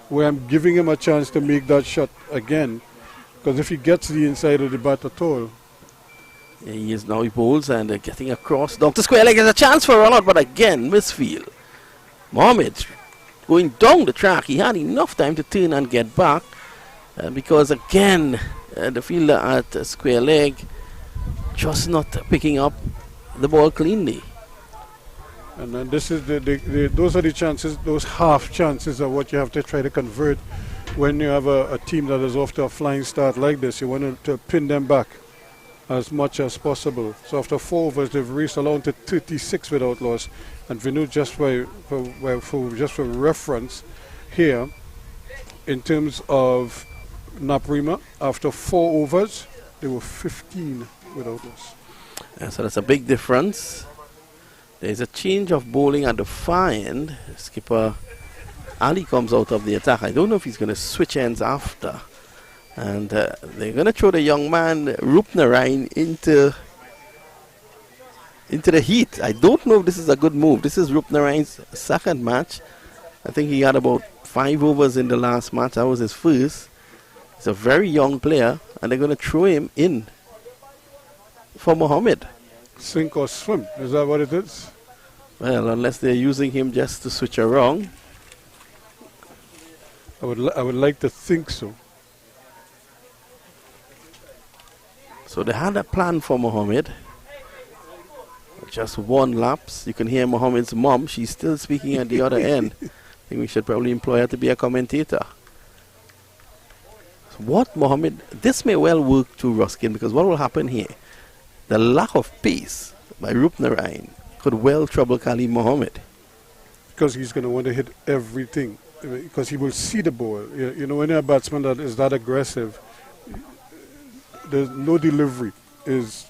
where I'm giving him a chance to make that shot again, because if he gets the inside of the bat at all. Yeah, he is now, he bowls and getting across down to square leg. There's a chance for a run out, but again, misfield. Mohammed going down the track. He had enough time to turn and get back because again, the fielder at square leg just not picking up the ball cleanly. And then this is those are the chances, those half chances are what you have to try to convert when you have a team that is off to a flying start like this. You want to pin them back as much as possible. So after 4 overs, they've raced along to 36 without loss. And Vinu, just for reference here, in terms of Naparima, after 4 overs, they were 15 without loss. So that's a big difference. There's a change of bowling at the far end. Skipper Ali comes out of the attack. I don't know if he's going to switch ends after. And they're going to throw the young man, Rupnarine, into the heat. I don't know if this is a good move. This is Rupnarine's second match. I think he had about 5 overs in the last match. That was his first. He's a very young player, and they're going to throw him in for Mohammed. Sink or swim, is that what it is? Well, unless they're using him just to switch around. I would like to think so. So they had a plan for Mohammed. Just 1 lapse. You can hear Mohammed's mom. She's still speaking at the other end. I think we should probably employ her to be a commentator. So what Mohammed... This may well work to Ruskin, because what will happen here? The lack of pace by Rupnarine could well trouble Khalid Mohammed. Because he's going to want to hit everything. Because he will see the ball. You know, when you're a batsman that is that aggressive, there's no delivery is,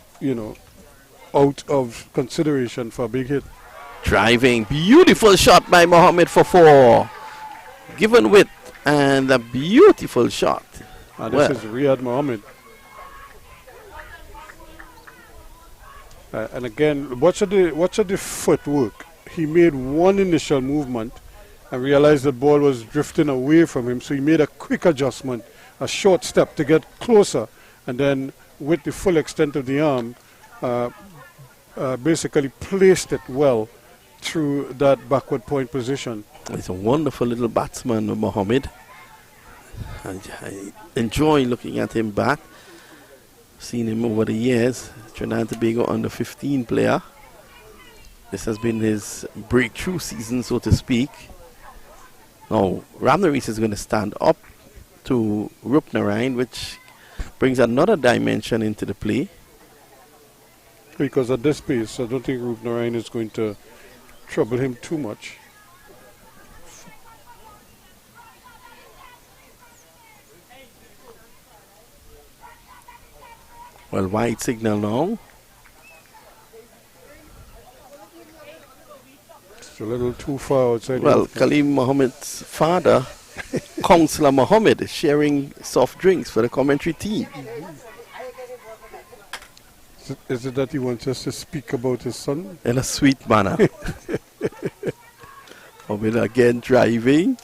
out of consideration for a big hit. Driving. Beautiful shot by Mohammed for 4. Given width and a beautiful shot. And this is Riyad Mohammed. And again, watch at the footwork. He made one initial movement and realized the ball was drifting away from him, so he made a quick adjustment, a short step to get closer, and then with the full extent of the arm, basically placed it well through that backward point position. He's a wonderful little batsman, Mohammed. I enjoy looking at him bat. Seen him over the years. Trinidad and Tobago under 15 player. This has been his breakthrough season, so to speak. Now, Ramnarees is going to stand up to Rupnarine, which brings another dimension into the play. Because at this pace, I don't think Rupnarine is going to trouble him too much. Well, wide signal now. It's a little too far outside. Well, Kaleem Mohammed's father, Councillor Mohammed, sharing soft drinks for the commentary team. Is it that he wants us to speak about his son? In a sweet manner. Mohammed again driving.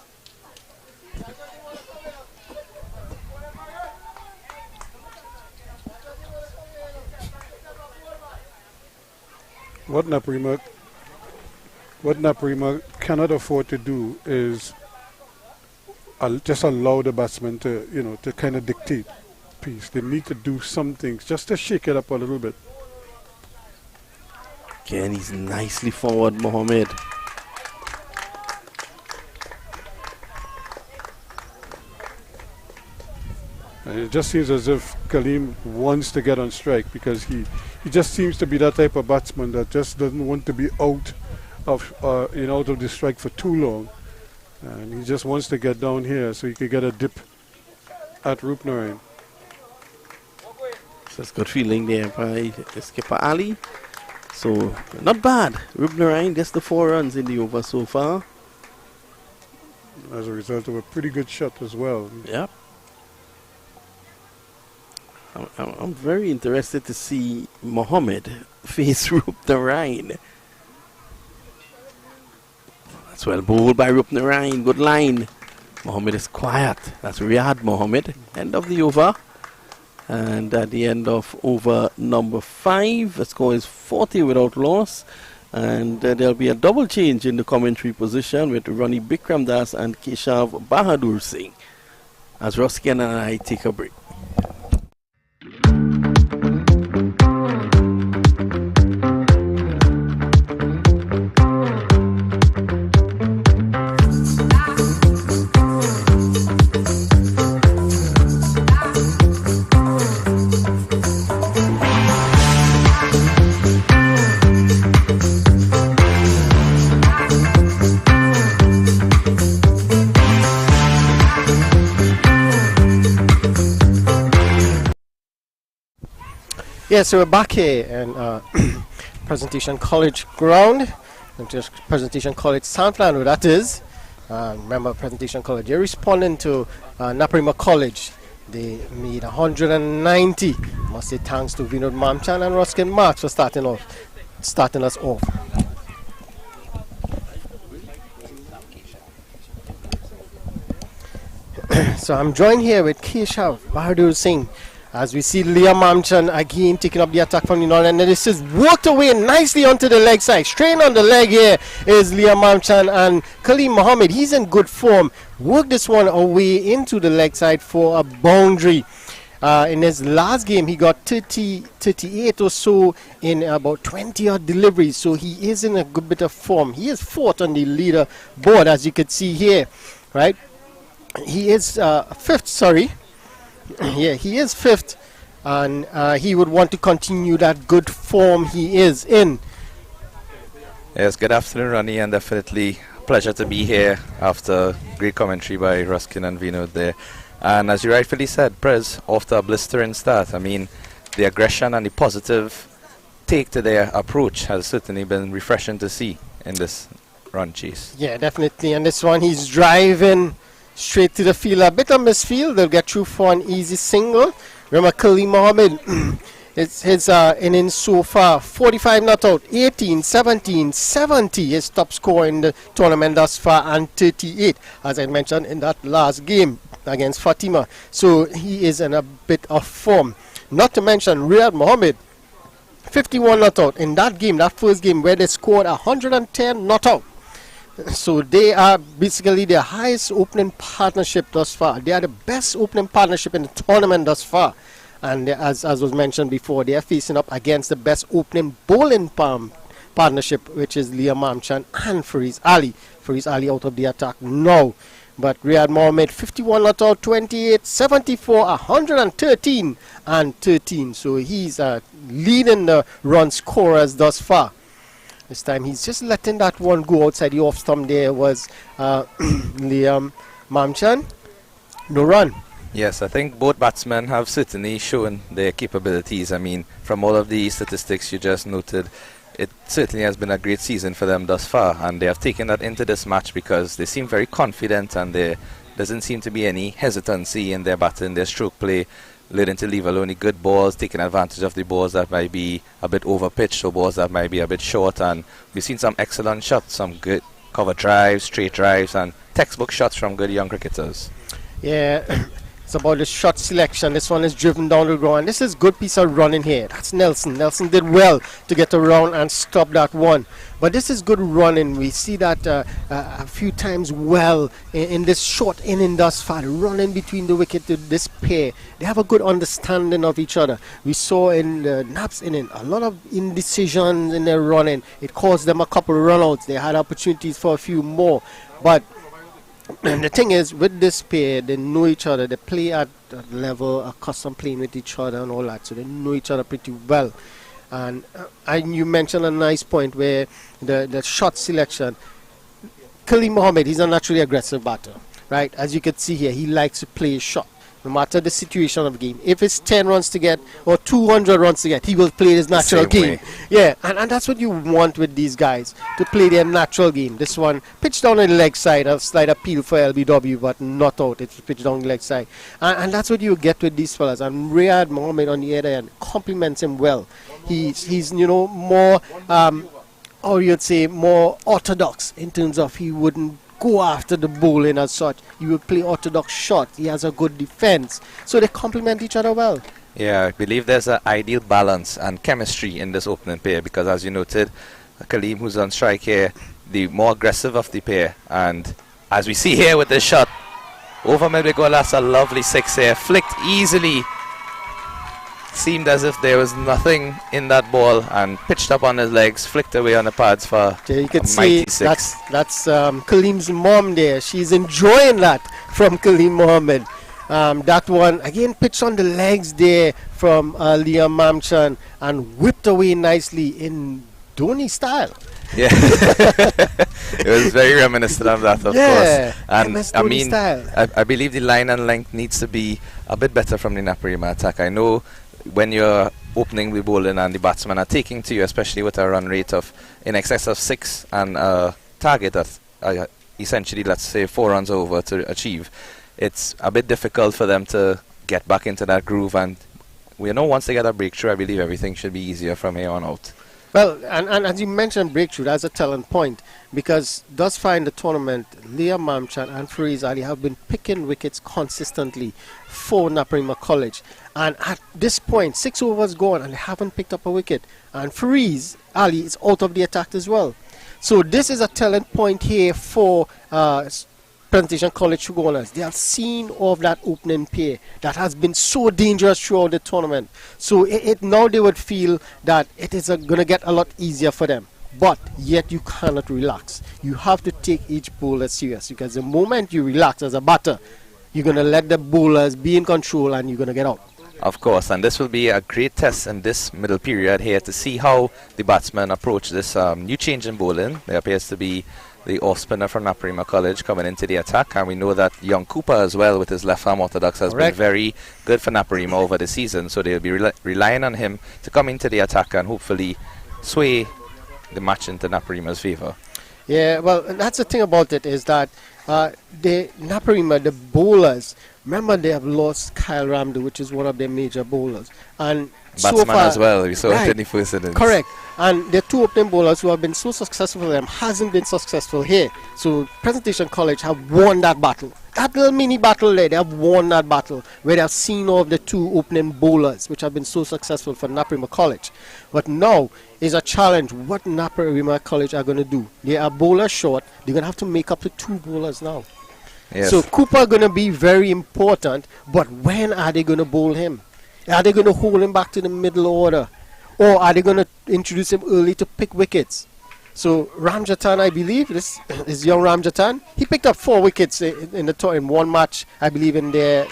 What Naparima cannot afford to do is just allow the batsman to, to kind of dictate piece. They need to do some things just to shake it up a little bit. Again, he's nicely forward, Mohammed. And it just seems as if Kaleem wants to get on strike because he just seems to be that type of batsman that just doesn't want to be out of the strike for too long. And he just wants to get down here so he could get a dip at Rupnarain. So it's good feeling there by skipper Ali. So not bad. Rupnarain gets the 4 runs in the over so far. As a result of a pretty good shot as well. Yep. I'm very interested to see Mohammed face Rupnarain. That's well bowled by Rupnarain. Good line. Mohammed is quiet. That's Riyad Mohammed. End of the over. And at the end of over number 5, the score is 40 without loss. And there'll be a double change in the commentary position with Ronnie Bikram Das and Keshav Bahadur Singh as Ruskin and I take a break. Yeah, so we're back here in Presentation College ground, and just Presentation College Southland, that is. Remember, Presentation College, they're responding to Naparima College. They made 190. Must say thanks to Vinod Mamchan and Ruskin Marks for starting us off. So I'm joined here with Keshav Bahadur Singh. As we see Liam Mamchan again taking up the attack from the north, and this is worked away nicely onto the leg side. Straight on the leg here is Liam Mamchan, and Kaleem Mohammed, he's in good form. Worked this one away into the leg side for a boundary. In his last game, he got 38 or so in about 20 odd deliveries, so he is in a good bit of form. He is fourth on the leader board, as you can see here, right? He is fifth, sorry. Yeah, he is fifth, and he would want to continue that good form he is in. Yes, good afternoon, Ronnie, and definitely a pleasure to be here after great commentary by Ruskin and Vinod there. And as you rightfully said, Prez, off to a blistering start. I mean, the aggression and the positive take to their approach has certainly been refreshing to see in this run chase. Yeah, definitely. And this one, he's driving straight to the field. A bit of misfield. They'll get through for an easy single. Remember, Kaleem Mohammed, it's his innings so far. 45 not out, 18, 17, 70. His top score in the tournament thus far, and 38, as I mentioned in that last game against Fatima. So he is in a bit of form. Not to mention Riyad Mohammed, 51 not out. In that game, that first game where they scored 110 not out. So they are basically the highest opening partnership thus far. They are the best opening partnership in the tournament thus far. And as was mentioned before, they are facing up against the best opening bowling partnership, which is Liam Mamchan and Fariz Ali. Fariz Ali out of the attack now. But Riyad Mohammed, 51 not out, 28, 74, 113 and 13. So he's leading the run scorers thus far. This time he's just letting that one go outside the off stump. There was Liam Mamchan. No run. Yes, I think both batsmen have certainly shown their capabilities. I mean, from all of the statistics you just noted, it certainly has been a great season for them thus far, and they have taken that into this match because they seem very confident and there doesn't seem to be any hesitancy in their batting, their stroke play, leading to leave only good balls, taking advantage of the balls that might be a bit over-pitched or balls that might be a bit short. And we've seen some excellent shots, some good cover drives, straight drives, and textbook shots from good young cricketers. Yeah. It's about the shot selection. This one is driven down the ground. This is good piece of running here. That's Nelson. Nelson did well to get around and stop that one. But this is good running. We see that a few times well in this short inning thus far. Running between the wicket to this pair. They have a good understanding of each other. We saw in the Naps inning a lot of indecision in their running. It caused them a couple of runouts. They had opportunities for a few more. But and the thing is, with this pair, they know each other. They play at a level, accustomed playing with each other and all that. So they know each other pretty well. And you mentioned a nice point where the shot selection. Khalil Mohammed, he's a naturally aggressive batter, right? As you can see here, he likes to play his shot. No matter the situation of the game. If it's 10 runs to get or 200 runs to get, he will play his natural game. Yeah, and that's what you want with these guys, to play their natural game. This one, pitched down on the leg side, a slight appeal for LBW, but not out. It's pitched down the leg side. And that's what you get with these fellas. And Riyad Mohammed on the other end compliments him well. He's more, or you'd say, more orthodox in terms of he wouldn't go after the bowling as such. He will play orthodox shot. He has a good defense. So they complement each other well. Yeah, I believe there's an ideal balance and chemistry in this opening pair because, as you noted, Kaleem, who's on strike here, the more aggressive of the pair. And as we see here with this shot, over mid-wicket, that's a lovely six here, flicked easily. Seemed as if there was nothing in that ball and pitched up on his legs, flicked away on the pads for you can a mighty see six. that's Kaleem's mom there. She's enjoying that from Kaleem Mohammed. That one again pitched on the legs there from Liam Mamchan and whipped away nicely in Dhoni style. Yeah, it was very reminiscent of that, of course. And I mean, I believe the line and length needs to be a bit better from the Naparima attack. I know when you're opening the bowling and the batsmen are taking to you, especially with a run rate of in excess of 6 and a target that essentially, let's say, 4 runs over to achieve, it's a bit difficult for them to get back into that groove. And we know once they get a breakthrough, I believe everything should be easier from here on out. Well, and as you mentioned breakthrough, that's a telling point because thus far in the tournament, Liam Mamchan and Fariz Ali have been picking wickets consistently for Naparima College. And at this point, 6 overs gone and they haven't picked up a wicket. And Fariz Ali is out of the attack as well. So this is a telling point here for Presentation College Shoguners. They have seen of that opening pair that has been so dangerous throughout the tournament. So now they would feel that it is going to get a lot easier for them. But yet you cannot relax. You have to take each bowler serious because the moment you relax as a batter, you're going to let the bowlers be in control and you're going to get out. Of course, and this will be a great test in this middle period here to see how the batsmen approach this new change in bowling. There appears to be the off-spinner from Naparima College coming into the attack, and we know that young Cooper as well with his left-arm orthodox has been very good for Naparima over the season, so they'll be relying on him to come into the attack and hopefully sway the match into Naparima's favour. Yeah, well, that's the thing about it is that Naparima, the bowlers, remember they have lost Kyle Ramdo, which is one of their major bowlers, and batsman so far, as well, we saw it in the first innings. Correct. And the 2 opening bowlers who have been so successful for them hasn't been successful here. So Presentation College have won that battle. That little mini battle there, they have won that battle where they have seen all of the 2 opening bowlers which have been so successful for Naparima College. But now is a challenge what Naparima College are going to do. They are bowler short. They're going to have to make up to 2 bowlers now. Yes. So Cooper going to be very important, but when are they going to bowl him? Are they going to hold him back to the middle order? Or are they going to introduce him early to pick wickets? So Ramjatan, I believe, this is young Ramjatan. He picked up 4 wickets in one match, I believe in their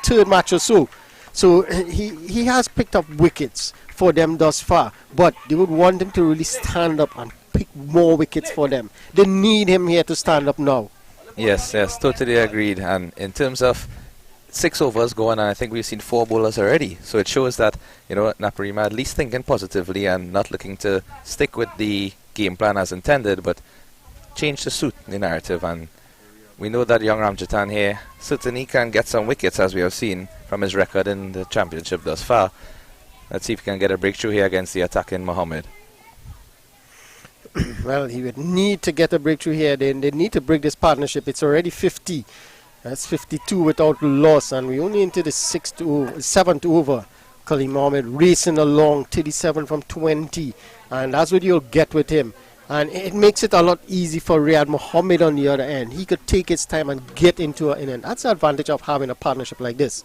3rd match or so. So he has picked up wickets for them thus far. But they would want him to really stand up and pick more wickets for them. They need him here to stand up now. Yes, totally agreed. And in terms of 6 overs going, and I think we've seen 4 bowlers already. So it shows that, Naparima at least thinking positively and not looking to stick with the game plan as intended, but change to suit the narrative. And we know that young Ramjatan here certainly can get some wickets, as we have seen from his record in the championship thus far. Let's see if he can get a breakthrough here against the attacking Mohammed. Well, he would need to get a breakthrough here. They need to break this partnership. It's already 50. That's 52 without loss, and we're only into the 7th over. Khalid Mohammed racing along, 37 from 20, and that's what you'll get with him. And it makes it a lot easy for Riyad Mohammed on the other end. He could take his time and get into an inning. That's the advantage of having a partnership like this.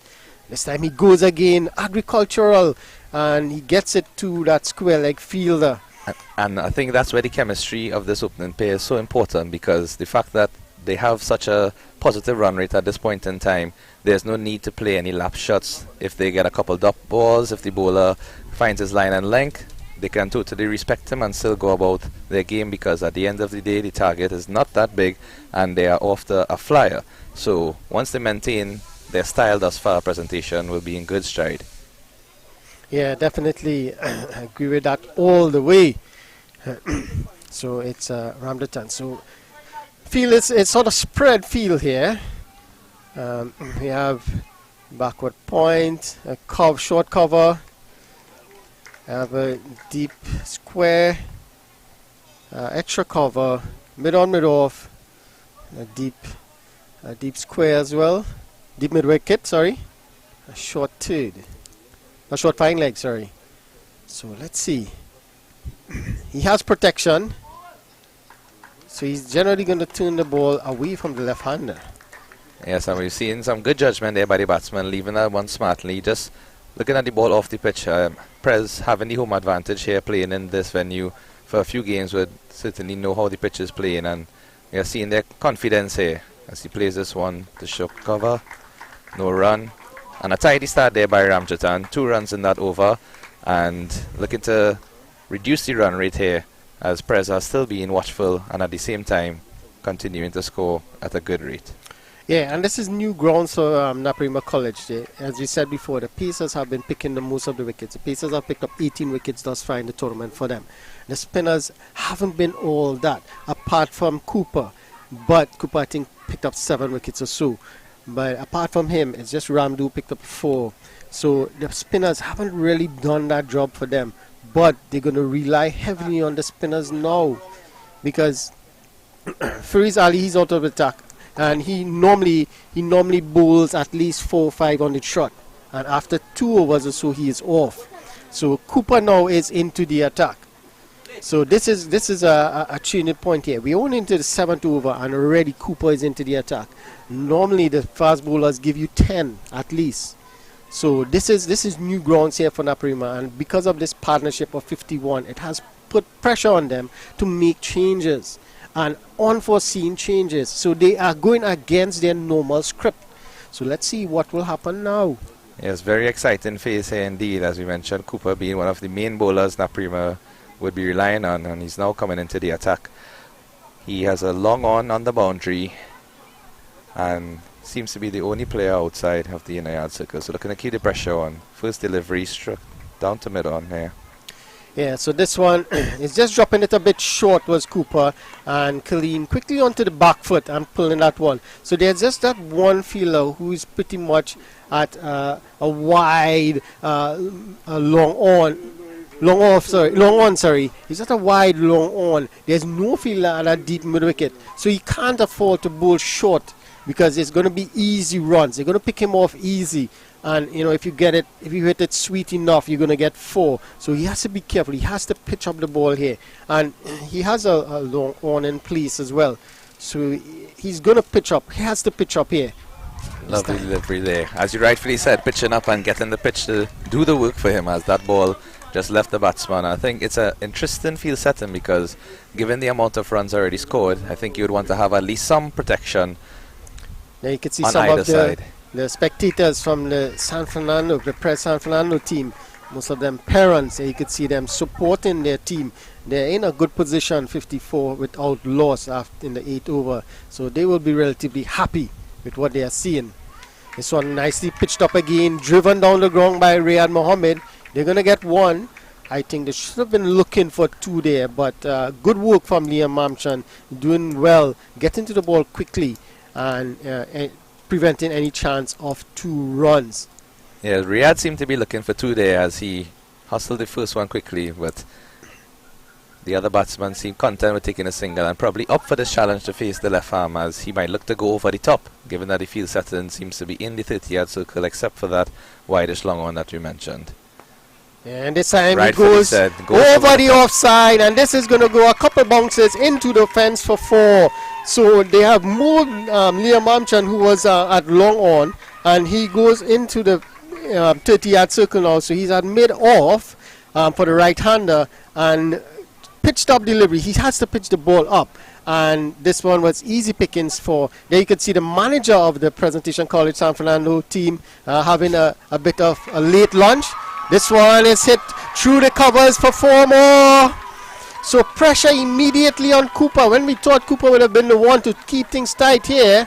This time he goes again, agricultural, and he gets it to that square leg fielder. And I think that's where the chemistry of this opening pair is so important, because the fact that they have such a positive run rate at this point in time, there's no need to play any lap shots. If they get a couple dot balls, if the bowler finds his line and length, they can totally respect him and still go about their game, because at the end of the day the target is not that big and they are after a flyer. So once they maintain their style thus far, presentation will be in good stride. Yeah, definitely. I agree with that all the way. So it's Ramjatan. So field it's sort of spread field here. We have backward point, a short cover. I have a deep square, extra cover, mid on, mid off, a deep square as well, deep mid wicket, sorry, a short third, a short fine leg, sorry. So let's see. He has protection, so he's generally going to turn the ball away from the left-hander. Yes, and we've seen some good judgment there by the batsman, leaving that one smartly, just looking at the ball off the pitch. Prez having the home advantage here, playing in this venue for a few games, would certainly know how the pitch is playing, and we are seeing their confidence here as he plays this one to short cover, no run, and a tidy start there by Ramjatan, 2 runs in that over, and looking to reduce the run rate here as Prez are still being watchful and at the same time continuing to score at a good rate. Yeah, and this is new ground for Naparima College. As we said before, the Pacers have been picking the most of the wickets. The Pacers have picked up 18 wickets thus far in the tournament for them. The spinners haven't been all that, apart from Cooper. But Cooper, I think, picked up 7 wickets or so. But apart from him, it's just Ramdu picked up 4. So the spinners haven't really done that job for them. But they're going to rely heavily on the spinners now, because Fariz Ali, he's out of attack. And he normally bowls at least 4 or 5 on the trot, and after 2 overs or so he is off. So Cooper now is into the attack. So this is a changing point here. We're only into the 7th over and already Cooper is into the attack. Normally the fast bowlers give you 10 at least. So this is new grounds here for Naparima, and because of this partnership of 51, it has put pressure on them to make changes. And unforeseen changes, so they are going against their normal script. So let's see what will happen now. Yes, very exciting phase here indeed. As we mentioned, Cooper being one of the main bowlers Naparima would be relying on, and he's now coming into the attack. He has a long on the boundary and seems to be the only player outside of the inner yard circle. So looking to keep the pressure on. First delivery struck down to mid on here. Yeah, so this one is just dropping it a bit short was Cooper, and Khalid quickly onto the back foot and pulling that one. So there's just that one fielder who is pretty much at a wide, long on. He's at a wide long on. There's no fielder at that deep mid wicket, so he can't afford to bowl short, because it's going to be easy runs. They're going to pick him off easy. And if you hit it sweet enough, you're going to get 4. So he has to be careful. He has to pitch up the ball here. And he has a long on in place as well. So he's going to pitch up. He has to pitch up here. Lovely delivery there. As you rightfully said, pitching up and getting the pitch to do the work for him, as that ball just left the batsman. I think it's an interesting field setting, because given the amount of runs already scored, I think you would want to have at least some protection you can see on some either of side. the spectators from the Press San Fernando team most of them parents. You could see them supporting their team. They're in a good position, 54 without loss after in the 8th over. So they will be relatively happy with what they are seeing. This one nicely pitched up again, driven down the ground by Riyad Mohammed. They're going to get one. I think they should have been looking for two there, but good work from Liam Mamchan, doing well, getting to the ball quickly and preventing any chance of 2 runs. Yeah, Riyad seemed to be looking for 2 there as he hustled the first one quickly, but the other batsman seemed content with taking a single and probably up for this challenge to face the left arm, as he might look to go over the top, given that the field setting seems to be in the 30-yard circle except for that wideish long one that we mentioned. And this time Right, it goes over the offside, and this is going to go a couple bounces into the fence for 4. So they have moved Liam Mamchan, who was at long on, and he goes into the 30-yard circle now. So he's at mid-off for the right-hander, and pitched up delivery. He has to pitch the ball up, and this one was easy pickings for. There you could see the manager of the Presentation College San Fernando team having a bit of a late lunch. This one is hit through the covers for 4 more. So pressure immediately on Cooper, when we thought Cooper would have been the one to keep things tight here.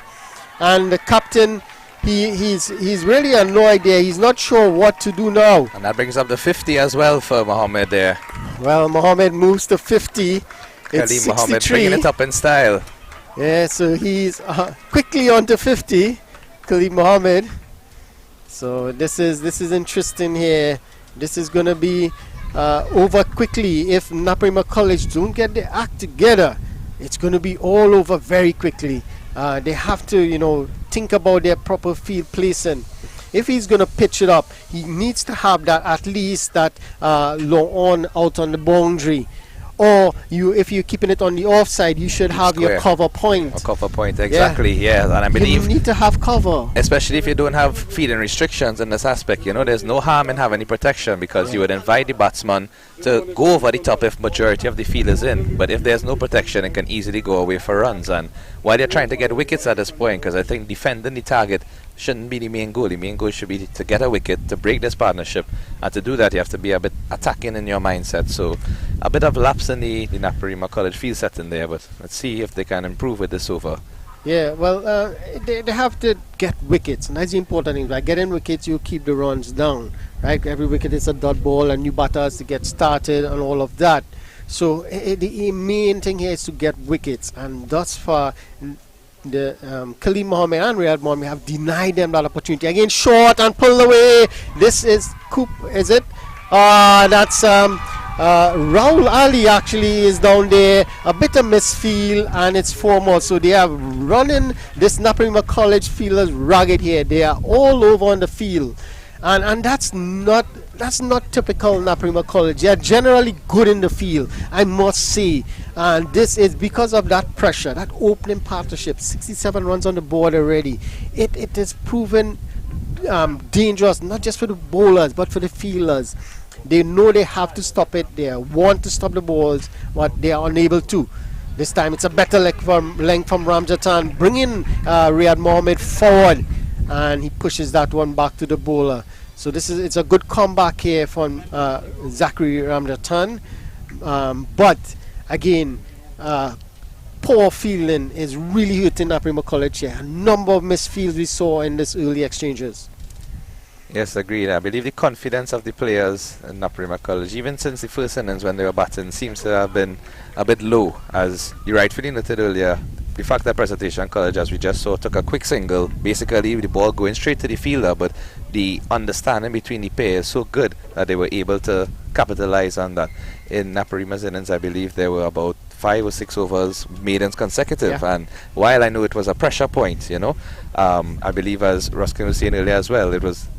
And the captain, he's really annoyed there. He's not sure what to do now. And that brings up the 50 as well for Mohammed there. Well, Mohammed moves to 50. It's Khalid Mohammed 63. bringing it up in style. Yeah, so he's quickly on to 50, Khalid Mohammed. So this is interesting here. This is going to be over quickly. If Naparima College don't get their act together, it's going to be all over very quickly. They have to, think about their proper field placing. If he's going to pitch it up, he needs to have that, at least that long on out on the boundary. Or if you're keeping it on the offside, you should have your cover point. A cover point, exactly, yeah. And I believe you need to have cover. Especially if you don't have feeding restrictions in this aspect, there's no harm in having any protection, because you would invite the batsman to go over the top if majority of the field is in. But if there's no protection, it can easily go away for runs. And while they're trying to get wickets at this point, because I think defending the target shouldn't be the main goal. The main goal should be to get a wicket, to break this partnership, and to do that you have to be a bit attacking in your mindset. So a bit of lapse in the Naparima College field setting there, but let's see if they can improve with this over. Yeah, well, they have to get wickets, and that's the important thing. By getting wickets, you keep the runs down, right? Every wicket is a dot ball, and new batters to get started and all of that. So the main thing here is to get wickets, and thus far the Khalid Mohammed and Riyad Mohammed have denied them that opportunity. Again, short and pulled away. This is Coop, is it? That's Raul Ali actually is down there. A bit of misfield, and it's 4 more. So they are running this Naparima College fielders ragged here. They are all over on the field, and that's not typical Naparima College. They are generally good in the field, I must say. And this is because of that pressure, that opening partnership. 67 runs on the board already. It is proven dangerous, not just for the bowlers, but for the fielders. They know they have to stop it. They want to stop the balls, but they are unable to. This time it's a better length from Ramjatan, bringing Riyad Mohammed forward, and he pushes that one back to the bowler. So it's a good comeback here from Zachary Ramjatan. But again, poor fielding is really hurting Naparima College here. A number of misfields we saw in this early exchanges. Yes, agreed. I believe the confidence of the players in Naparima College, even since the first innings when they were batting, seems to have been a bit low. As you rightfully noted earlier, the fact that Presentation College, as we just saw, took a quick single, basically with the ball going straight to the fielder, but the understanding between the pairs so good that they were able to capitalize on that. In Naparima's innings, I believe there were about 5 or 6 overs, maidens consecutive, and while I know it was a pressure point, I believe, as Ruskin was saying earlier as well, it was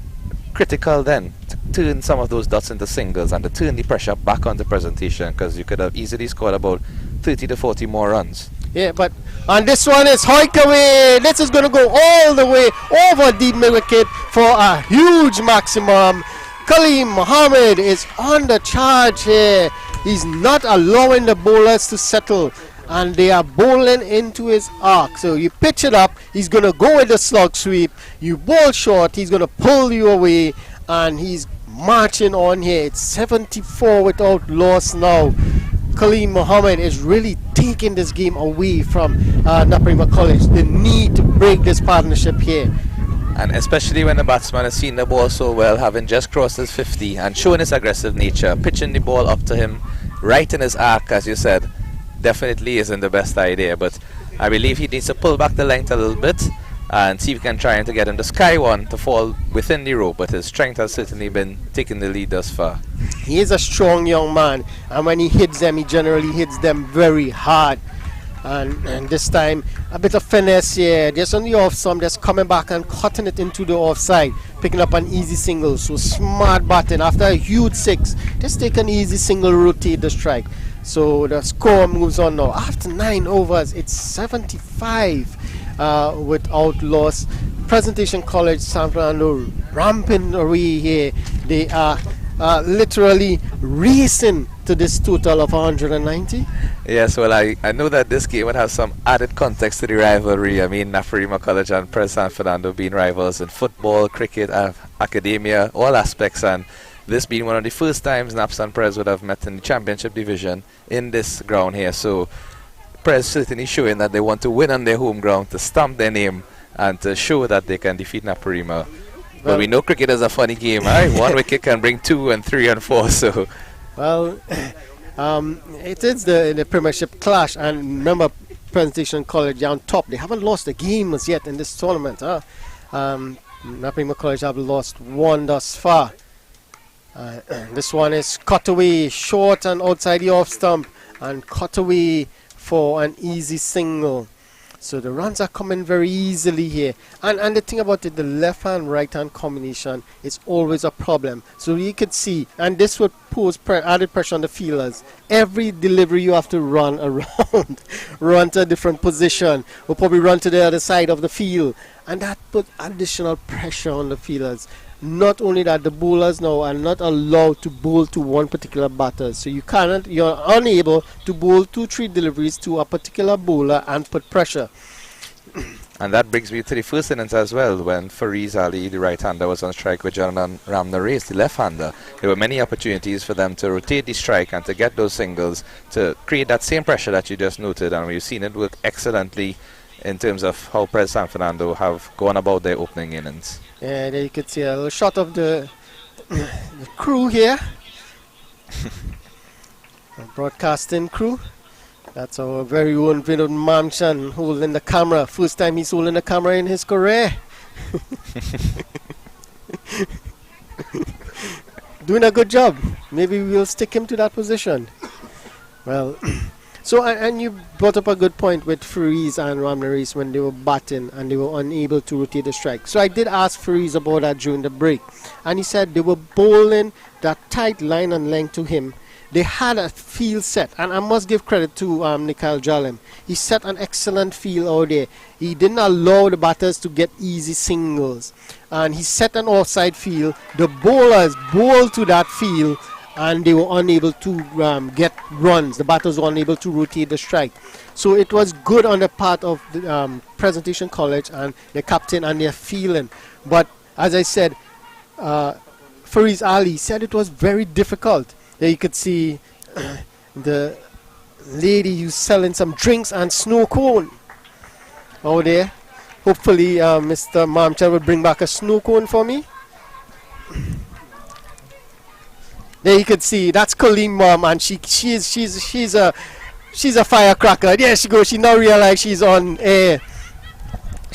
critical then to turn some of those dots into singles and to turn the pressure back onto Presentation, because you could have easily scored about 30 to 40 more runs. Yeah, but on this one is hiked away. This is going to go all the way over the mid-wicket for a huge maximum. Khalid Mohammed is on the charge here. He's not allowing the bowlers to settle, and they are bowling into his arc. So you pitch it up, he's going to go with the slug sweep. You bowl short, he's going to pull you away, and he's marching on here. It's 74 without loss now. Khalil Mohammed is really taking this game away from Naparima College. They need to break this partnership here. And especially when the batsman has seen the ball so well, having just crossed his 50 and showing his aggressive nature, pitching the ball up to him right in his arc, as you said, definitely isn't the best idea. But I believe he needs to pull back the length a little bit and see if he can try to get him the sky one to fall within the rope. But his strength has certainly been taking the lead thus far. He is a strong young man, and when he hits them, he generally hits them very hard. And this time, a bit of finesse here, just on the off stump, just coming back and cutting it into the offside, picking up an easy single. So smart batting after a huge 6, just take an easy single, rotate the strike. So the score moves on now. After 9 overs, it's 75 without loss. Presentation College, San Fernando ramping away here. They are literally racing to this total of 190. Yes, well, I know that this game would have some added context to the rivalry. I mean, Naparima College and Pres San Fernando being rivals in football, cricket, academia, all aspects, and this being one of the first times Naps and Pres would have met in the championship division in this ground here. So Pres certainly showing that they want to win on their home ground, to stamp their name and to show that they can defeat Naparima. But we know cricket is a funny game, right? One wicket can bring 2 and 3 and 4, so... Well, it is the Premiership clash, and remember, Presentation College on top. They haven't lost a game as yet in this tournament. Naparima College have lost 1 thus far. This one is cut away short and outside the off stump, and cut away for an easy single. So the runs are coming very easily here. And the thing about it, the left hand right hand combination is always a problem. So you could see, and this would pose added pressure on the fielders. Every delivery you have to run around, run to a different position, or probably run to the other side of the field. And that puts additional pressure on the fielders. Not only that, the bowlers now are not allowed to bowl to one particular batter. So you're unable to bowl 2-3 deliveries to a particular bowler and put pressure. And that brings me to the first innings as well, when Fariz Ali, the right-hander, was on strike with Jonathan Ramnareis, the left-hander. There were many opportunities for them to rotate the strike and to get those singles, to create that same pressure that you just noted, and we've seen it work excellently in terms of how Pres San Fernando have gone about their opening innings. Yeah, there you could see a little shot of the crew here. The broadcasting crew. That's our very own Vinod Mamchan holding the camera. First time he's holding the camera in his career. Doing a good job. Maybe we'll stick him to that position. Well, so and you brought up a good point with Fariz and Ramnareis when they were batting and they were unable to rotate the strike. So I did ask Fariz about that during the break, and he said they were bowling that tight line and length to him. They had a field set, and I must give credit to Nikhil Jalem. He set an excellent field out there. He didn't allow the batters to get easy singles, and he set an offside field. The bowlers bowled to that field, and they were unable to get runs. The batters were unable to rotate the strike. So it was good on the part of the Presentation College and the captain and their fielding. But as I said, Fariz Ali said it was very difficult. There you could see the lady who's selling some drinks and snow cone over there. Hopefully Mr. Mamcha will bring back a snow cone for me. There you could see that's Colleen Mom, and she's a firecracker. There she goes. She now realize she's on air.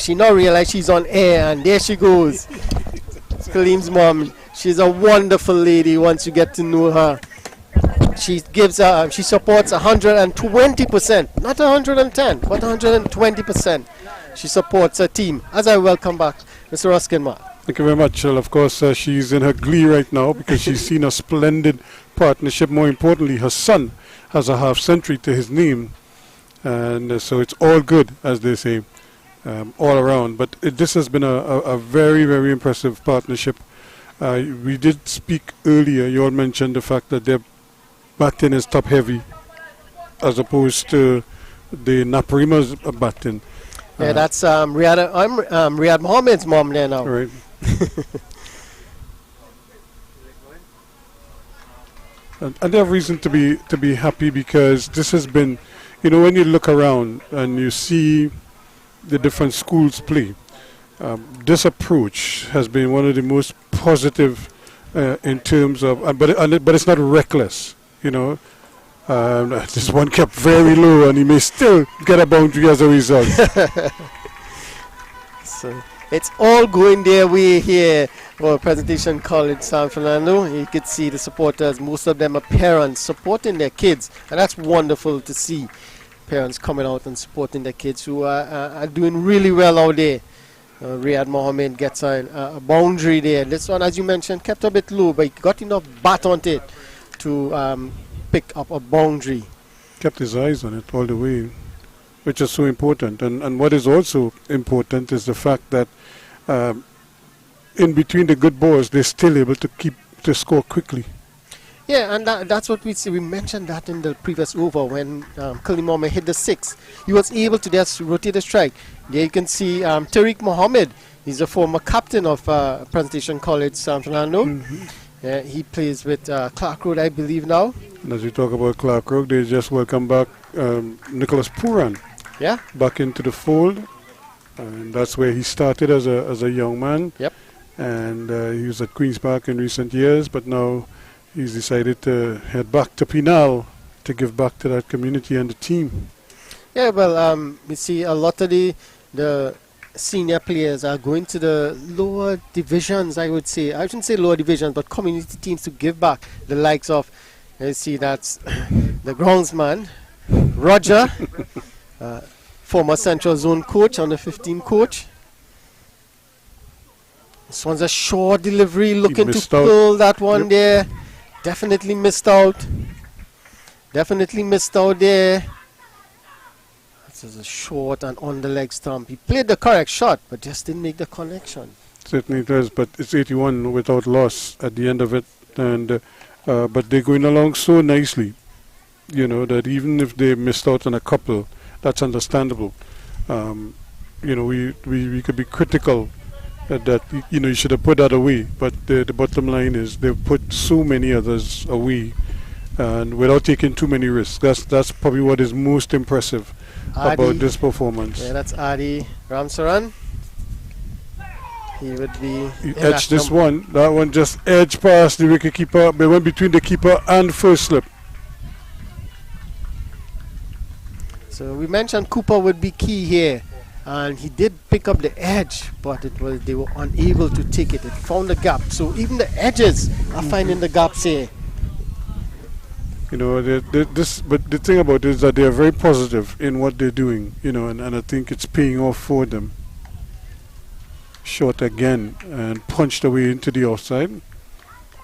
And there she goes. Coleen's mom. She's a wonderful lady. Once you get to know her, she supports 120%, not 110, but 120%. She supports her team. As I welcome back Mr. Ruskin. Thank you very much. Well, of course, she's in her glee right now because she's seen a splendid partnership. More importantly, her son has a half century to his name. And so it's all good, as they say, all around. But this has been a very, very impressive partnership. We did speak earlier. You all mentioned the fact that their batting is top heavy as opposed to the Naparima's batting. Yeah, that's Riyad Mohammed's mom there now. Right. And they have reason to be happy, because this has been, when you look around and you see the different schools play, this approach has been one of the most positive in terms of, but it's not reckless, This one kept very low, and he may still get a boundary as a result. So it's all going their way here for Presentation College San Fernando. You could see the supporters, most of them are parents supporting their kids, and that's wonderful to see. Parents coming out and supporting their kids who are doing really well out there. Riyad Mohammed gets a boundary there. This one, as you mentioned, kept a bit low, but he got enough bat on it to pick up a boundary. Kept his eyes on it all the way, which is so important. And what is also important is the fact that in between the good balls, they're still able to score quickly. Yeah, and that's what we see. We mentioned that in the previous over when Khalil Mohammed hit the 6. He was able to just rotate the strike. There you can see Tariq Mohammed. He's a former captain of Presentation College San Fernando. He plays with Clark Road, I believe, now. And as we talk about Clark Road, they just welcome back Nicholas Puran back into the fold. And that's where he started as a young man. Yep. And he was at Queen's Park in recent years, but now he's decided to head back to Pinal to give back to that community and the team. Yeah, well, we see a lot of the senior players are going to the lower divisions, I would say. I shouldn't say lower divisions, but community teams to give back. The likes of, you see, that's the groundsman, Roger, former Central Zone coach, under 15 coach. This one's a short delivery, looking to pull that one there. Definitely missed out. Definitely missed out there. This is a short and on the leg stump. He played the correct shot, but just didn't make the connection. Certainly it does, but it's 81 without loss at the end of it. And but they're going along so nicely, that even if they missed out on a couple, that's understandable. We could be critical that you should have put that away, but the bottom line is they've put so many others away, and without taking too many risks. That's probably what is most impressive about this performance. Yeah, that's Adi Ramsaran. He would be. He edged this one. That one just edged past the wicketkeeper. They went between the keeper and first slip. So we mentioned Cooper would be key here. And he did pick up the edge, but they were unable to take it. It found the gap. So even the edges are finding the gaps here. But the thing about it is that they are very positive in what they're doing, and I think it's paying off for them. Shot again and punched away into the offside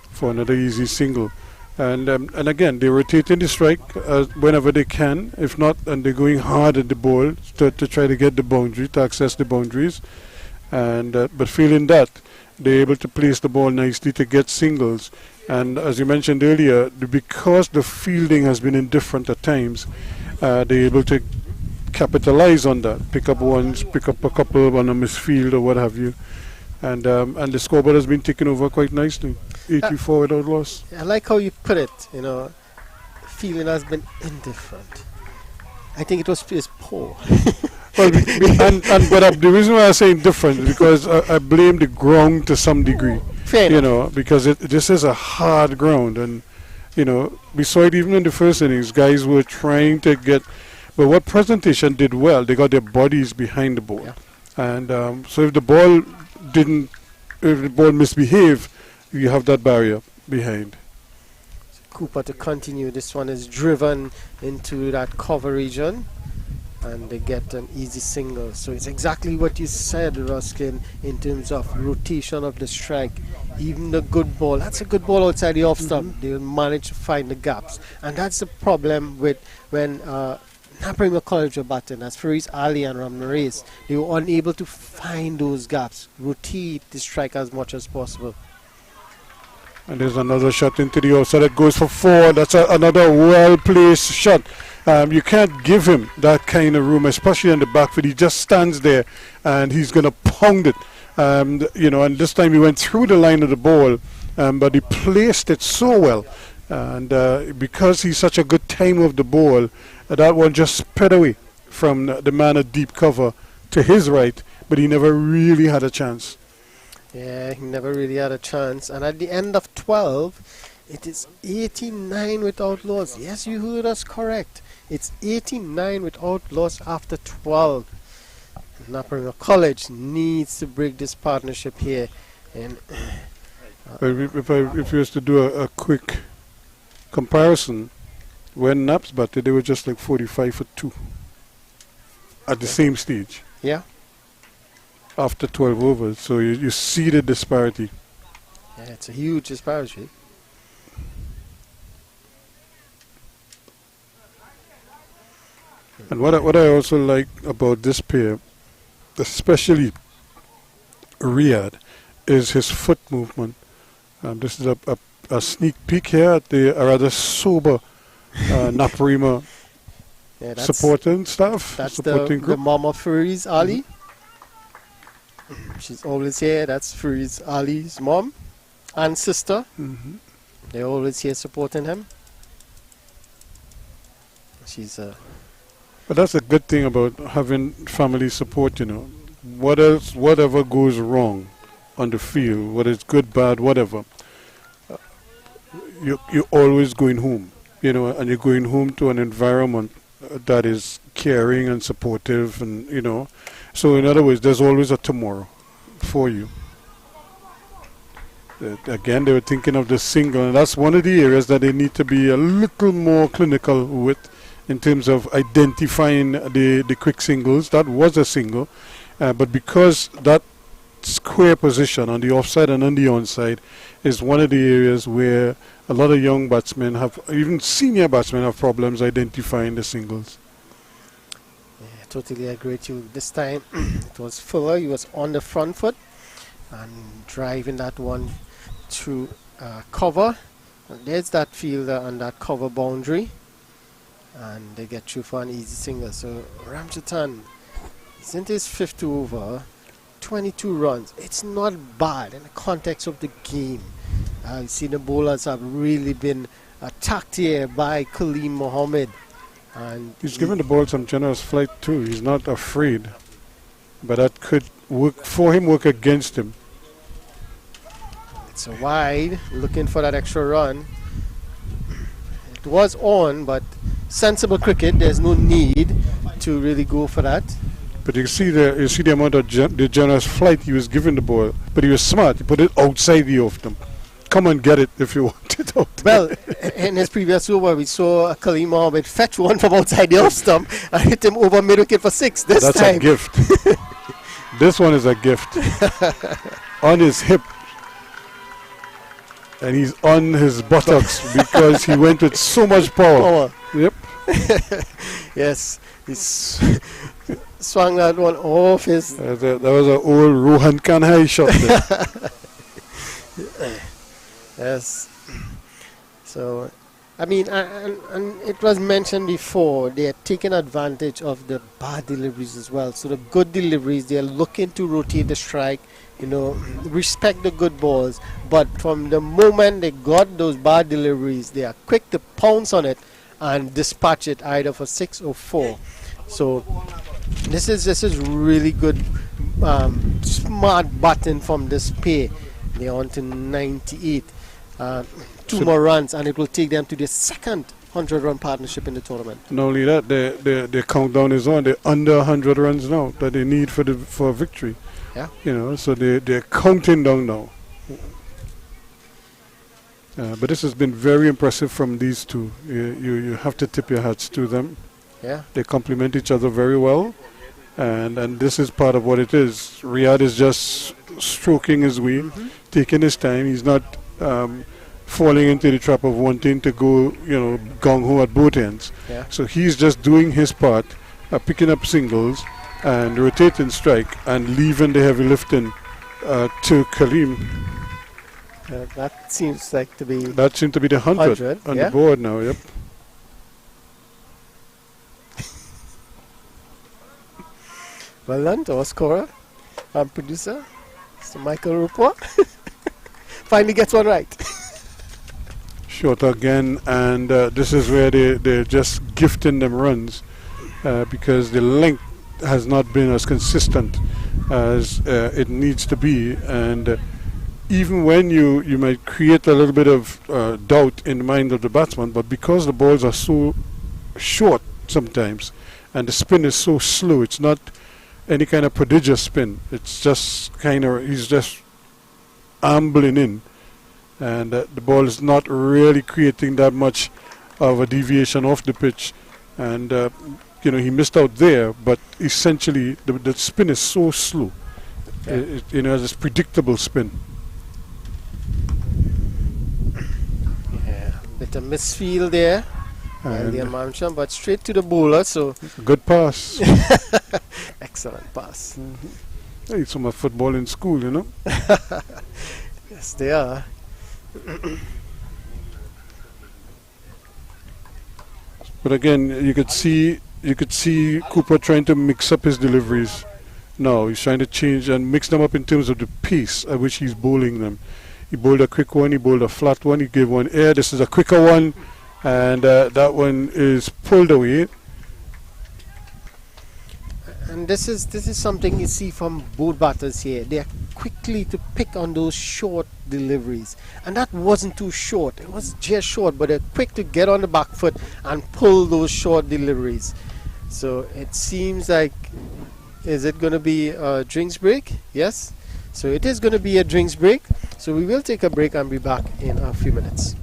for another easy single. And again, they rotate in the strike whenever they can. If not, and they're going hard at the ball to try to get the boundary, to access the boundaries. And but failing that, they're able to place the ball nicely to get singles. And as you mentioned earlier, because the fielding has been indifferent at times, they're able to capitalize on that. Pick up ones, pick up a couple on a misfield or what have you. And the scoreboard has been taken over quite nicely. 84 without loss. I like how you put it, feeling has been indifferent. I think it was poor. Well, but the reason why I say indifferent is because I blame the ground to some degree. Fair enough. Because this is a hard ground, and we saw it even in the first innings. Guys were trying to get, but what Presentation did well, they got their bodies behind the ball, and so if the ball misbehaved, you have that barrier behind. Cooper to continue. This one is driven into that cover region, and they get an easy single. So it's exactly what you said, Ruskin, in terms of rotation of the strike. Even the good ball, that's a good ball outside the off stump. They'll manage to find the gaps, and that's the problem with when Naparima College were batting. As Faris Ali and Ram Narees, they were unable to find those gaps, rotate the strike as much as possible. And there's another shot into the outside that goes for 4. That's another well-placed shot. You can't give him that kind of room, especially on the back foot. He just stands there and he's going to pound it. And this time he went through the line of the ball, but he placed it so well And because he's such a good timer of the ball, that one just sped away from the man at deep cover to his right, but he never really had a chance. Yeah, he never really had a chance. And at the end of 12, it is 89 without loss. Yes, you heard us correct. It's 89 without loss after 12. Naparima College needs to break this partnership here. And if we was to do a quick comparison, when Naps batted, they were just like 45 for 2 at the same stage. yeah, After 12 overs, so you see the disparity. yeah, it's a huge disparity. And what I also like about this pair, especially Riyadh, is his foot movement. This is a sneak peek here at the rather sober Naparima Yeah, supporting staff, that's supporting the group. mom of Furiz Ali. She's always here. That's Furiz Ali's mom and sister. Mhm. They're always here supporting him. She's But that's a good thing about having family support, you know. Whatever goes wrong on the field, whether it's good, bad, whatever, you're always going home, you know, and you're going home to an environment that is caring and supportive, and you know. So in other words, there's always a tomorrow for you. Again, they were thinking of the single, and that's one of the areas that they need to be a little more clinical with, in terms of identifying the quick singles. That was a single, but because that square position on the offside and on the onside is one of the areas where a lot of young batsmen have, even senior batsmen have problems identifying the singles. I totally agree with you. This time it was Fuller. He was on the front foot and driving that one through cover. And there's that fielder on that cover boundary. And they get through for an easy single. So Ramjatan is into his 5th over, 22 runs. It's not bad in the context of the game. You see the bowlers have really been attacked here by Kaleem Mohammed. And He's given the ball some generous flight too. He's not afraid, but that could work for him, work against him. it's a wide, looking for that extra run. It was on, but sensible cricket, there's no need to really go for that. But you see the amount of the generous flight he was giving the ball. But he was smart. He put it outside the off them. Come and get it if you want it out. Well, in his previous over, we saw Kaleem Mohammed fetch one from outside the off stump and hit him over mid-wicket for 6 this That's time. a gift. This one is a gift. On his hip. And he's on his buttocks because he went with so much power. Yep. Yes, he swung that one off his... That was an old Rohan Kanhai shot there. Yes. So, I mean, and it was mentioned before, they are taking advantage of the bad deliveries as well. So the good deliveries, they are looking to rotate the strike, you know, respect the good balls. But from the moment they got those bad deliveries, they are quick to pounce on it and dispatch it either for 6 or 4. So this is really good, smart batting from this pair. They're on to 98. 2 more runs and it will take them to their second 100-run partnership in the tournament. Not only that, their countdown is on. They're under 100 runs now that they need for a victory. Yeah. You know, so they're counting down now. But this has been very impressive from these two. You have to tip your hats to them. Yeah. They complement each other very well. And this is part of what it is. Riyadh is just stroking his way, taking his time. He's not falling into the trap of wanting to go, you know, gung-ho at both ends. Yeah. So he's just doing his part, picking up singles and rotating strike and leaving the heavy lifting to Kaleem. That seems like to be... That seemed to be the 100 on yeah. the board now, yep. Well done to our scorer and producer, Mr. Michael Rupwa. Finally gets one right. shorter again, and this is where they're just gifting them runs because the length has not been as consistent as it needs to be, and even when you might create a little bit of doubt in the mind of the batsman, but because the balls are so short sometimes and the spin is so slow, it's not any kind of prodigious spin, it's just kind of, he's just ambling in, and the ball is not really creating that much of a deviation off the pitch, and he missed out there, but essentially the spin is so slow. It has this predictable spin. Bit of misfield there by the Amamcham, but straight to the bowler, so good pass. excellent pass. Hey, some of football in school, Yes, they are. But again, you could see Cooper trying to mix up his deliveries. Now he's trying to change and mix them up in terms of the pace at which he's bowling them. He bowled a quick one, he bowled a flat one, he gave one air. This is a quicker one, and that one is pulled away. And this is something you see from both batters here. They are quickly to pick on those short deliveries, and that wasn't too short. It was just short, but they're quick to get on the back foot and pull those short deliveries. So it seems like, is it going to be a drinks break? Yes. So it is going to be a drinks break. So we will take a break and be back in a few minutes.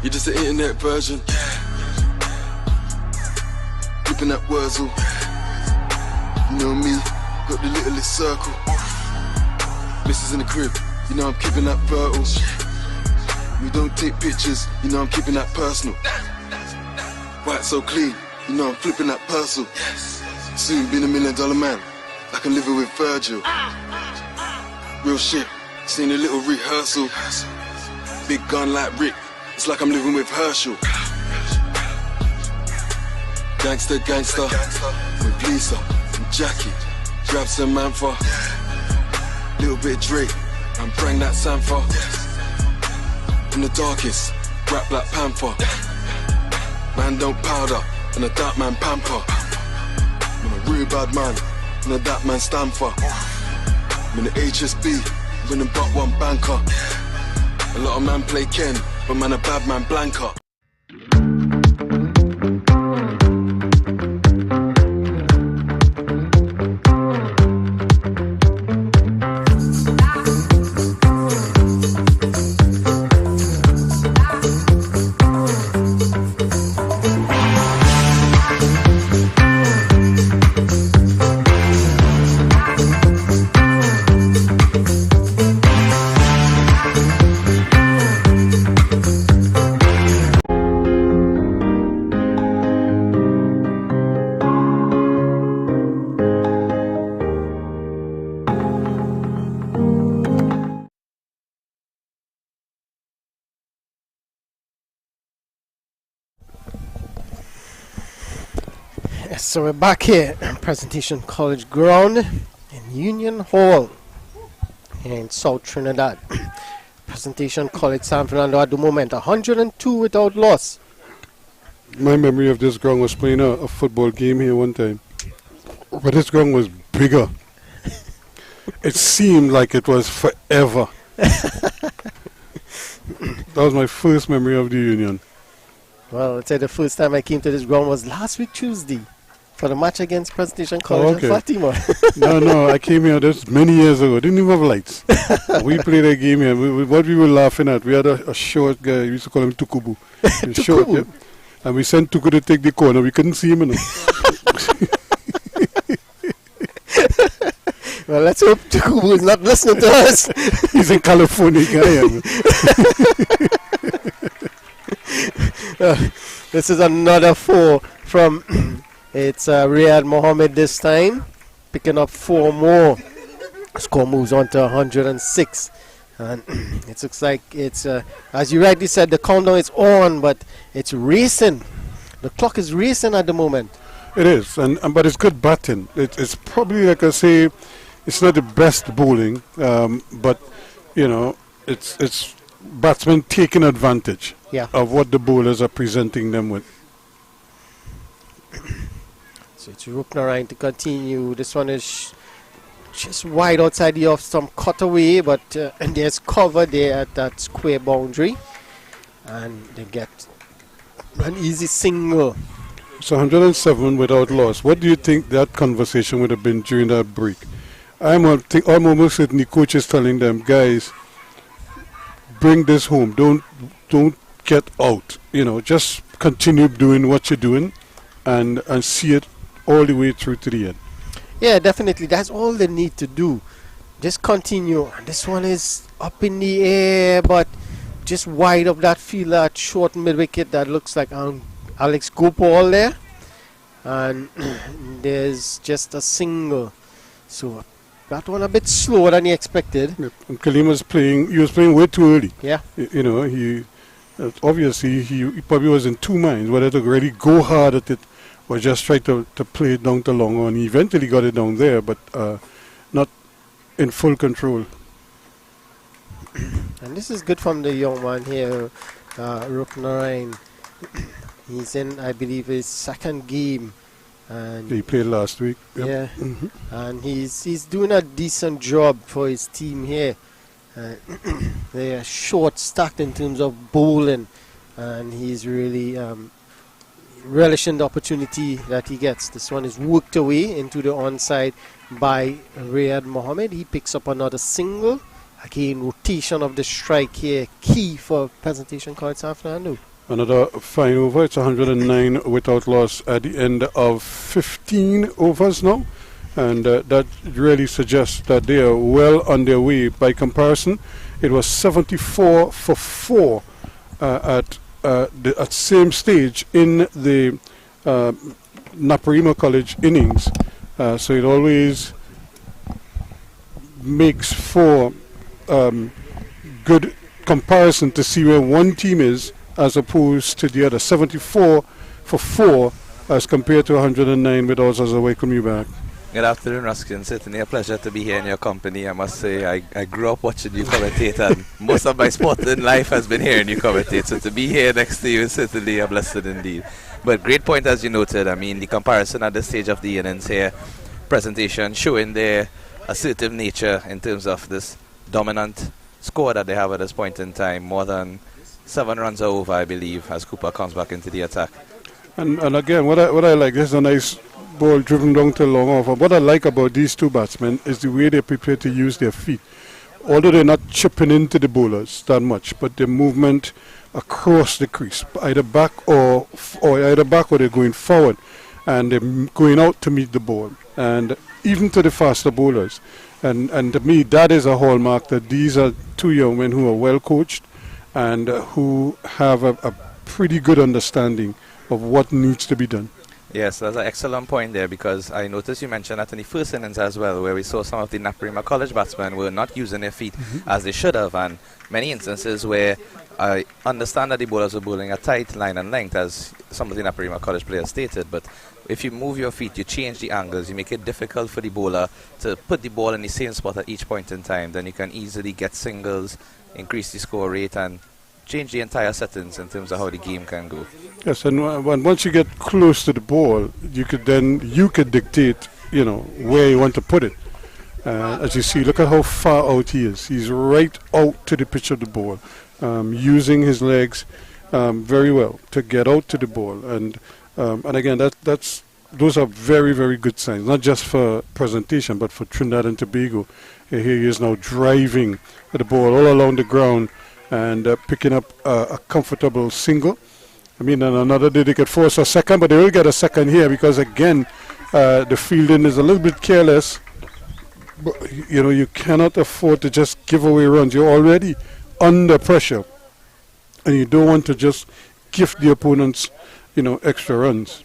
You're just an internet version. Flipping that Wurzel. You know me, got the littlest circle. Missus in the crib, you know I'm keeping that fertile. We don't take pictures, you know I'm keeping that personal. White so clean, you know I'm flipping that parcel. Soon being $1 million man, like I'm living with Virgil. Real shit, seen a little rehearsal. Big gun like Rick, it's like I'm living with Herschel. Gangster, gangster, with Lisa and Jackie. Grab some man for little bit Drake and bring that Sanfa. In the darkest, rap Black Panther. Man don't powder, and a dark man pamper. I'm a real bad man, and a dark man stand for. I'm in the HSB, winning but one banker. A lot of man play Ken, but man a bad man Blanca. Yes, so we're back here at Presentation College Ground in Union Hall here in South Trinidad. Presentation College San Fernando at the moment 102 without loss. My memory of this ground was playing a football game here one time, but this ground was bigger. It seemed like it was forever. That was my first memory of the Union. Well, I'd say the first time I came to this ground was last week Tuesday for the match against Presentation College in Fatima. No, I came here this many years ago. Didn't even have lights. We played a game here. What we were laughing at, we had a short guy. We used to call him Tukubu. Short, yeah. And we sent Tuku to take the corner. We couldn't see him enough. Well, let's hope Tukubu is not listening to us. He's a California guy. This is another 4 from it's Riyad Mohammed this time, picking up 4 more. Score moves on to 106, and it looks like it's as you rightly said, the countdown is on, but it's racing. The clock is racing at the moment. It is, but it's good batting. It's probably, like I say, it's not the best bowling, but you know, it's batsmen taking advantage of what the bowlers are presenting them with. So it's Rupnarayan to continue. This one is just wide outside the off some cutaway, but and there's cover there at that square boundary, and they get an easy single. It's 107 without loss. What do you think that conversation would have been during that break? I'm almost certain the coach is telling them, guys, bring this home. Don't get out. You know, just continue doing what you're doing, and see it all the way through to the end. Yeah, definitely. That's all they need to do. Just continue. This one is up in the air, but just wide of that field, that short mid wicket that looks like Alex Gopal there, and there's just a single. So that one a bit slower than he expected. Yep. And Kalim was playing way too early. Yeah. You know, he obviously he probably was in two minds whether to really go hard at it or just try to play it down to long on. He eventually got it down there, but not in full control. And this is good from the young man here, Rupnarayan. He's in, I believe, his second game. And he played last week. Yep. Yeah, and he's doing a decent job for his team here. They are short stacked in terms of bowling, and he's really relishing the opportunity that he gets. This one is worked away into the onside by Riyad Mohammed. He picks up another single. Again, rotation of the strike here, key for Presentation College San Fernando. Another fine over. It's 109 without loss at the end of 15 overs now. And that really suggests that they are well on their way. By comparison, it was 74 for 4 at same stage in the Naparima College innings. So it always makes for good comparison to see where one team is as opposed to the other. 74 for 4 as compared to 109 with us. As I welcome you back. Good afternoon, Ruskin. Certainly a pleasure to be here in your company. I must say, I grew up watching you commentate, and most of my sporting life has been hearing you commentate. So to be here next to you is certainly a blessing indeed. But great point, as you noted. I mean, the comparison at this stage of the innings here, Presentation showing their assertive nature in terms of this dominant score that they have at this point in time. More than 7 runs over, I believe, as Cooper comes back into the attack. And again, what I like, this is a nice ball driven down to long off. What I like about these two batsmen is the way they're prepared to use their feet. Although they're not chipping into the bowlers that much, but their movement across the crease, either back or they're going forward, and they're going out to meet the ball, and even to the faster bowlers. And to me, that is a hallmark that these are two young men who are well coached and who have a pretty good understanding of what needs to be done. Yes, that's an excellent point there, because I noticed you mentioned that in the first innings as well, where we saw some of the Naparima College batsmen were not using their feet as they should have, and many instances where I understand that the bowlers were bowling a tight line and length, as some of the Naparima College players stated, but if you move your feet, you change the angles, you make it difficult for the bowler to put the ball in the same spot at each point in time, then you can easily get singles, increase the score rate, and change the entire settings in terms of how the game can go. Yes, and once you get close to the ball, you could dictate, where you want to put it. As you see, look at how far out he is. He's right out to the pitch of the ball, using his legs very well to get out to the ball. And again, those are very, very good signs, not just for presentation, but for Trinidad and Tobago. Here he is now driving the ball all along the ground and picking up a comfortable single. I mean, on another day they could force a second, but they will get a second here because, again, the fielding is a little bit careless. But, you cannot afford to just give away runs. You're already under pressure, and you don't want to just gift the opponents, extra runs.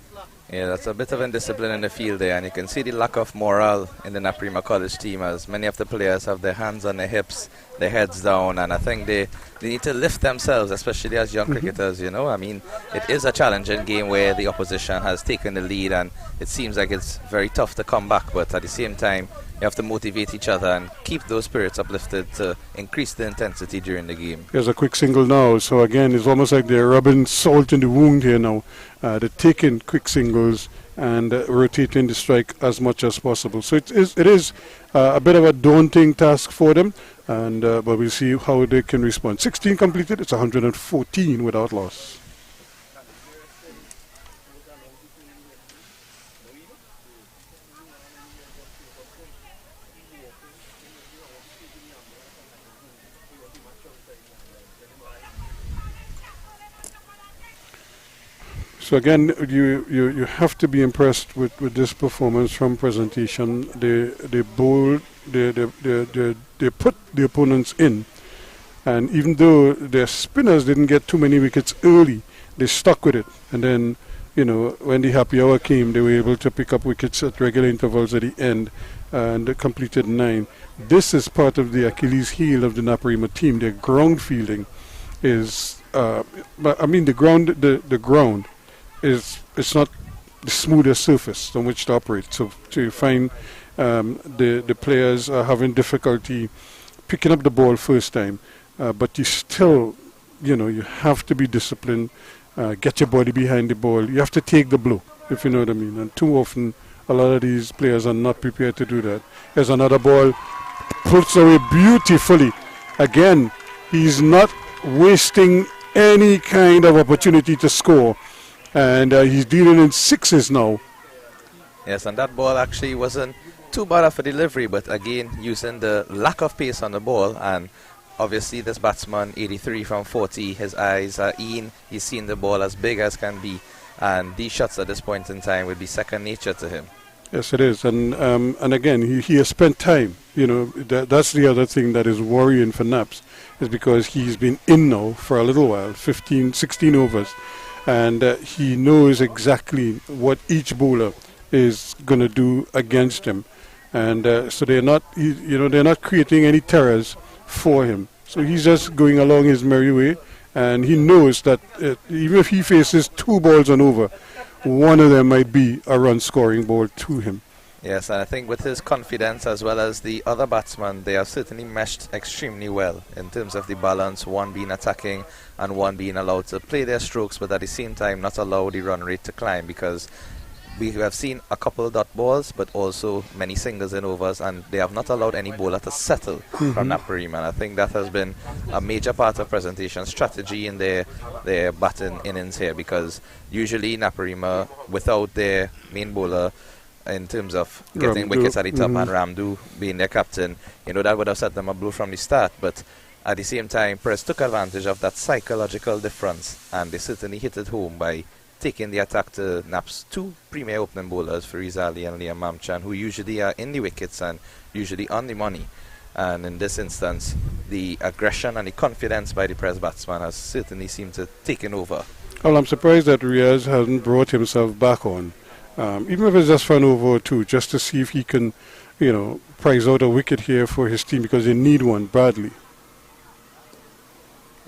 Yeah, that's a bit of indiscipline in the field there, and you can see the lack of morale in the Naparima College team, as many of the players have their hands on their hips, their heads down, and I think they need to lift themselves, especially as young cricketers, I mean, it is a challenging game where the opposition has taken the lead, and it seems like it's very tough to come back, but at the same time, you have to motivate each other and keep those spirits uplifted to increase the intensity during the game. Here's a quick single now. So again, it's almost like they're rubbing salt in the wound here now. They're taking quick singles and rotating the strike as much as possible. So it is a bit of a daunting task for them, and but we'll see how they can respond. 16 completed. It's 114 without loss. So again, you have to be impressed with this performance from presentation. They put the opponents in, and even though their spinners didn't get too many wickets early, they stuck with it. And then, when the happy hour came, they were able to pick up wickets at regular intervals at the end, and completed 9. This is part of the Achilles heel of the Naparima team. Their ground fielding is, the ground. It's not the smoothest surface on which to operate. So you find the players are having difficulty picking up the ball first time. But you still, you have to be disciplined, get your body behind the ball. You have to take the blow, if you know what I mean. And too often, a lot of these players are not prepared to do that. There's another ball, puts away beautifully. Again, he's not wasting any kind of opportunity to score. And he's dealing in 6s now. Yes, and that ball actually wasn't too bad of a delivery, but again, using the lack of pace on the ball, and obviously this batsman, 83 from 40, his eyes are in, he's seen the ball as big as can be, and these shots at this point in time would be second nature to him. Yes, it is, and again, he has spent time, that's the other thing that is worrying for Naps, is because he's been in now for a little while, 15, 16 overs, and he knows exactly what each bowler is going to do against him, and so they're not creating any terrors for him. So he's just going along his merry way, and he knows that even if he faces 2 balls and over, one of them might be a run-scoring ball to him. Yes, and I think with his confidence as well as the other batsmen, they have certainly meshed extremely well in terms of the balance, one being attacking and one being allowed to play their strokes, but at the same time not allow the run rate to climb, because we have seen a couple dot balls but also many singles and overs, and they have not allowed any bowler to settle from Naparima, and I think that has been a major part of presentation strategy in their batting innings here, because usually Naparima, without their main bowler in terms of getting wickets at the top and Ramdu being their captain, that would have set them a blow from the start, but at the same time Press took advantage of that psychological difference, and they certainly hit it home by taking the attack to Nap's 2 premier opening bowlers, Fariz Ali and Liam Mamchan, who usually are in the wickets and usually on the money. And in this instance, the aggression and the confidence by the Press batsman has certainly seemed to taken over. Well, I'm surprised that Riaz hasn't brought himself back on. even if it's just for an over or two, just to see if he can, prize out a wicket here for his team because they need one badly.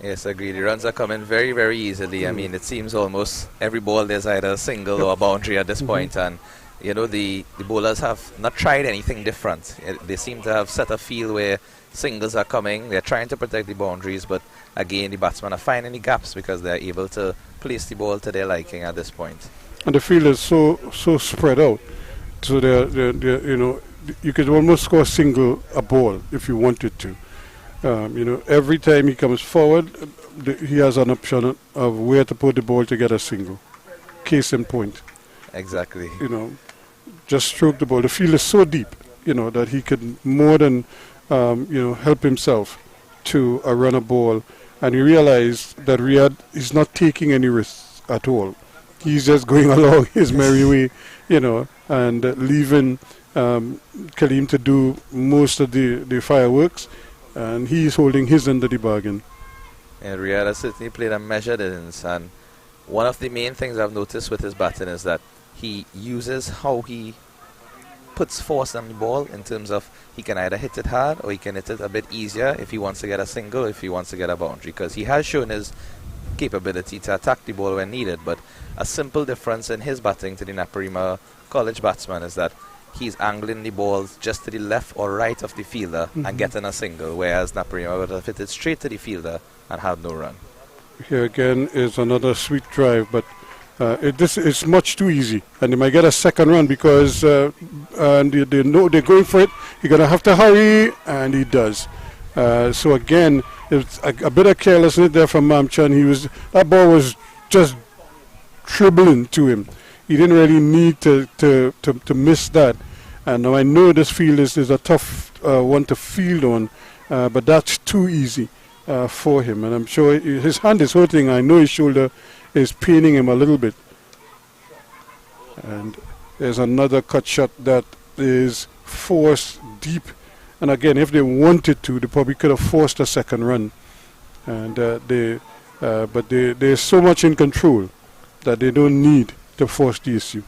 Yes, agreed. The runs are coming very, very easily. I mean, it seems almost every ball there's either a single or a boundary at this point, and the bowlers have not tried anything different. They seem to have set a field where singles are coming. They're trying to protect the boundaries, but again, the batsmen are finding the gaps because they're able to place the ball to their liking at this point. And the field is so spread out, so you could almost score a single a ball if you wanted to. Every time he comes forward, he has an option of where to put the ball to get a single. Case in point. Exactly. Just stroke the ball. The field is so deep, that he could more than, help himself to run a ball. And he realized that Riyadh is not taking any risks at all. He's just going along his merry way, and leaving Kaleem to do most of the fireworks. And he's holding his end of the bargain. And Riyadh has certainly played a measured innings. And one of the main things I've noticed with his batting is that he uses how he puts force on the ball in terms of he can either hit it hard or he can hit it a bit easier if he wants to get a single, if he wants to get a boundary. Because he has shown his capability to attack the ball when needed. But a simple difference in his batting to the Naparima college batsman is that he's angling the balls just to the left or right of the fielder and getting a single, whereas Naparima would have hit it straight to the fielder and had no run. Here again is another sweet drive, but this is much too easy, and they might get a second run because they know they're going for it. You're going to have to hurry, and he does. So again, it's a bit of carelessness there from Mamchan. That ball was just dribbling to him. He didn't really need to miss that. And now I know this field is a tough one to field on, but that's too easy for him. And I'm sure his hand is hurting. I know his shoulder is paining him a little bit. And there's another cut shot that is forced deep. And again, if they wanted to, they probably could have forced a second run. And but they're so much in control that they don't need to force the issue.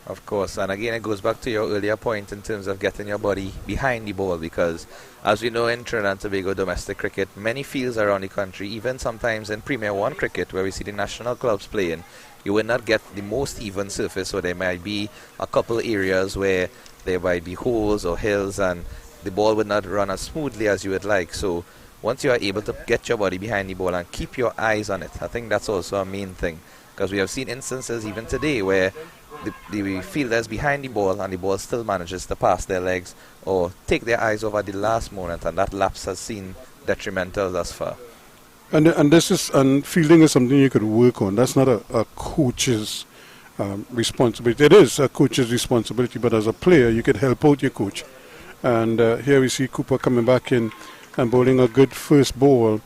Of course, and again it goes back to your earlier point in terms of getting your body behind the ball, because as we know in Trinidad and Tobago domestic cricket, many fields around the country, even sometimes in Premier 1 cricket where we see the national clubs playing, you will not get the most even surface, so there might be a couple areas where there might be holes or hills and the ball would not run as smoothly as you would like. So once you are able to get your body behind the ball and keep your eyes on it, I think that's also a main thing. Because we have seen instances even today where the fielders behind the ball and the ball still manages to pass their legs or take their eyes over the last moment, and that lapse has seen detrimental thus far. And fielding is something you could work on. That's not a coach's responsibility. It is a coach's responsibility, but as a player you could help out your coach. And here we see Cooper coming back in and bowling a good first ball.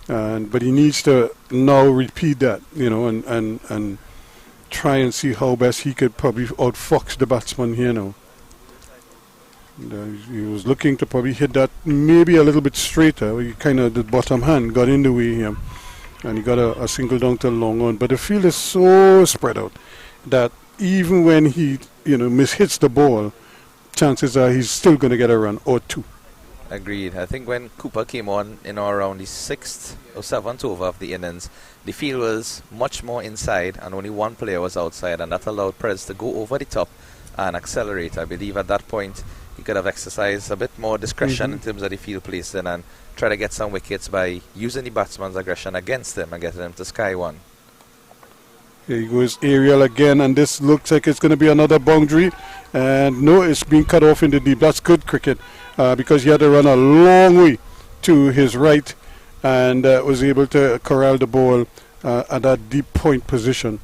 But he needs to now repeat that, and try and see how best he could probably outfox the batsman here now. And, he was looking to probably hit that maybe a little bit straighter. He kind of, the bottom hand got in the way here, and he got a single down to long on. But the field is so spread out that even when he, mishits the ball, chances are he's still going to get a run or two. Agreed. I think when Cooper came on around the 6th or 7th over of the innings, the field was much more inside and only one player was outside, and that allowed Perez to go over the top and accelerate. I believe at that point he could have exercised a bit more discretion in terms of the field placing and try to get some wickets by using the batsman's aggression against him and getting him to sky one. Here he goes aerial again, and this looks like it's going to be another boundary. And no, it's being cut off in the deep. That's good cricket because he had to run a long way to his right and was able to corral the ball at that deep point position.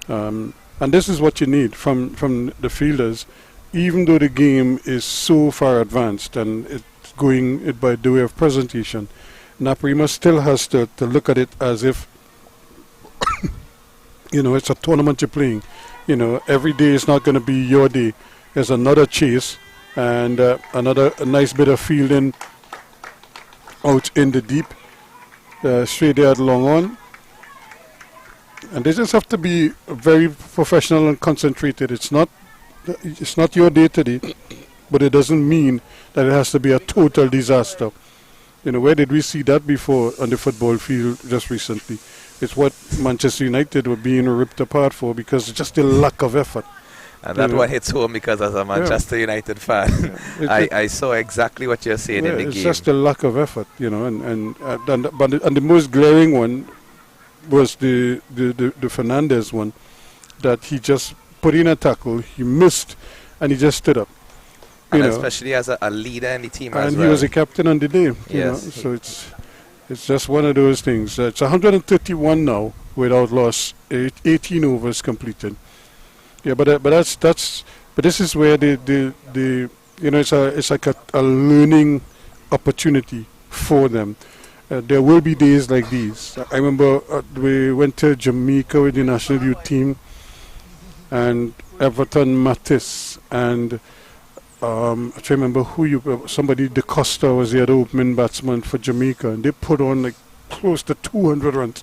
And this is what you need from the fielders, even though the game is so far advanced and it's going it by the way of presentation. Naparima still has to look at it as if it's a tournament you're playing. Every day is not going to be your day. There's another chase and another nice bit of fielding out in the deep. Straight there at long on. And they just have to be very professional and concentrated. It's not your day today, but it doesn't mean that it has to be a total disaster. You know, where did we see that before on the football field just recently? It's what Manchester United were being ripped apart for, because it's just the lack of effort. And that one hits home, because as a Manchester United fan, I saw exactly what you're saying in the game. It's just the lack of effort, you know, and the most glaring one was the Fernandez one, that he just put in a tackle, he missed, and he just stood up. And especially as a leader in the team as well. And he was a captain on the day, you know, so it's just one of those things. It's 131 now without loss, 18 overs completed. Yeah, but this is where the you know, it's like a learning opportunity for them. There will be days like these. I remember we went to Jamaica with the national youth team, and Everton Mattis, and I try to remember somebody, De Costa was the other opening batsman for Jamaica, and they put on like close to 200 runs.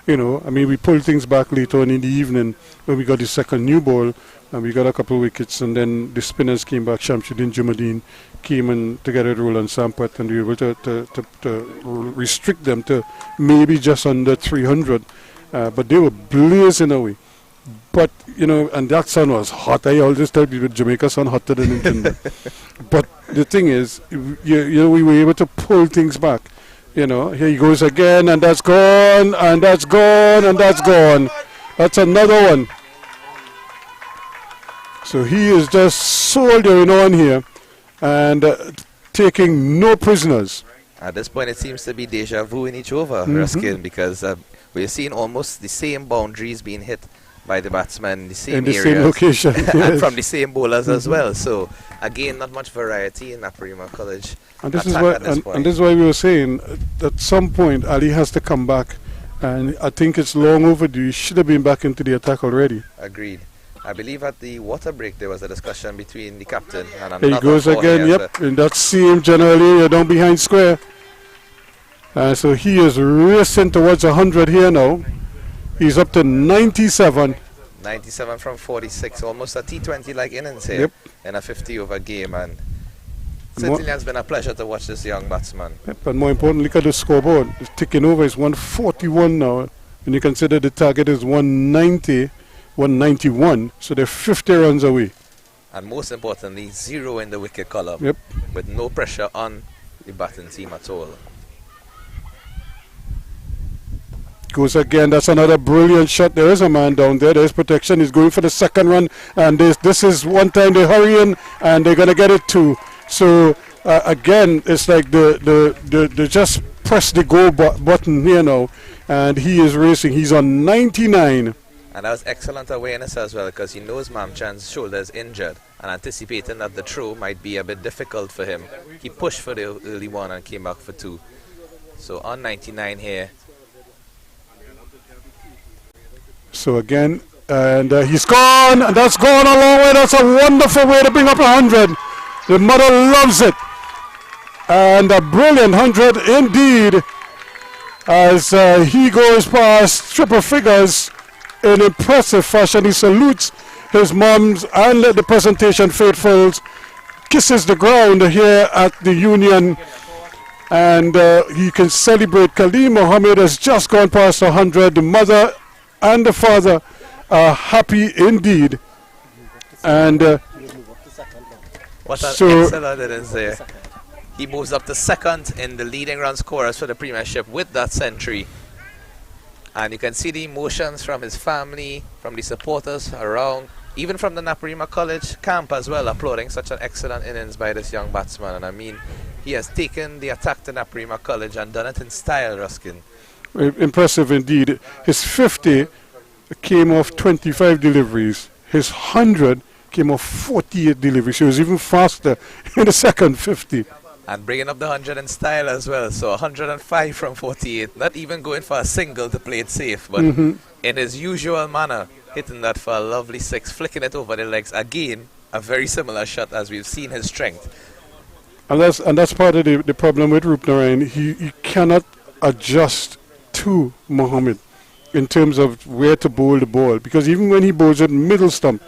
You know, I mean, we pulled things back later on in the evening when we got the second new ball, and we got a couple of wickets, and then the spinners came back. Shamsuddin Jumadeen came in together with Roland Sampat, and we were able to restrict them to maybe just under 300, but they were blazing away. But, you know, and that sun was hot. I always tell people Jamaica sun hotter than England. But the thing is, you know, we were able to pull things back. You know, here he goes again, and that's gone, and that's gone, and that's gone. That's another one. So he is just soldiering on here and taking no prisoners. At this point, it seems to be deja vu in each over, Ruskin, because we're seeing almost the same boundaries being hit by the batsmen, the same areas, same location, and from the same bowlers as well. So again, not much variety in Naparima College. And this is why we were saying at some point Ali has to come back, and I think it's long overdue. He should have been back into the attack already. Agreed. I believe at the water break there was a discussion between the captain and another. There he goes again. Yep, in that same general area down behind square. So he is racing towards 100 here now. He's up to 97. 97 from 46, almost a T20-like innings here in a 50-over game, and certainly has been a pleasure to watch this young batsman. Yep, and more importantly, look at the scoreboard. It's ticking over. It's 141 now, and you consider the target is 190, 191, so they're 50 runs away. And most importantly, 0 in the wicket column, with no pressure on the batting team at all. Goes again. That's another brilliant shot. There is a man down there. There's protection. He's going for the second run, and this is one time they hurry in, and they're gonna get it too. So again, it's like they just press the go button here now, and he is racing. He's on 99. And that was excellent awareness as well, because he knows Mamchand's shoulder is injured, and anticipating that the throw might be a bit difficult for him, he pushed for the early one and came back for 2. So on 99 here. So again, and he's gone, and that's gone a long way. That's a wonderful way to bring up 100. The mother loves it. And a brilliant 100 indeed, as he goes past triple figures in impressive fashion. He salutes his moms and the presentation faithfuls, kisses the ground here at the Union, and he can celebrate. Khalid Mohammed has just gone past 100. The mother and the father are happy indeed. And what an excellent innings there. He moves up to second in the leading run scorers for the Premiership with that century. And you can see the emotions from his family, from the supporters around, even from the Naparima College camp as well, applauding such an excellent innings by this young batsman. And I mean, he has taken the attack to Naparima College and done it in style, Ruskin. Impressive indeed. His 50 came off 25 deliveries. His 100 came off 48 deliveries. He was even faster in the second 50. And bringing up the 100 in style as well. So 105 from 48. Not even going for a single to play it safe, but in his usual manner, hitting that for a lovely 6, flicking it over the legs. Again, a very similar shot as we've seen his strength. And that's part of the problem with Roop Narayan. He cannot adjust to Mohammed. in terms of where to bowl the ball, because even when he bowls it middle stump,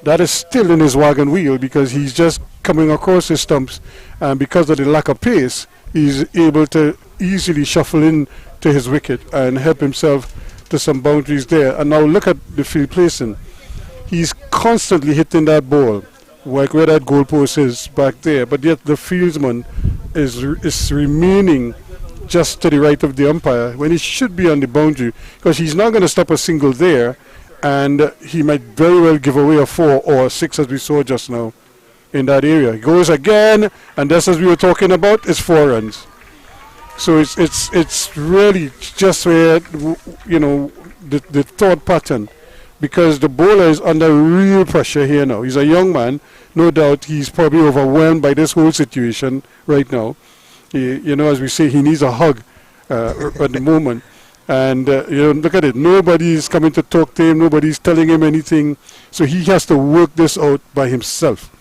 that is still in his wagon wheel because he's just coming across his stumps, and because of the lack of pace, he's able to easily shuffle in to his wicket and help himself to some boundaries there. And now look at the field placing. He's constantly hitting that ball, like where that goalpost is back there, but yet the fieldsman is remaining just to the right of the umpire when he should be on the boundary, because he's not going to stop a single there, and he might very well give away a 4 or a 6 as we saw just now in that area. He goes again, and just as we were talking about, it's 4 runs. So it's really just where, you know, the thought pattern, because the bowler is under real pressure here now. He's a young man, no doubt. He's probably overwhelmed by this whole situation right now. You know, as we say, he needs a hug at the moment. And you know, look at it. Nobody's coming to talk to him. Nobody's telling him anything. So he has to work this out by himself.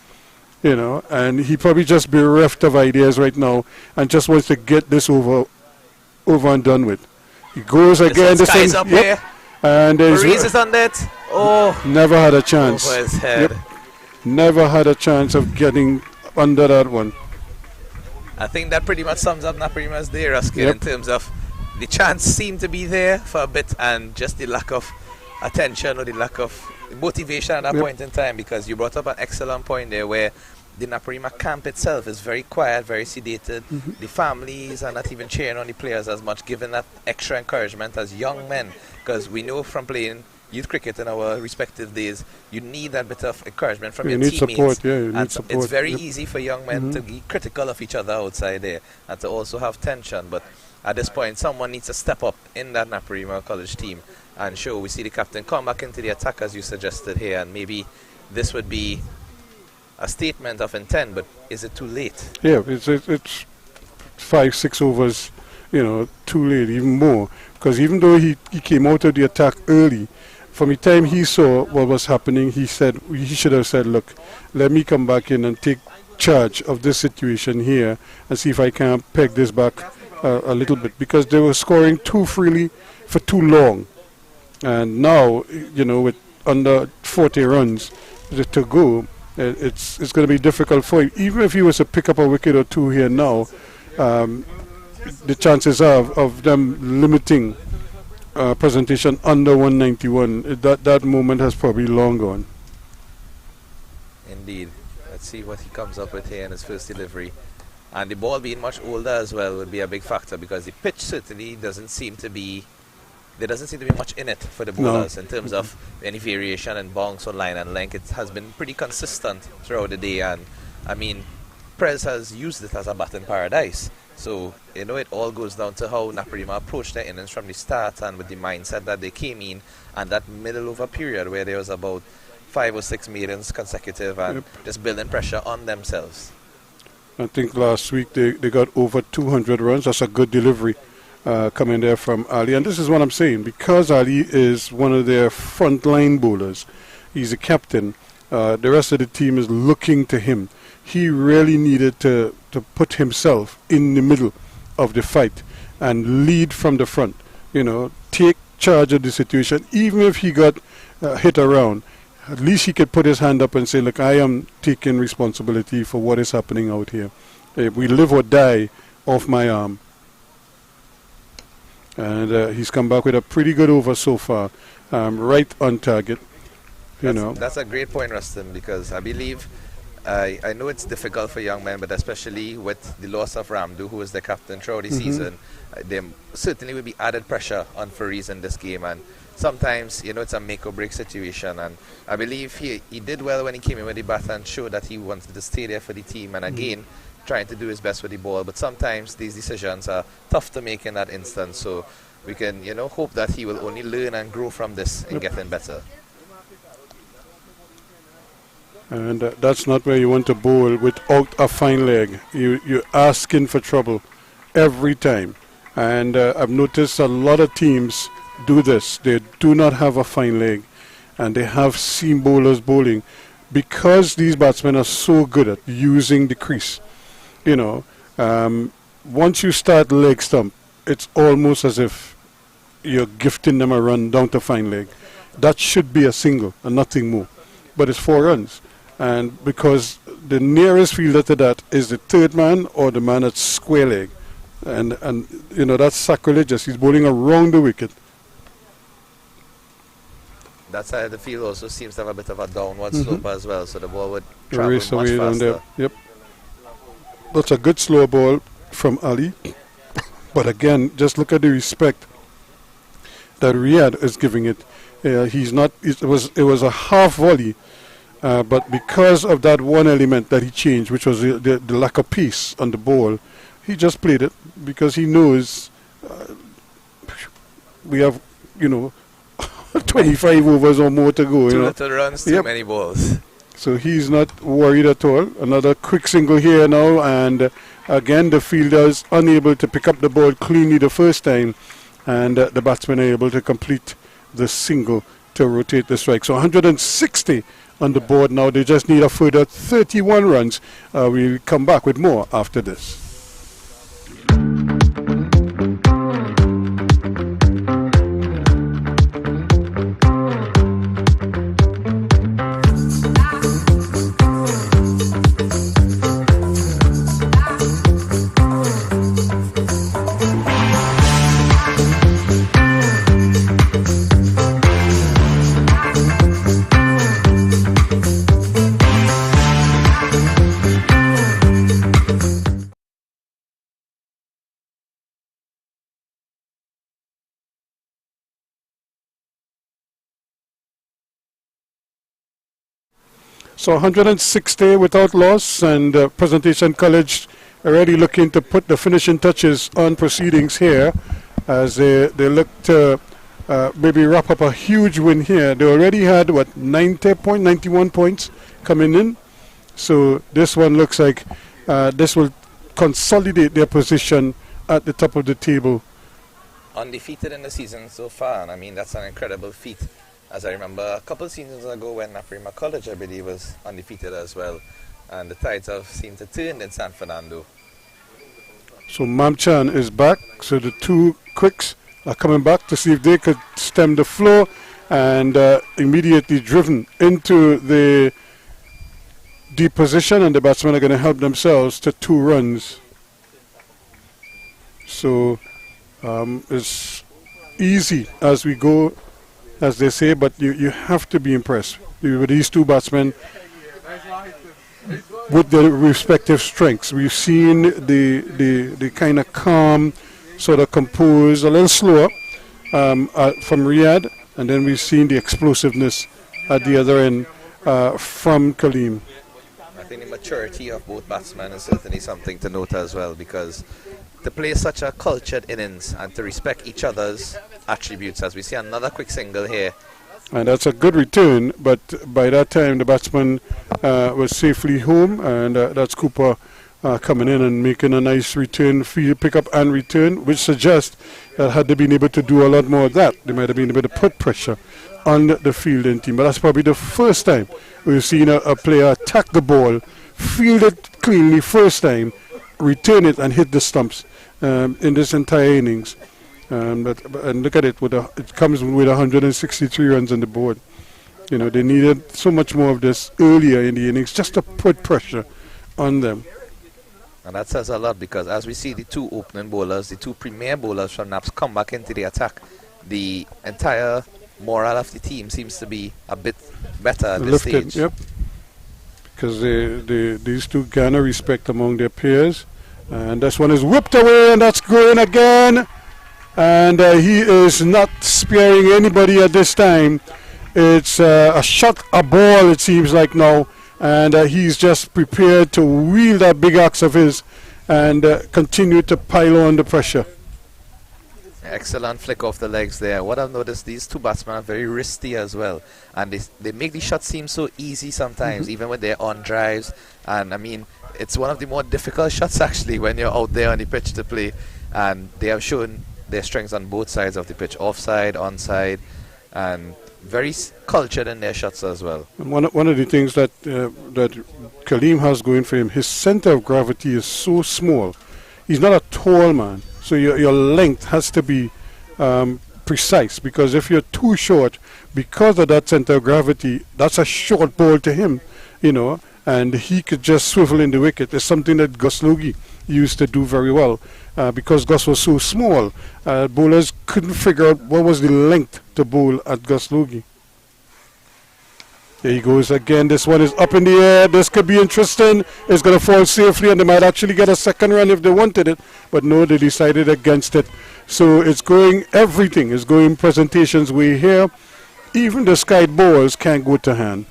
You know, and he probably just bereft of ideas right now and just wants to get this over and done with. He goes again. This guy's up here. And Maurice is on that. Oh, never had a chance. over his head. Never had a chance of getting under that one. I think that pretty much sums up Naparima's day, Ruskin, in terms of the chance seemed to be there for a bit, and just the lack of attention or the lack of motivation at that point in time, because you brought up an excellent point there where the Naparima camp itself is very quiet, very sedated. The families are not even cheering on the players as much, giving that extra encouragement as young men, because we know from playing youth cricket in our respective days, you need that bit of encouragement from your teammates. Support, you need support. It's very easy for young men to be critical of each other outside there and to also have tension, but at this point someone needs to step up in that Naparima college team and show. We see the captain come back into the attack as you suggested here, and maybe this would be a statement of intent, but is it too late? Yeah, it's 5-6 overs, you know, too late, even more, because even though he came out of the attack early, from the time he saw what was happening, he should have said, look, let me come back in and take charge of this situation here and see if I can peg this back a little bit, because they were scoring too freely for too long. And now, you know, with under 40 runs to go, it's going to be difficult for him. Even if he was to pick up a wicket or two here now, the chances are of them limiting presentation under 191, that moment has probably long gone. Indeed. Let's see what he comes up with here in his first delivery. And the ball being much older as well would be a big factor, because the pitch certainly doesn't seem to be much in it for the bowlers in terms of any variation and bounce on line and length. It has been pretty consistent throughout the day, and I mean, Prez has used it as a batting paradise. So, you know, it all goes down to how Naparima approached their innings from the start, and with the mindset that they came in, and that middle over period where there was about 5 or 6 maidens consecutive and just building pressure on themselves. I think last week they got over 200 runs. That's a good delivery coming there from Ali. And this is what I'm saying, because Ali is one of their front-line bowlers. He's a captain. The rest of the team is looking to him. He really needed to put himself in the middle of the fight and lead from the front. You know, take charge of the situation. Even if he got hit around, at least he could put his hand up and say, look, I am taking responsibility for what is happening out here. We live or die off my arm. And he's come back with a pretty good over so far, right on target. That's a great point, Rustin, because I believe, I know it's difficult for young men, but especially with the loss of Ramdu, who was the captain throughout the season, there certainly will be added pressure on Fariz in this game, and sometimes, you know, it's a make or break situation, and I believe he did well when he came in with the bat and showed that he wanted to stay there for the team, and again, trying to do his best with the ball, but sometimes these decisions are tough to make in that instance, so we can, you know, hope that he will only learn and grow from this and getting better. And that's not where you want to bowl without a fine leg. You're asking for trouble every time. And I've noticed a lot of teams do this. They do not have a fine leg, and they have seam bowlers bowling because these batsmen are so good at using the crease. You know, once you start leg stump, it's almost as if you're gifting them a run down to fine leg. That should be a single and nothing more. But it's 4 runs. And because the nearest fielder to that is the third man or the man at square leg. And you know, that's sacrilegious. He's bowling around the wicket. That side of the field also seems to have a bit of a downward slope as well, so the ball would travel Race much away down faster. there. Yep. That's a good slow ball from Ali. But again, just look at the respect that Riyadh is giving it. He's not. It was a half volley, but because of that one element that he changed, which was the lack of pace on the ball, he just played it because he knows we have, you know, 25 overs or more to go. Too You know? little runs, too many balls. So he's not worried at all. Another quick single here now, and again the fielder is unable to pick up the ball cleanly the first time, and the batsmen are able to complete the single to rotate the strike. So 160 on the board now. They just need a further 31 runs. We'll come back with more after this. So 160 without loss, and Presentation College already looking to put the finishing touches on proceedings here as they look to maybe wrap up a huge win here. They already had, 91 points coming in. So this one looks like this will consolidate their position at the top of the table. Undefeated in the season so far, and I mean, that's an incredible feat. As I remember, a couple of seasons ago when Naparima College, I believe, was undefeated as well. And the tides have seemed to turn in San Fernando. So Mamchan is back. So the two quicks are coming back to see if they could stem the flow, and immediately driven into the deep position, and the batsmen are going to help themselves to 2 runs. So it's easy as we go, as they say, but you have to be impressed with these 2 batsmen with their respective strengths. We've seen the kind of calm, sort of composed, a little slower from Riyadh, and then we've seen the explosiveness at the other end from Kaleem. I think the maturity of both batsmen is certainly something to note as well, because to play such a cultured innings and to respect each other's attributes, as we see another quick single here. And that's a good return, but by that time the batsman was safely home, and that's Cooper coming in and making a nice return, field pick up and return, which suggests that had they been able to do a lot more of that, they might have been able to put pressure on the fielding team. But that's probably the first time we've seen a player attack the ball, field it cleanly first time, return it and hit the stumps in this entire innings. And look at it, it comes with 163 runs on the board. You know, they needed so much more of this earlier in the innings just to put pressure on them. And that says a lot, because as we see the 2 opening bowlers, the 2 premier bowlers from Naps come back into the attack, the entire morale of the team seems to be a bit better at this stage. Yep. Because these 2 garner respect among their peers. And this one is whipped away, and that's going again. And he is not sparing anybody at this time. It's a shot, a ball, it seems like now. And he's just prepared to wheel that big axe of his and continue to pile on the pressure. Excellent flick off the legs there. What I've noticed, these 2 batsmen are very wristy as well. And they make the shots seem so easy sometimes, even when they're on drives. And I mean, it's one of the more difficult shots actually when you're out there on the pitch to play. And they have shown their strengths on both sides of the pitch, offside, onside, and very cultured in their shots as well. And one of the things that Kaleem has going for him, his center of gravity is so small. He's not a tall man, so your length has to be precise, because if you're too short, because of that center of gravity, that's a short ball to him, you know, and he could just swivel in the wicket. It's something that Gus Logie used to do very well. Because Gus was so small, bowlers couldn't figure out what was the length to bowl at Gus Logie. There he goes again. This one is up in the air. This could be interesting. It's going to fall safely, and they might actually get a second run if they wanted it. But no, they decided against it. So it's going, everything is going presentation's way here. Even the skied balls can't go to hand.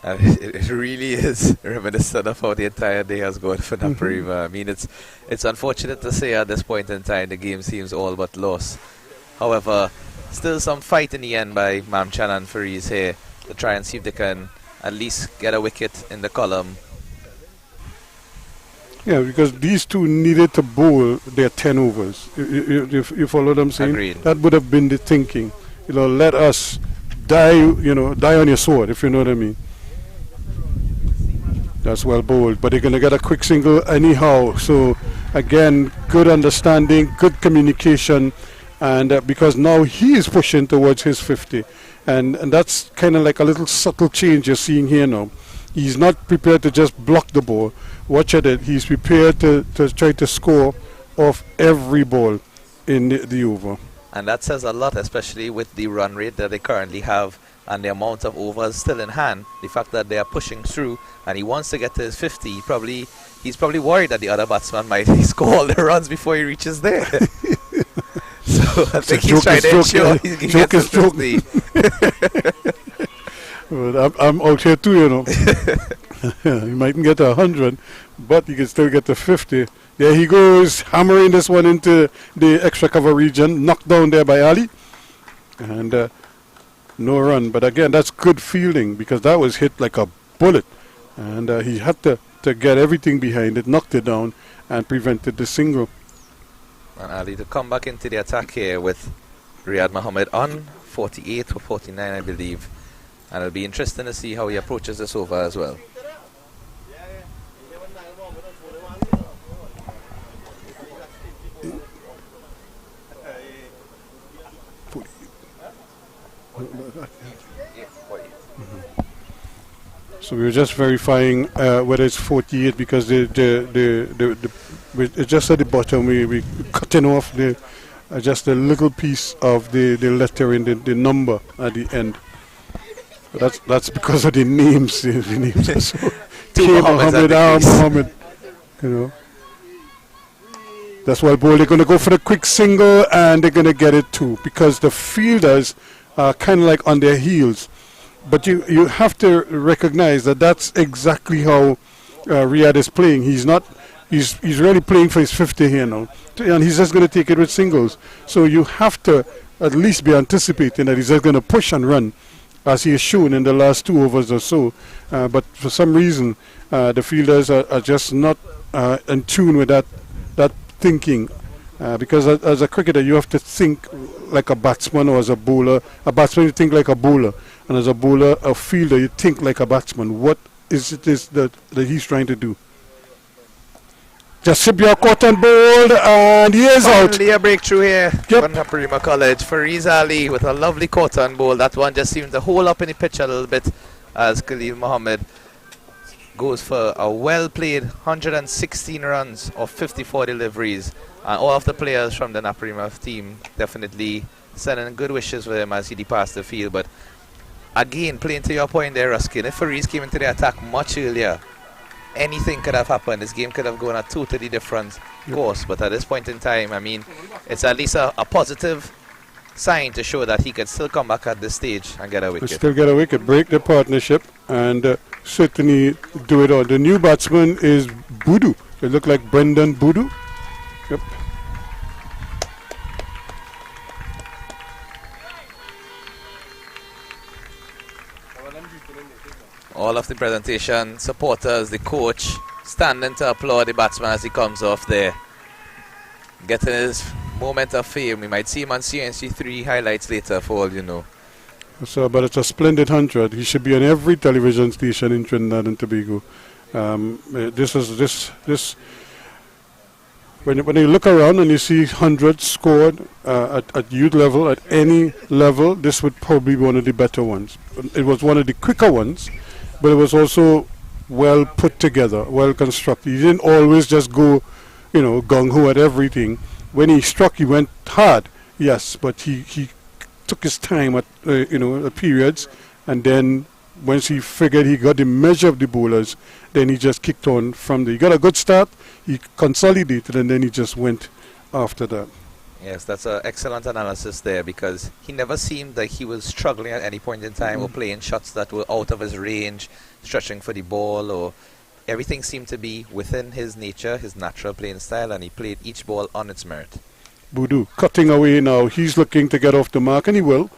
It really is reminiscent of how the entire day has gone for Naparima. I mean, it's unfortunate to say at this point in time the game seems all but lost. However, still some fight in the end by Mamchan and Fariz here to try and see if they can at least get a wicket in the column. Yeah, because these two needed to bowl their 10 overs. You follow what I'm saying? Agreed. That would have been the thinking. You know, let us die, you know, die on your sword, if you know what I mean. That's well bowled, but they're going to get a quick single anyhow. So, again, good understanding, good communication, and because now he is pushing towards his 50. And that's kind of like a little subtle change you're seeing here now. He's not prepared to just block the ball. Watch at it. He's prepared to try to score off every ball in the over. And that says a lot, especially with the run rate that they currently have and the amount of overs still in hand. The fact that they are pushing through and he wants to get to his 50. He's probably worried that the other batsman might score all the runs before he reaches there. So I think he's trying to ensure he gets to 50. Well, I'm out here too, you know. He mightn't get to 100, but he can still get to 50. There he goes, hammering this one into the extra cover region, knocked down there by Ali. And no run. But again, that's good fielding because that was hit like a bullet. And he had to get everything behind it, knocked it down, and prevented the single. And Ali to come back into the attack here with Riyad Mohammed on 48 or 49, I believe. And it'll be interesting to see how he approaches this over as well. So we were just verifying whether it's 48 because it's just at the bottom we cutting off just a little piece of the letter in the number at the end. But that's because of the names. The names are so K. Mohammed, Mohammed. You know. That's why they're going to go for the quick single and they're going to get it too because the fielders are kind of like on their heels. But you have to recognize that that's exactly how Riyad is playing. He's really playing for his 50 here now. And he's just going to take it with singles. So you have to at least be anticipating that he's just going to push and run as he has shown in the last 2 overs or so. But for some reason, the fielders are just not in tune with that thinking. Because as a cricketer, you have to think like a batsman, or as a bowler, a batsman you think like a bowler, and as a bowler, a fielder, you think like a batsman. What is it that he's trying to do? Just sip your caught and bowled, and he is out. Finally a breakthrough here for Naparima College. Fariz Ali with a lovely caught and bowl. That one just seemed to hold up in the pitch a little bit as Khalil Mohammed goes for a well-played 116 runs of 54 deliveries. And all of the players from the Naparima team definitely sending good wishes for him as he departs the field. But again, playing to your point there, Ruskin, if Fariz came into the attack much earlier, anything could have happened. This game could have gone a totally different course. But at this point in time, I mean, it's at least a positive sign to show that he can still come back at this stage and get a wicket. Still get a wicket, break the partnership, and certainly do it all. The new batsman is Budu. It looked like Brendan Budu. Yep. All of the presentation supporters, the coach, standing to applaud the batsman as he comes off there. Getting his moment of fame. We might see him on CNC3 highlights later for all you know. So, but it's a splendid 100. He should be on every television station in Trinidad and Tobago. when you look around and you see hundreds scored at youth level, at any level, this would probably be one of the better ones. It was one of the quicker ones, but it was also well put together, well constructed. He didn't always just go, gung-ho at everything. When he struck, he went hard, yes, but he took his time at periods, and then once he figured he got the measure of the bowlers, then he just kicked on from there. He got a good start, he consolidated, and then he just went after that. Yes, that's an excellent analysis there, because he never seemed like he was struggling at any point in time or playing shots that were out of his range, stretching for the ball, or everything seemed to be within his nature, his natural playing style, and he played each ball on its merit. Boodoo cutting away now. He's looking to get off the mark, and he will,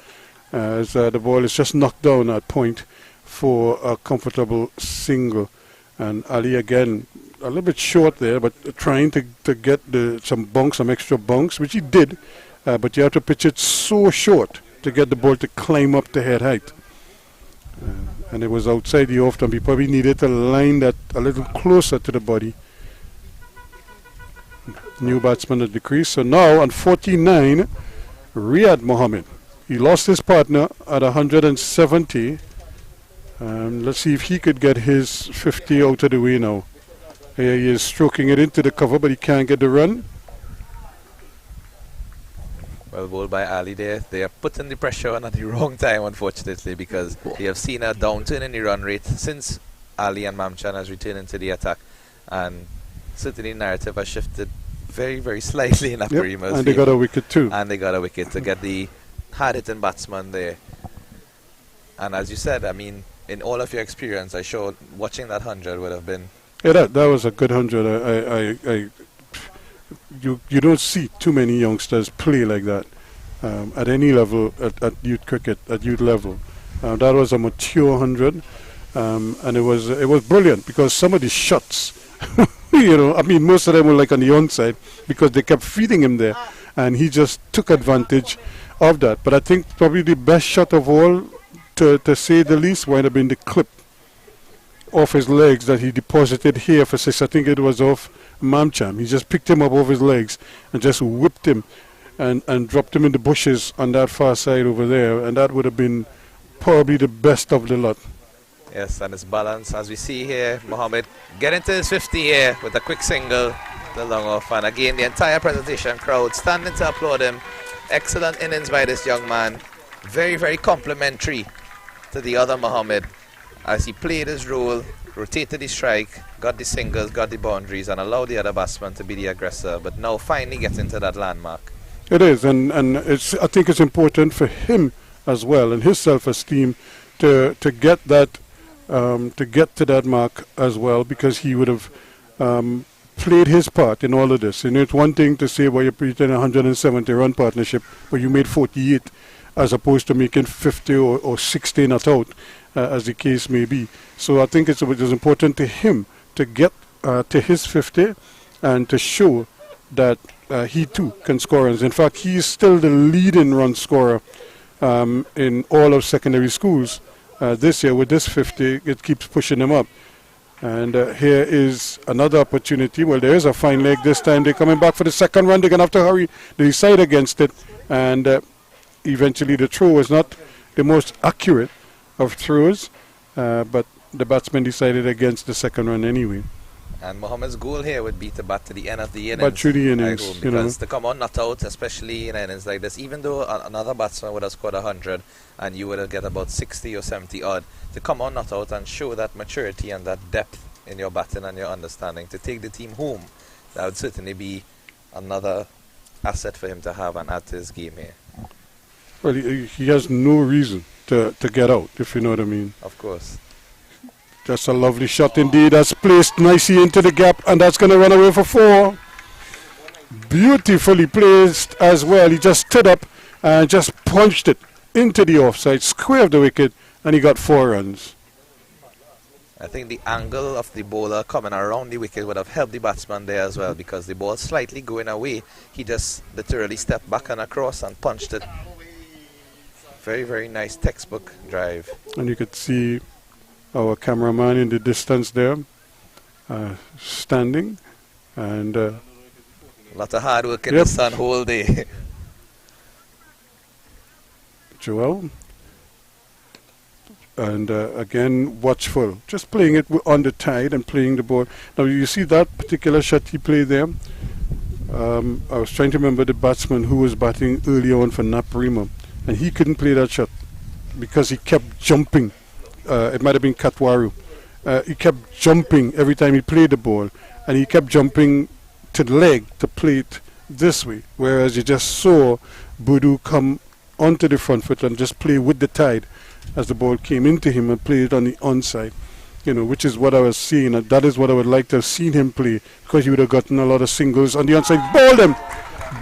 as the ball is just knocked down at point for a comfortable single. And Ali again a little bit short there, but trying to get some extra bunks, which he did, but you have to pitch it so short to get the ball to climb up to head height. And it was outside the off stump. He probably needed to line that a little closer to the body. New batsman at the crease. So now on 49, Riyad Mohammed. He lost his partner at 170. Let's see if he could get his 50 out of the way now. Here he is stroking it into the cover, but he can't get the run. Well bowled by Ali there. They are putting the pressure on at the wrong time, unfortunately, because they have seen a downturn in the run rate since Ali and Mamchan has returned into the attack. And certainly the narrative has shifted very, very slightly in Naparima's and they got a wicket too. And they got a wicket to get the hard-hitting batsman there. And as you said, I mean, in all of your experience, I'm sure watching that 100 would have been... Yeah, that was a good 100. You don't see too many youngsters play like that at any level at youth cricket, at youth level. That was a mature 100, and it was brilliant because some of the shots, most of them were like on the onside because they kept feeding him there, and he just took advantage of that. But I think probably the best shot of all, to say the least, would have been the clip off his legs that he deposited here for 6. I think it was off Mamcham. He just picked him up off his legs and just whipped him and dropped him in the bushes on that far side over there, and that would have been probably the best of the lot. Yes, and his balance, as we see here, Mohammed getting to his 50 here with a quick single, the long off, and again the entire presentation crowd standing to applaud him. Excellent innings by this young man, very, very complimentary to the other Mohammed, as he played his role, rotated his strike, got the singles, got the boundaries, and allowed the other batsman to be the aggressor, but now finally getting to that landmark. It is, and I think it's important for him as well, and his self-esteem to get that, to get to that mark as well, because he would have played his part in all of this. And it's one thing to say, well, you're playing a 170-run partnership, but you made 48, as opposed to making 50 or 60 not out, as the case may be. So I think it was important to him to get to his 50 and to show that he too can score runs. In fact, he is still the leading run scorer in all of secondary schools this year. With this 50, it keeps pushing him up. And here is another opportunity. Well, there is a fine leg this time. They're coming back for the second run. They're going to have to hurry. They decide against it. And eventually the throw was not the most accurate of throws, but the batsman decided against the second run anyway. And Mohammed's goal here would be to bat to the end of the innings. But through the innings, because to come on not out, especially in innings like this, even though another batsman would have scored 100 and you would have get about 60 or 70 odd, to come on not out and show that maturity and that depth in your batting and your understanding to take the team home, that would certainly be another asset for him to have and add to his game here. Well, he has no reason to get out, if you know what I mean. Of course. That's a lovely shot indeed. That's placed nicely into the gap, and that's going to run away for 4. Beautifully placed as well. He just stood up and just punched it into the offside, square of the wicket, and he got 4 runs. I think the angle of the bowler coming around the wicket would have helped the batsman there as well, because the ball slightly going away. He just literally stepped back and across and punched it. Very, very nice textbook drive. And you could see our cameraman in the distance there, standing, and A lot of hard work in the sun whole day. Joel. And again, watchful. Just playing it on the tide and playing the ball. Now, you see that particular shot he played there? I was trying to remember the batsman who was batting earlier on for Naparima. And he couldn't play that shot because he kept jumping. It might have been Katwaru. He kept jumping every time he played the ball. And he kept jumping to the leg to play it this way. Whereas you just saw Budu come onto the front foot and just play with the tide as the ball came into him and played it on the onside, which is what I was seeing. And that is what I would like to have seen him play, because he would have gotten a lot of singles on the onside. Bowled him!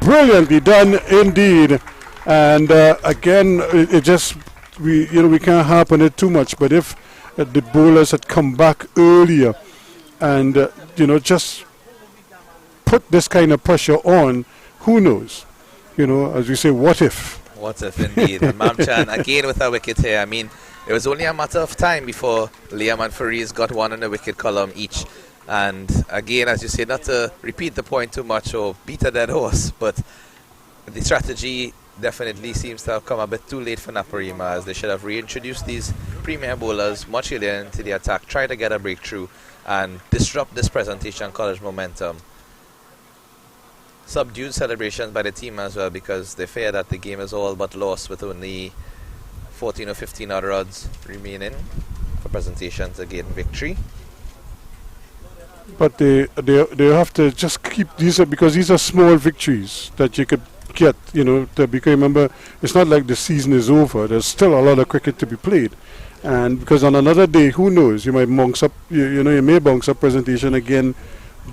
Brilliantly done indeed. And again, it just, we can't harp on it too much, but if the bowlers had come back earlier and, just put this kind of pressure on, who knows? As we say, what if? What if indeed. And Mamchan again with a wicket here. I mean, it was only a matter of time before Liam and Fariz got one in the wicket column each. And again, as you say, not to repeat the point too much or beat a dead horse, but the strategy definitely seems to have come a bit too late for Naparima, as they should have reintroduced these premier bowlers much earlier into the attack, try to get a breakthrough and disrupt this presentation college momentum. Subdued celebrations by the team as well, because they fear that the game is all but lost with only 14 or 15 odd rods remaining for presentation to gain victory. But they have to just keep these, because these are small victories that you could get, because remember, it's not like the season is over. There's still a lot of cricket to be played. And because on another day, who knows, you might bounce up, you may bounce up presentation again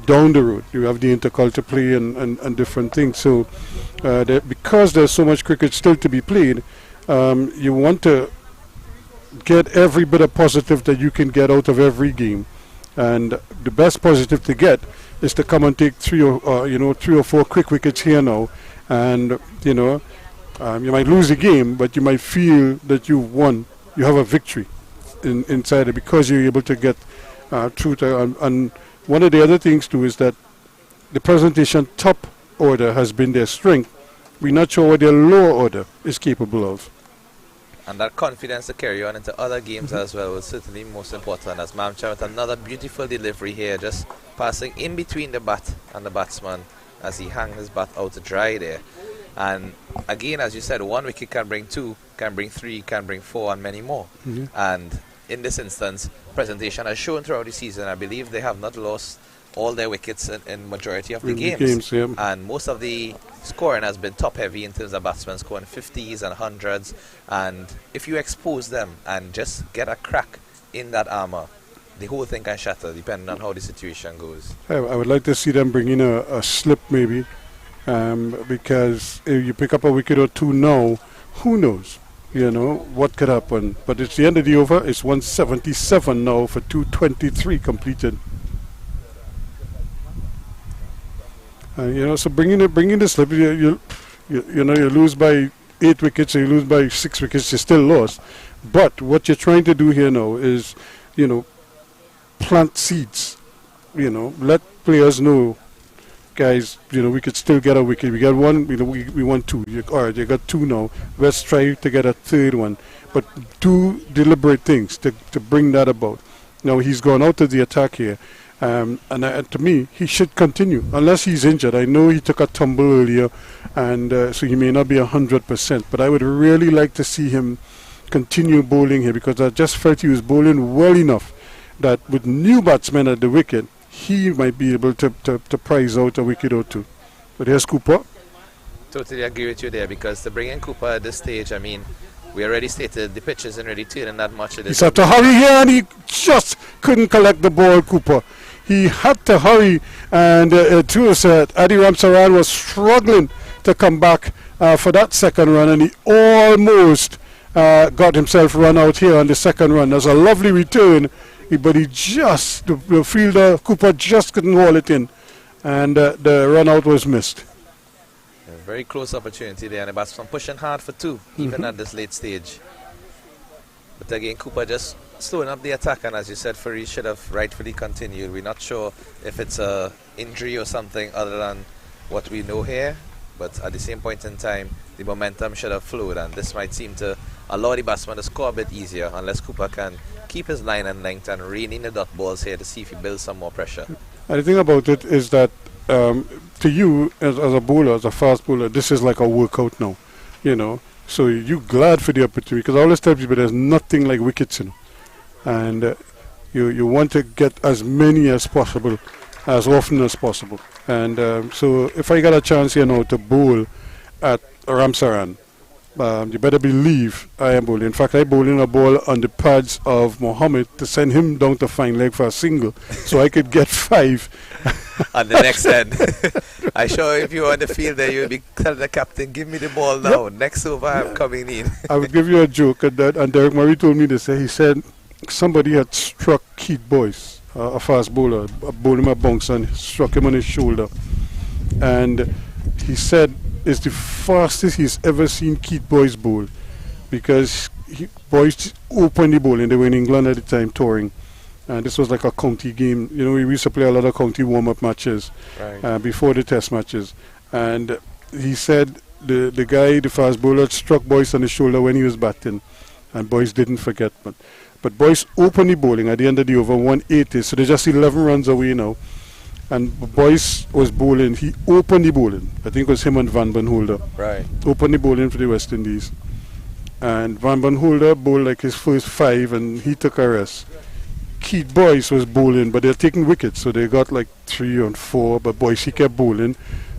down the road. You have the interculture play and different things. So because there's so much cricket still to be played, you want to get every bit of positive that you can get out of every game. And the best positive to get is to come and take three or four quick wickets here now. And, you might lose the game, but you might feel that you've won. You have a victory inside it because you're able to get through to, and one of the other things too is that the presentation top order has been their strength. We're not sure what their lower order is capable of. And that confidence to carry on into other games as well was certainly most important, as Mamcha with another beautiful delivery here, just passing in between the bat and the batsman as he hung his bat out to dry there. And again, as you said, one wicket can bring two, can bring three, can bring four, and many more. And in this instance, presentation has shown throughout the season, I believe they have not lost all their wickets in majority of the games. And most of the scoring has been top heavy in terms of batsmen scoring 50s and 100s. And if you expose them and just get a crack in that armour, the whole thing can shatter depending on how the situation goes. I would like to see them bring in a slip maybe, because if you pick up a wicket or two now, who knows? What could happen. But it's the end of the over. It's 177 now for 223 completed. So bringing the slip, you lose by 8 wickets, or you lose by 6 wickets, you're still lost. But what you're trying to do here now is, plant seeds. Let players know, guys, we could still get a wicket. We got one, we want two. All right, you got two now. Let's try to get a third one. But do deliberate things to bring that about. Now, he's gone out of the attack here. And to me, he should continue, unless he's injured. I know he took a tumble earlier, and so he may not be 100%. But I would really like to see him continue bowling here, because I just felt he was bowling well enough that with new batsmen at the wicket, he might be able to prize out a wicket or two. But here's Cooper. Totally agree with you there, because to bring in Cooper at this stage, I mean, we already stated the pitch isn't really turning that much. He's had to hurry here, and he just couldn't collect the ball, Cooper. He had to hurry, and Adi Ramsaran was struggling to come back for that second run, and he almost got himself run out here on the second run. There's a lovely return, but he just, the fielder, Cooper, just couldn't haul it in, and the run out was missed. A very close opportunity there, and the batsman pushing hard for two, even at this late stage. But again, Cooper just slowing up the attack, and as you said, Farid should have rightfully continued. We're not sure if it's a injury or something other than what we know here, but at the same point in time, the momentum should have flowed, and this might seem to allow the batsman to score a bit easier unless Cooper can keep his line and length and rein in the dot balls here to see if he builds some more pressure. And the thing about it is that to you, as a bowler, as a fast bowler, this is like a workout now, you know. So you glad for the opportunity, because I always tell people there's nothing like wickets, you know. And you want to get as many as possible, as often as possible. And so if I got a chance, you know, to bowl at Ramsaran, you better believe I am bowling. In fact, I bowling a ball on the pads of Mohammed to send him down to fine leg for a single, so I could get 5. On the next end. I sure if you were on the field there, you would be telling the captain, give me the ball now. Yep. Next over, I'm coming in. I would give you a joke at that, and Derek Murray told me this. He said somebody had struck Keith Boyce, a fast bowler, bowled him a bounce and struck him on his shoulder. And he said it's the fastest he's ever seen Keith Boyce bowl, because Boyce opened the bowling. They were in England at the time touring. And this was like a county game. You know, we used to play a lot of county warm-up matches before the test matches. And he said the guy, the fast bowler, struck Boyce on the shoulder when he was batting. And Boyce didn't forget. But Boyce opened the bowling at the end of the over, 180. So they're just 11 runs away now. And Boyce was bowling. He opened the bowling. I think it was him and Van Benholder. Right. Opened the bowling for the West Indies. And Van Benholder bowled like his first 5, and he took a rest. Keith Boyce was bowling, but they're taking wickets, so they got like 3 and 4, but Boyce, he kept bowling.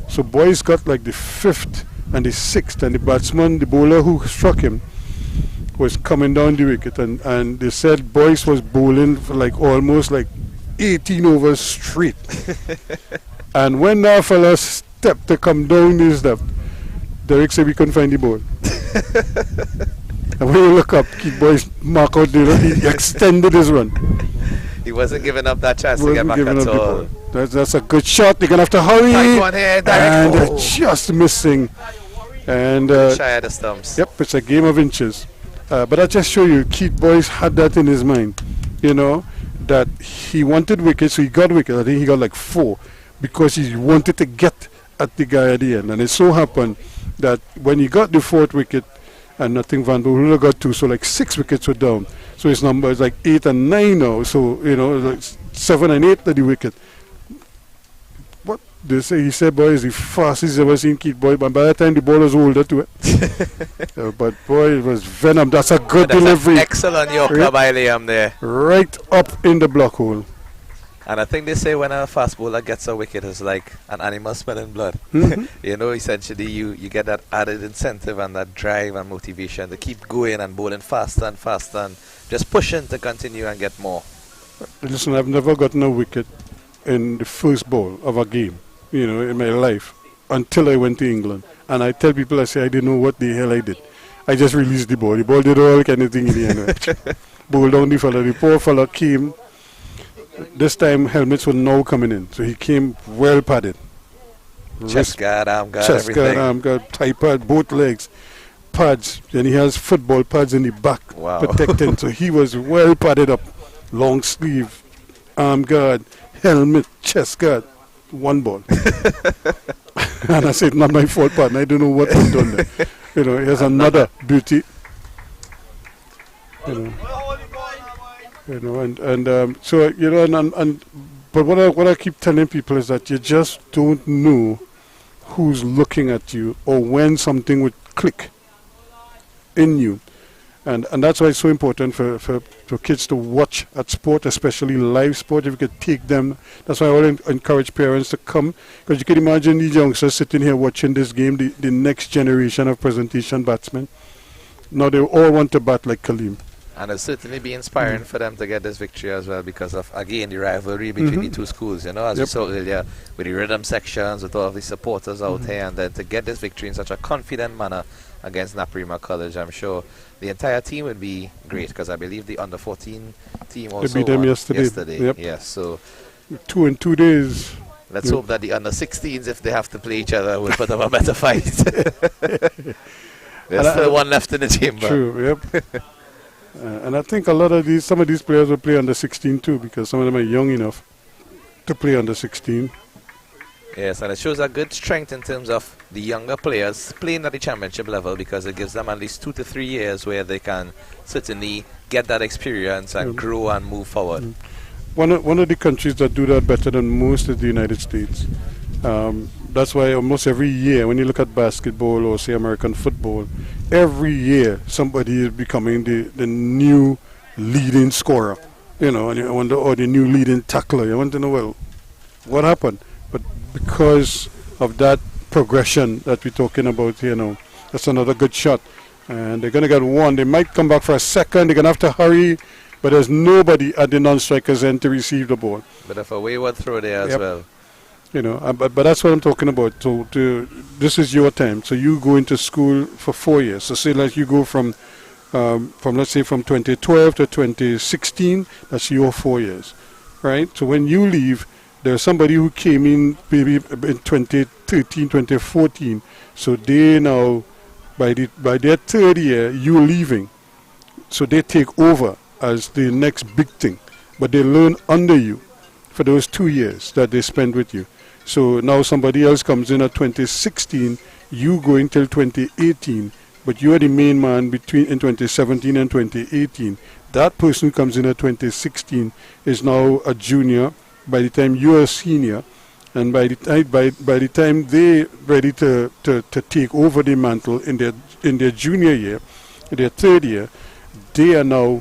So Boyce got like the 5th and the 6th, and the batsman, the bowler who struck him, was coming down the wicket, and they said Boyce was bowling for like almost like 18 overs straight. And when that fella stepped to come down his step, Derek said we couldn't find the ball. And when you look up, Keith Boyce mark out there, he extended his run. He wasn't giving up that chance to get back at all. That's a good shot. They're going to have to hurry. Tight one here, and just missing. And shy of the stumps. Yep, it's a game of inches. But I just show you, Keith Boyce had that in his mind, you know, that he wanted wickets, so he got wickets. I think he got like 4, because he wanted to get at the guy at the end. And it so happened that when he got the 4th wicket, and nothing, Van Benholder got 2, so like 6 wickets were down. So his number is like 8 and 9 now. So, you know, like 7 and 8 at the wicket. What they say, he said, boy, is the fastest he's ever seen Keith Boyce. But by that time, the ball was older to it. But boy, it was venom. That's a good delivery. Excellent Yorker by Liam there. Right up in the block hole. And I think they say when a fast bowler gets a wicket, it's like an animal smelling blood. You know, essentially you get that added incentive and that drive and motivation to keep going and bowling faster and faster and just pushing to continue and get more. Listen, I've never gotten a wicket in the first ball of a game, you know, in my life, until I went to England. And I tell people, I say, I didn't know what the hell I did. I just released the ball. The ball did all kind of thing in the end. Bowled down the fella. The poor fella came. This time helmets were now coming in, so he came well padded. Chest guard, arm guard, chest everything. guard, arm guard, tie pad, both legs, pads. Then he has football pads in the back protecting. So he was well padded up, long sleeve, arm guard, helmet, chest guard, 1 ball. And I said, not my fault, partner. I don't know what I've done there. You know, here's another beauty. You know, so you know, but what I keep telling people is that you just don't know who's looking at you or when something would click in you, and that's why it's so important for kids to watch at sport, especially live sport. If you could take them, that's why I always encourage parents to come, because you can imagine these youngsters sitting here watching this game, the next generation of presentation batsmen. Now they all want to bat like Kaleem. And it'll certainly be inspiring for them to get this victory as well, because of, again, the rivalry between the two schools, you know, as we saw earlier, with the rhythm sections, with all of the supporters out here, and then to get this victory in such a confident manner against Naparima College, I'm sure the entire team would be great, because I believe the under-14 team also beat them won yesterday. Yep. Yes, so 2 in 2 days. Let's hope that the under-16s, if they have to play each other, will put up a better fight. There's still one left in the chamber. True, yep. And I think some of these players will play under 16 too, because some of them are young enough to play under 16. Yes, and it shows a good strength in terms of the younger players playing at the championship level, because it gives them at least 2 to 3 years where they can certainly get that experience and grow and move forward. One of the countries that do that better than most is the United States. That's why almost every year, when you look at basketball or say American football, every year somebody is becoming the new leading scorer, you know, and you wonder, or the new leading tackler. You want to know, well, what happened? But because of that progression that we're talking about here now, that's another good shot. And they're going to get one. They might come back for a second. They're going to have to hurry. But there's nobody at the non-striker's end to receive the ball. But if a wayward throw there as well. You know, but that's what I'm talking about. So this is your time. So you go into school for 4 years. So say like you go from let's say from 2012 to 2016. That's your 4 years, right? So when you leave, there's somebody who came in maybe in 2013, 2014. So they now, by their third year, you're leaving. So they take over as the next big thing. But they learn under you for those 2 years that they spend with you. So now somebody else comes in at 2016, you go until 2018, but you are the main man in 2017 and 2018. That person comes in at 2016 is now a junior by the time you are a senior, and by the time they're ready to take over the mantle in their junior year, in their third year, they are now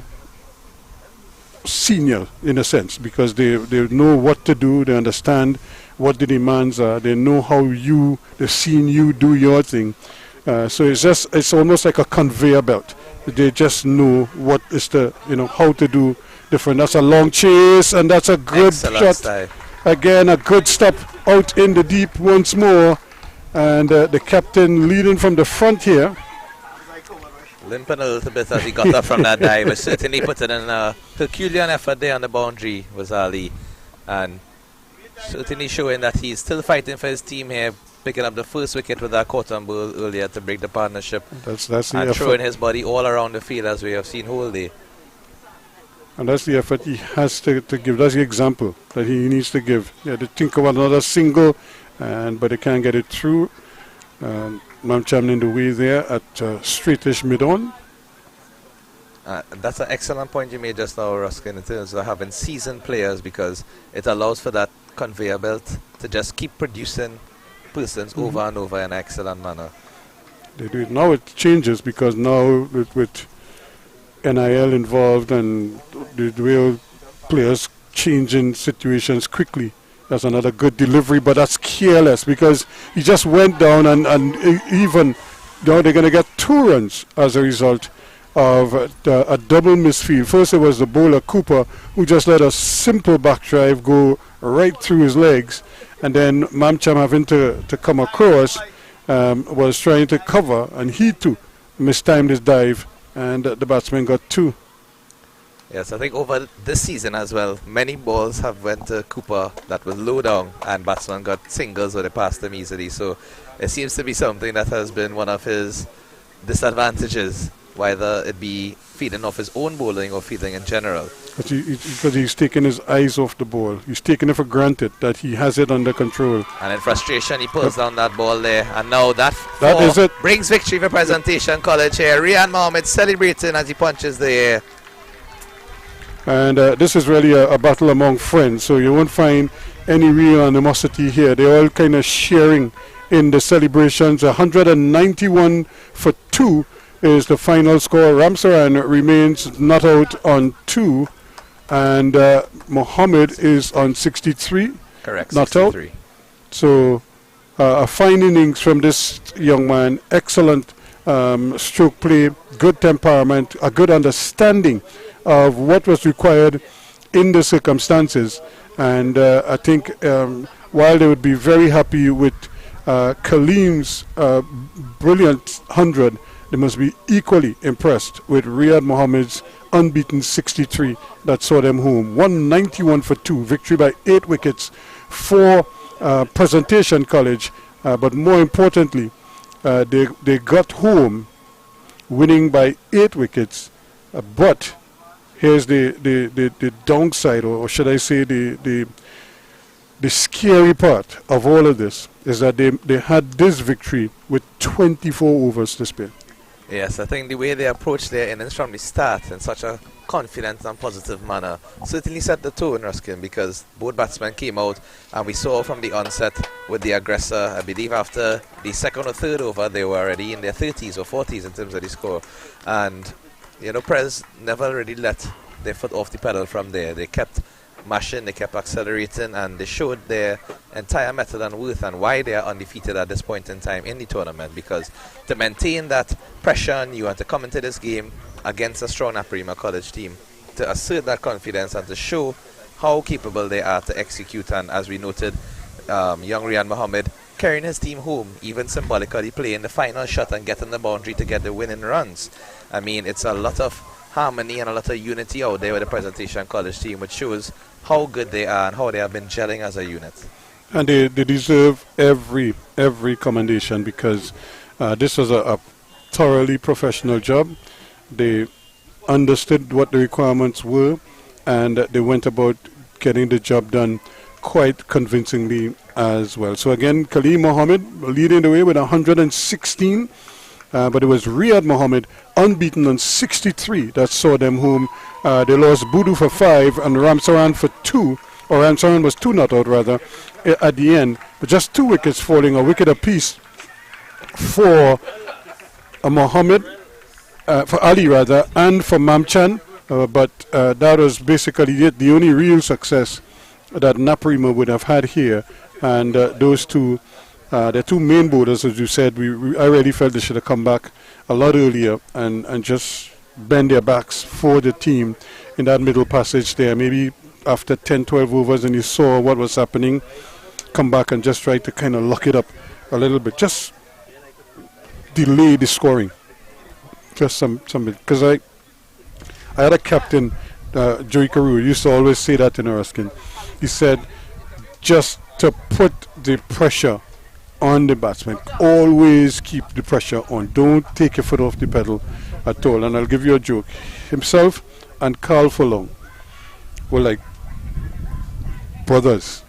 senior in a sense, because they know what to do, they understand what the demands are, they know how they've seen you do your thing. So it's almost like a conveyor belt. They just know what is how to do different. That's a long chase, and that's a good shot. Style. Again, a good step out in the deep once more, and the captain leading from the front here. Limping a little bit as he got up from that dive, but certainly put in a Herculean effort there on the boundary, was Ali, and certainly showing that he's still fighting for his team here, picking up the first wicket with that cotton ball earlier to break the partnership. That's the and effort. Throwing his body all around the field as we have seen whole day. And that's the effort he has to give. That's the example that he needs to give. Yeah, to think of another single, but they can't get it through. Mamcham in the way there at straightish mid-on. That's an excellent point you made just now, Ruskin, in terms of having seasoned players, because it allows for that conveyor belt to just keep producing persons over and over in an excellent manner. They do it. Now it changes, because now with NIL involved and the way players changing situations quickly. That's another good delivery, but that's careless, because he just went down and even now they're going to get 2 runs as a result of a double misfield. First it was the bowler Cooper, who just let a simple back drive go right through his legs, and then Mamcham, having to come across, was trying to cover, and he too mistimed his dive, and the batsman got 2. Yes, I think over this season as well, many balls have went to Cooper that was low down, and batsman got singles or they passed him easily. So it seems to be something that has been one of his disadvantages, whether it be feeding off his own bowling or feeding in general. Because he's taking his eyes off the ball. He's taking it for granted that he has it under control. And in frustration, he pulls down that ball there. And now that is it. Brings victory for Presentation College here. Rian Mohammed celebrating as he punches the air. And this is really a battle among friends, so you won't find any real animosity here. They're all kind of sharing in the celebrations. 191 for 2 is the final score. Ramsaran remains not out on 2, and Mohammed is on 63. Correct, not 63. Out. So a fine innings from this young man. Excellent stroke play, good temperament, a good understanding of what was required in the circumstances. And I think while they would be very happy with Kaleem's brilliant 100, they must be equally impressed with Riyad Mohammed's unbeaten 63 that saw them home. 191 for 2, victory by 8 wickets for Presentation College, but more importantly, they got home winning by 8 wickets, but here's the downside, or should I say the the scary part of all of this is that they had this victory with 24 overs to spare. Yes, I think the way they approached their innings from the start in such a confident and positive manner certainly set the tone, Ruskin, because both batsmen came out and we saw from the onset with the aggressor, I believe after the second or third over they were already in their 30s or 40s in terms of the score, and Prez never really let their foot off the pedal from there. They kept mashing, they kept accelerating, and they showed their entire method and worth and why they are undefeated at this point in time in the tournament, because to maintain that pressure on you and to come into this game against a strong Naparima College team, to assert that confidence and to show how capable they are to execute, and as we noted, young Rian Mohammed carrying his team home, even symbolically playing the final shot and getting the boundary to get the winning runs. I mean, it's a lot of harmony and a lot of unity out there with the Presentation College team, which shows how good they are and how they have been gelling as a unit. And they deserve every commendation, because this was a thoroughly professional job. They understood what the requirements were, and they went about getting the job done quite convincingly as well. So again, Khalil Mohammed leading the way with 116, but it was Riyad Mohammed unbeaten on 63 that saw them home. They lost Budu for 5 and Ramsaran for 2, or Ramsaran was 2 not out rather, at the end, but just 2 wickets falling, a wicket apiece for Mohammed, for Ali rather, and for Mamchan, but that was basically it, the only real success that Naparima would have had here. And those two, the two main bowlers, as you said, I really felt they should have come back a lot earlier and just bend their backs for the team in that middle passage there. Maybe after 10, 12 overs and you saw what was happening, come back and just try to kind of lock it up a little bit. Just delay the scoring. Just some because I had a captain, Joey Carew, used to always say that in Erskine. He said, just to put the pressure on the batsman, always keep the pressure on. Don't take your foot off the pedal at all. And I'll give you a joke. Himself and Carl Furlong were like brothers.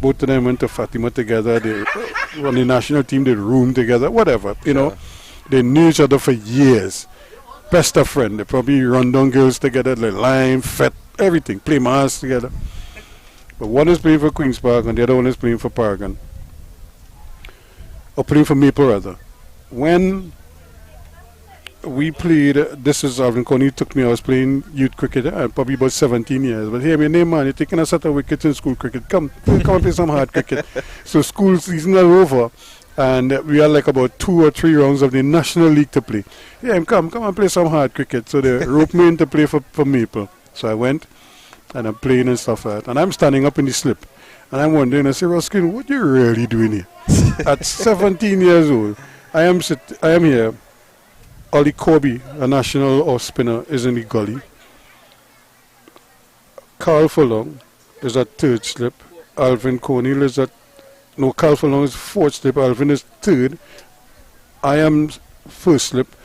Both of them went to Fatima together. They on the national team, they roomed together, whatever, you know. They knew each other for years. Best of friends. They probably run down girls together, like lime, fat, everything. Play mass together. But one is playing for Queen's Park and the other one is playing for Paragon. Or playing for Maple, rather. When we played, this is Alvin Coney took me, I was playing youth cricket, probably about 17 years. But hey, my name, man, you're taking a set of wickets in school cricket. Come and play some hard cricket. So school season is over. And we had like about 2 or 3 rounds of the National League to play. Yeah, come and play some hard cricket. So they roped me in to play for Maple. So I went and I'm playing and stuff like that. And I'm standing up in the slip. And I'm wondering, I say, Ruskin, what you really doing here? At 17 years old, I am here. Ollie Corby, a national off spinner, is in the gully. Carl Furlong is at 3rd slip. Alvin Coney is at Carl Furlong is 4th slip. Alvin is 3rd. I am 1st slip.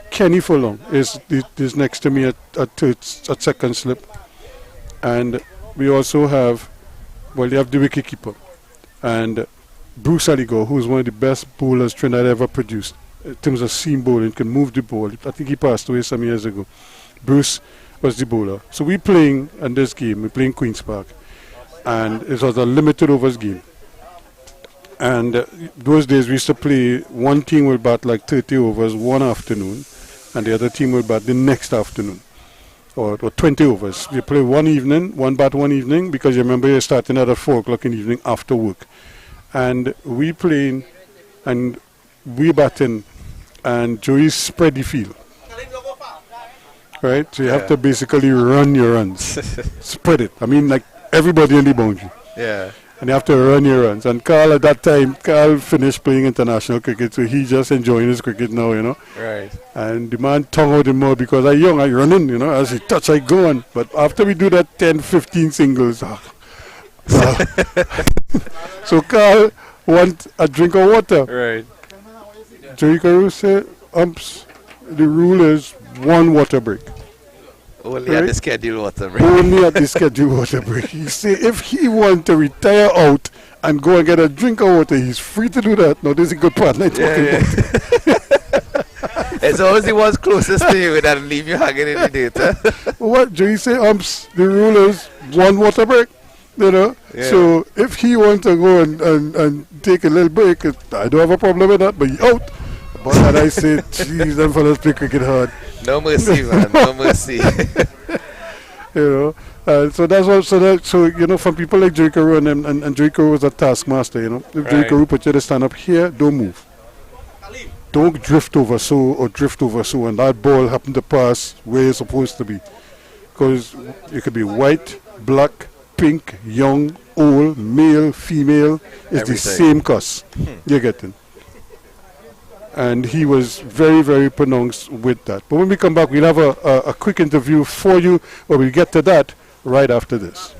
Kenny Furlong is next to me at 2nd slip. And we also have, well, you have the wicketkeeper. And Bruce Aligo, who is one of the best bowlers Trinidad ever produced. In terms of seam bowling, can move the ball. I think he passed away some years ago. Bruce was the bowler. So we're playing in this game. We're playing Queen's Park. And it was a limited overs game. And those days we used to play, one team will bat like 30 overs one afternoon, and the other team will bat the next afternoon, or 20 overs. We play one evening, one bat one evening, because you remember you're starting at 4 o'clock in the evening after work. And we playing, and we batting, and Joey spread the field. Right? So you have to basically run your runs. Spread it. I mean, like, everybody in the boundary. Yeah. And you have to run your runs. And Carl, at that time, Carl finished playing international cricket, so he just enjoying his cricket now, you know. Right. And the man tongue out him more because I young, I running, you know. As he touch, I go on. But after we do that 10, 15 singles, so Carl want a drink of water. Right. Joey Carew said, the rule is 1 water break. Only at the scheduled water break. Only at the scheduled water break. He say if he want to retire out and go and get a drink of water, he's free to do that. Now this is a good part. About. It's always the ones closest to you that leave you hanging in the data. What Joey say? The rule is one water break. You know. Yeah. So if he wants to go and take a little break, I don't have a problem with that. But he out. But I say, geez, them fellas play cricket hard. No mercy, man. No mercy. You know, so that's what. So you know, from people like Joey Carew and Joey Carew was a taskmaster. You know, if Joey Carew put you to stand up here, don't move. Don't drift over so, and that ball happen to pass where it's supposed to be. Because it could be white, black, pink, young, old, male, female. It's the same cuss. You're getting. And he was very, very pronounced with that. But when we come back, we'll have a quick interview for you, but we'll get to that right after this.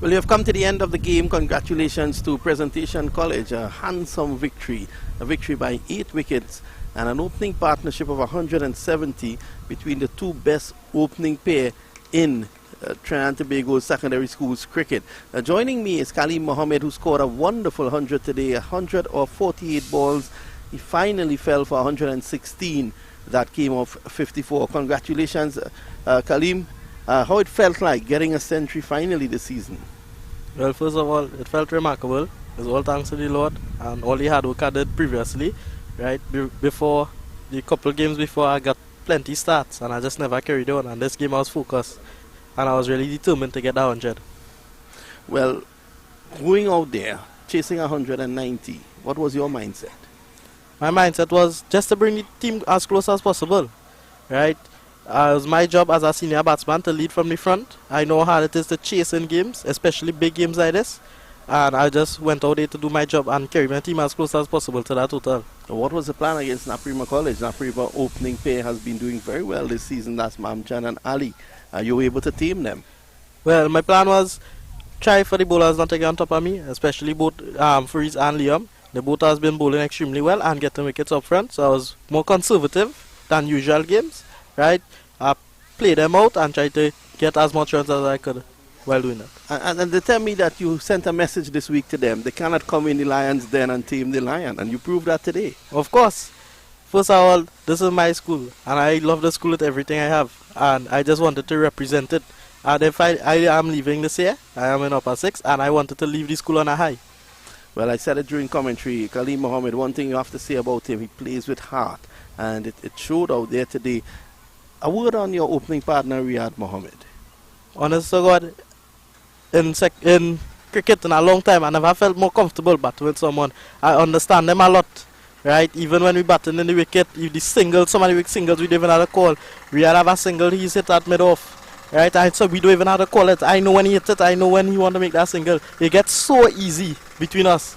Well, you have come to the end of the game. Congratulations to Presentation College. A handsome victory. A victory by 8 wickets and an opening partnership of 170 between the two best opening pair in Trinidad and Tobago secondary schools cricket. Joining me is Khalid Mohammed, who scored a wonderful 100 today. 100 or 48 balls. He finally fell for 116. That came off 54. Congratulations, Khalid. How it felt like getting a century finally this season? Well, first of all, it felt remarkable. It's all thanks to the Lord and all the hard work I did previously, right? Before, the couple games before, I got plenty starts and I just never carried on. And this game I was focused and I was really determined to get that 100. Well, going out there, chasing 190, what was your mindset? My mindset was just to bring the team as close as possible, right? It was my job as a senior batsman to lead from the front. I know how hard it is to chase in games, especially big games like this. And I just went out there to do my job and carry my team as close as possible to that total. What was the plan against Naparima College? Naparima opening pair has been doing very well this season. That's Mamjan and Ali. Are you able to tame them? Well, my plan was try for the bowlers not to get on top of me, especially both Freeze and Liam. The both has been bowling extremely well and getting wickets up front. So I was more conservative than usual games. Right, play them out and try to get as much runs as I could while doing that. And they tell me that you sent a message this week to them. They cannot come in the Lions den and tame the lion, and you proved that today. Of course. First of all, this is my school, and I love the school with everything I have, and I just wanted to represent it. And if I am leaving this year, I am in upper 6, and I wanted to leave the school on a high. Well, I said it during commentary. Khalid Mohammed, one thing you have to say about him, he plays with heart, and it showed out there today. A word on your opening partner, Riyad Mohammed. Honest to God, in cricket in a long time, I never felt more comfortable batting with someone. I understand them a lot. Right, even when we batting in the wicket, if the singles, some of the singles we don't even have a call. We have a single, he's hit that mid off. Right, and so we don't even have to call it. I know when he hits it, I know when he want to make that single. It gets so easy between us.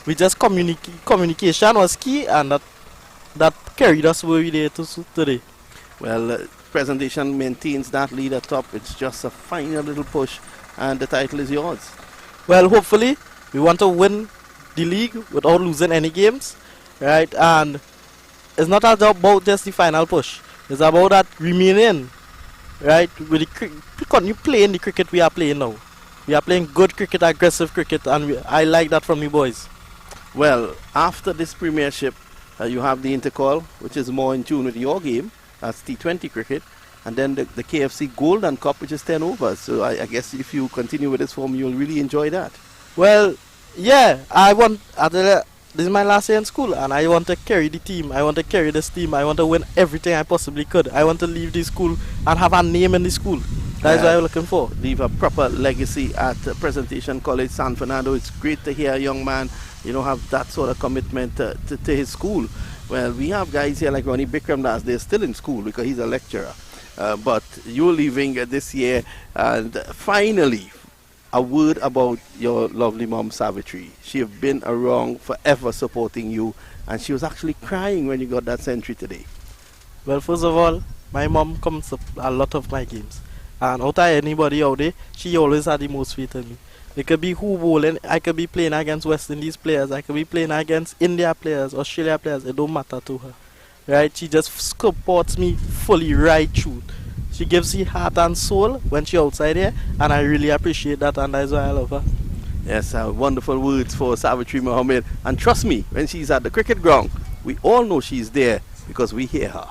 We just communication was key, and that carried us where we did today. Well, presentation maintains that lead at top. It's just a final little push, and the title is yours. Well, hopefully, we want to win the league without losing any games. Right, and it's not about just the final push. It's about that remaining, right, with the continue playing the cricket we are playing now. We are playing good cricket, aggressive cricket, and I like that from the boys. Well, after this premiership, you have the Intercall, which is more in tune with your game. That's T20 cricket. And then the KFC Golden Cup, which is 10 overs. So I guess if you continue with this form, you'll really enjoy that. Well, yeah, this is my last year in school, and I want to carry the team. I want to carry this team. I want to win everything I possibly could. I want to leave the school and have a name in the school. That's what I'm looking for. Leave a proper legacy at Presentation College San Fernando. It's great to hear a young man, have that sort of commitment to his school. Well, we have guys here like Ronnie Bikramdas. They're still in school because he's a lecturer. But you're leaving this year, and finally, a word about your lovely mom, Savitri. She has been around forever supporting you, and she was actually crying when you got that century today. Well, first of all, my mom comes to a lot of my games. And out of anybody out there, she always had the most faith in me. It could be who bowling, I could be playing against West Indies players, I could be playing against India players, Australia players, it don't matter to her. Right? She just supports me fully right through. She gives you heart and soul when she's outside here, and I really appreciate that, and that's why I love her. Yes, wonderful words for Savitri Mohammed. And trust me, when she's at the cricket ground, we all know she's there because we hear her.